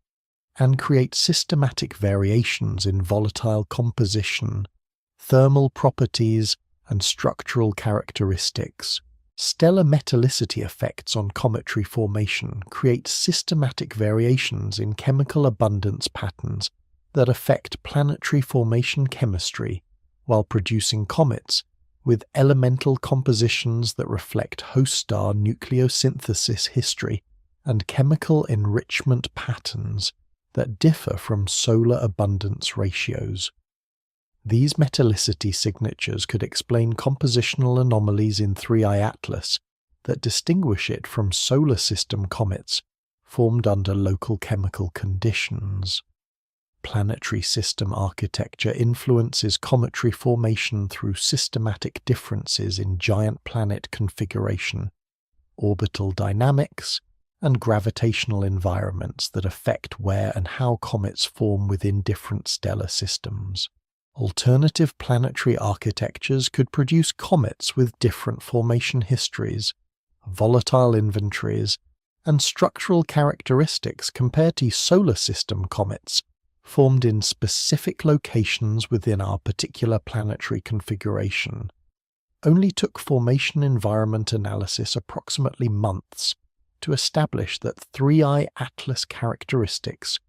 and create systematic variations in volatile composition, thermal properties, and structural characteristics. Stellar metallicity effects on cometary formation create systematic variations in chemical abundance patterns that affect planetary formation chemistry, while producing comets with elemental compositions that reflect host star nucleosynthesis history and chemical enrichment patterns that differ from solar abundance ratios. These metallicity signatures could explain compositional anomalies in 3I Atlas that distinguish it from solar system comets formed under local chemical conditions. Planetary system architecture influences cometary formation through systematic differences in giant planet configuration, orbital dynamics, and gravitational environments that affect where and how comets form within different stellar systems. Alternative planetary architectures could produce comets with different formation histories, volatile inventories, and structural characteristics compared to solar system comets formed in specific locations within our particular planetary configuration. Only took formation environment analysis approximately months to establish that 3I Atlas characteristics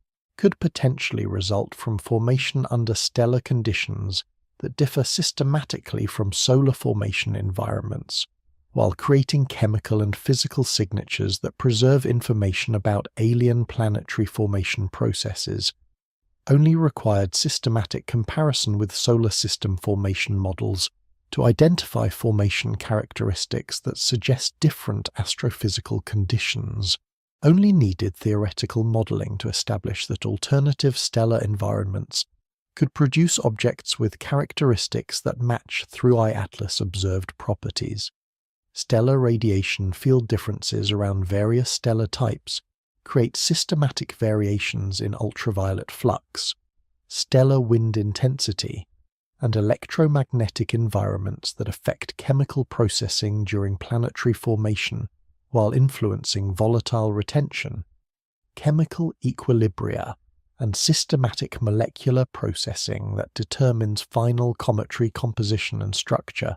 could potentially result from formation under stellar conditions that differ systematically from solar formation environments, while creating chemical and physical signatures that preserve information about alien planetary formation processes. Only required systematic comparison with solar system formation models to identify formation characteristics that suggest different astrophysical conditions. Only needed theoretical modeling to establish that alternative stellar environments could produce objects with characteristics that match 3I Atlas observed properties. Stellar radiation field differences around various stellar types create systematic variations in ultraviolet flux, stellar wind intensity, and electromagnetic environments that affect chemical processing during planetary formation while influencing volatile retention. chemical equilibria, and systematic molecular processing that determines final cometary composition and structure.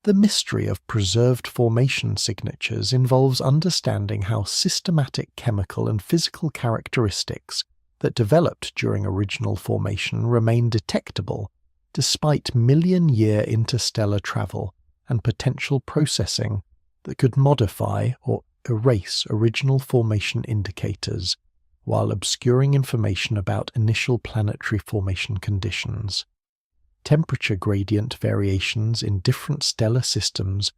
The mystery of preserved formation signatures involves understanding how systematic chemical and physical characteristics that developed during original formation remain detectable despite million-year interstellar travel and potential processing that could modify or erase original formation indicators while obscuring information about initial planetary formation conditions. Temperature gradient variations in different stellar systems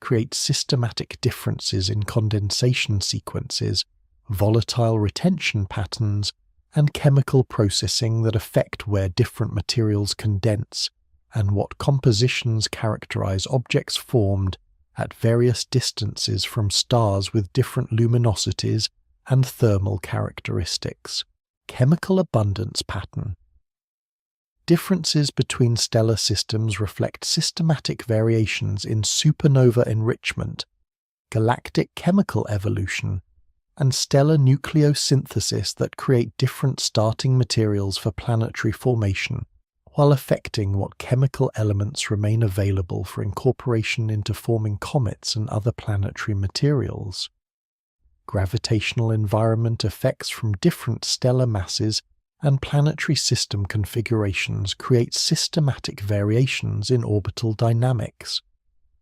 create systematic differences in condensation sequences, volatile retention patterns, and chemical processing that affect where different materials condense and what compositions characterize objects formed at various distances from stars with different luminosities and thermal characteristics. Chemical abundance pattern. Differences between stellar systems reflect systematic variations in supernova enrichment, galactic chemical evolution, and stellar nucleosynthesis that create different starting materials for planetary formation, while affecting what chemical elements remain available for incorporation into forming comets and other planetary materials. Gravitational environment effects from different stellar masses and planetary system configurations create systematic variations in orbital dynamics,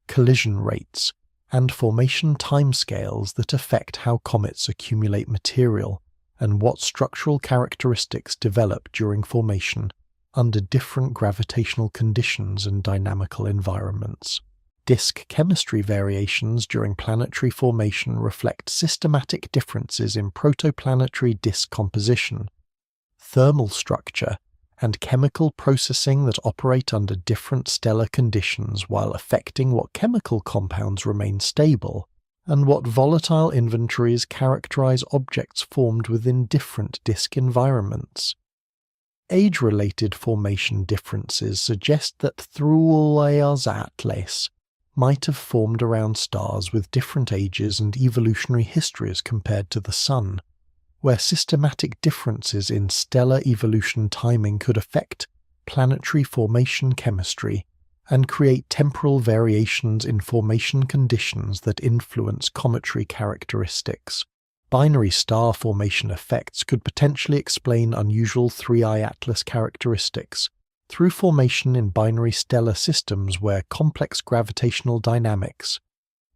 collision rates, and formation timescales that affect how comets accumulate material and what structural characteristics develop during formation under different gravitational conditions and dynamical environments. Disk chemistry variations during planetary formation reflect systematic differences in protoplanetary disk composition, thermal structure, and chemical processing that operate under different stellar conditions while affecting what chemical compounds remain stable and what volatile inventories characterize objects formed within different disk environments. Age-related formation differences suggest that Thruella's Atlas might have formed around stars with different ages and evolutionary histories compared to the Sun, where systematic differences in stellar evolution timing could affect planetary formation chemistry and create temporal variations in formation conditions that influence cometary characteristics. Binary star formation effects could potentially explain unusual 3I Atlas characteristics through formation in binary stellar systems where complex gravitational dynamics,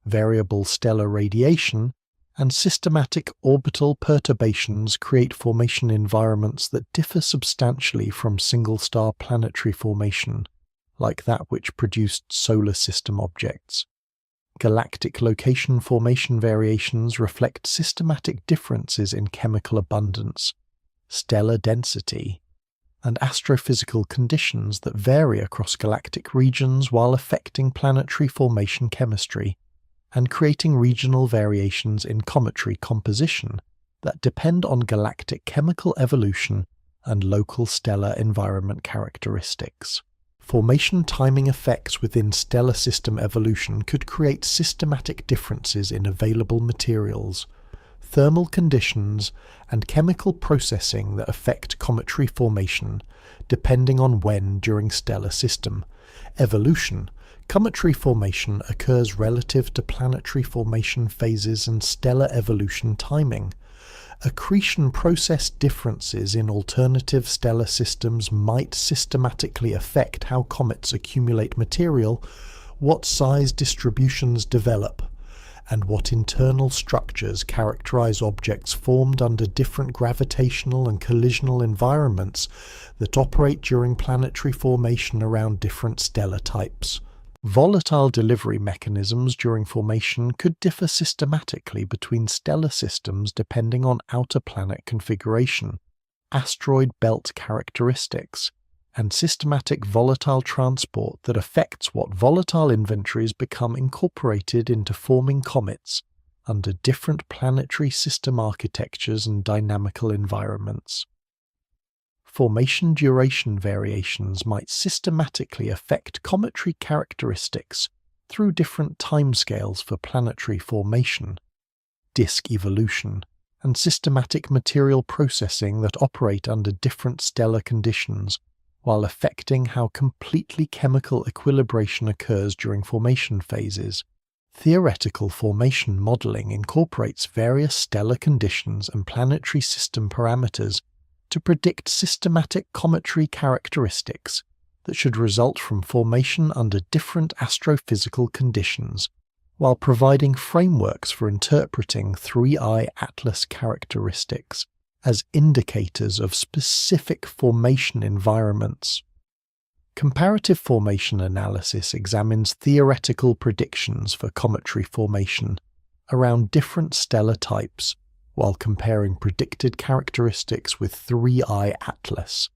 variable stellar radiation, and systematic orbital perturbations create formation environments that differ substantially from single-star planetary formation, like that which produced solar system objects. Galactic location formation variations reflect systematic differences in chemical abundance, stellar density, and astrophysical conditions that vary across galactic regions while affecting planetary formation chemistry and creating regional variations in cometary composition that depend on galactic chemical evolution and local stellar environment characteristics. Formation timing effects within stellar system evolution could create systematic differences in available materials, thermal conditions, and chemical processing that affect cometary formation, depending on when during stellar system evolution. Cometary formation occurs relative to planetary formation phases and stellar evolution timing. Accretion process differences in alternative stellar systems might systematically affect how comets accumulate material, what size distributions develop, and what internal structures characterize objects formed under different gravitational and collisional environments that operate during planetary formation around different stellar types. Volatile delivery mechanisms during formation could differ systematically between stellar systems depending on outer planet configuration, asteroid belt characteristics, and systematic volatile transport that affects what volatile inventories become incorporated into forming comets under different planetary system architectures and dynamical environments. Formation duration variations might systematically affect cometary characteristics through different timescales for planetary formation, disk evolution, and systematic material processing that operate under different stellar conditions, while affecting how completely chemical equilibration occurs during formation phases. Theoretical formation modeling incorporates various stellar conditions and planetary system parameters to predict systematic cometary characteristics that should result from formation under different astrophysical conditions, while providing frameworks for interpreting 3I atlas characteristics as indicators of specific formation environments. Comparative formation analysis examines theoretical predictions for cometary formation around different stellar types, while comparing predicted characteristics with 3I atlas,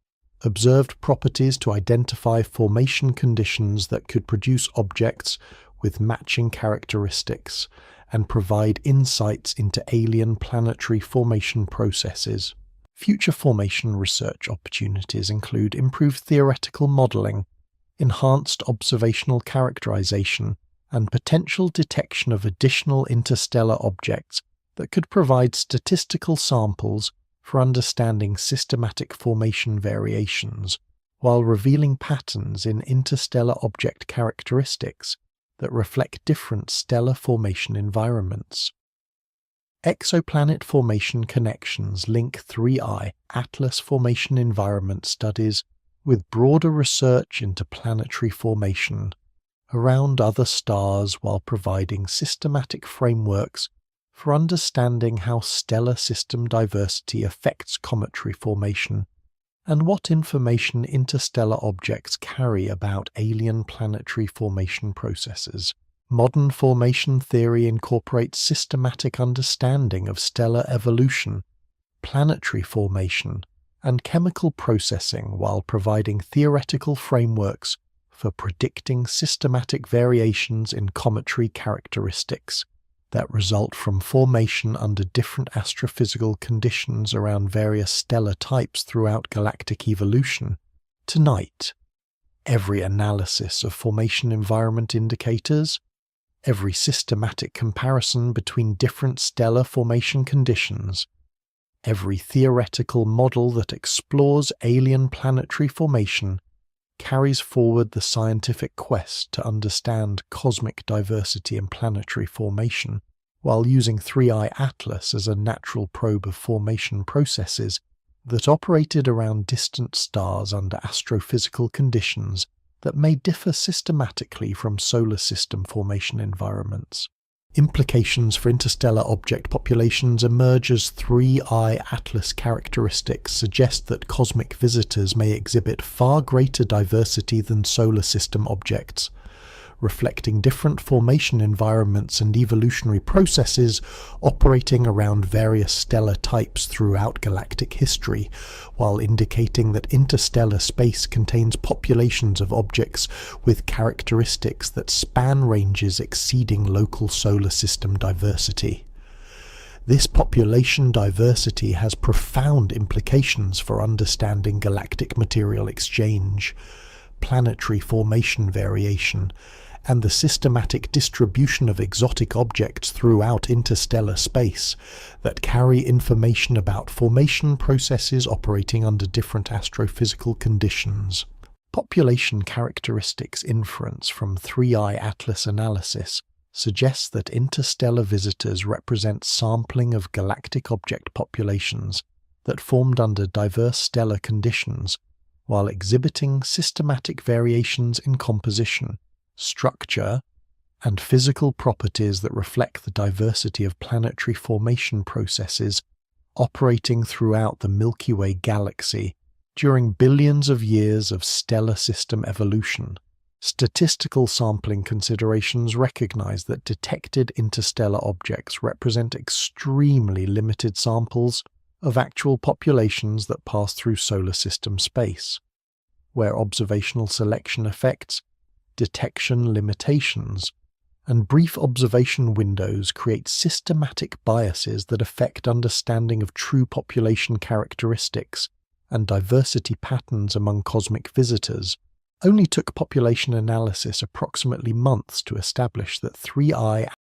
observed properties to identify formation conditions that could produce objects with matching characteristics, and provide insights into alien planetary formation processes. Future formation research opportunities include improved theoretical modeling, enhanced observational characterization, and potential detection of additional interstellar objects that could provide statistical samples for understanding systematic formation variations, while revealing patterns in interstellar object characteristics that reflect different stellar formation environments. Exoplanet formation connections link 3I atlas formation environment studies with broader research into planetary formation around other stars, while providing systematic frameworks for understanding how stellar system diversity affects cometary formation and what information interstellar objects carry about alien planetary formation processes. Modern formation theory incorporates systematic understanding of stellar evolution, planetary formation, and chemical processing, while providing theoretical frameworks for predicting systematic variations in cometary characteristics that result from formation under different astrophysical conditions around various stellar types throughout galactic evolution. Tonight, every analysis of formation environment indicators, every systematic comparison between different stellar formation conditions, every theoretical model that explores alien planetary formation carries forward the scientific quest to understand cosmic diversity and planetary formation, while using 3I atlas as a natural probe of formation processes that operated around distant stars under astrophysical conditions that may differ systematically from solar system formation environments. Implications for interstellar object populations emerge as 3I atlas characteristics suggest that cosmic visitors may exhibit far greater diversity than solar system objects, reflecting different formation environments and evolutionary processes operating around various stellar types throughout galactic history, while indicating that interstellar space contains populations of objects with characteristics that span ranges exceeding local solar system diversity. This population diversity has profound implications for understanding galactic material exchange, planetary formation variation, and the systematic distribution of exotic objects throughout interstellar space that carry information about formation processes operating under different astrophysical conditions. Population characteristics inference from 3I atlas analysis suggests that interstellar visitors represent sampling of galactic object populations that formed under diverse stellar conditions, while exhibiting systematic variations in composition, structure, and physical properties that reflect the diversity of planetary formation processes operating throughout the Milky Way galaxy during billions of years of stellar system evolution. Statistical sampling considerations recognize that detected interstellar objects represent extremely limited samples of actual populations that pass through solar system space, where observational selection effects, detection limitations, and brief observation windows create systematic biases that affect understanding of true population characteristics and diversity patterns among cosmic visitors. Only took population analysis approximately months to establish that 3I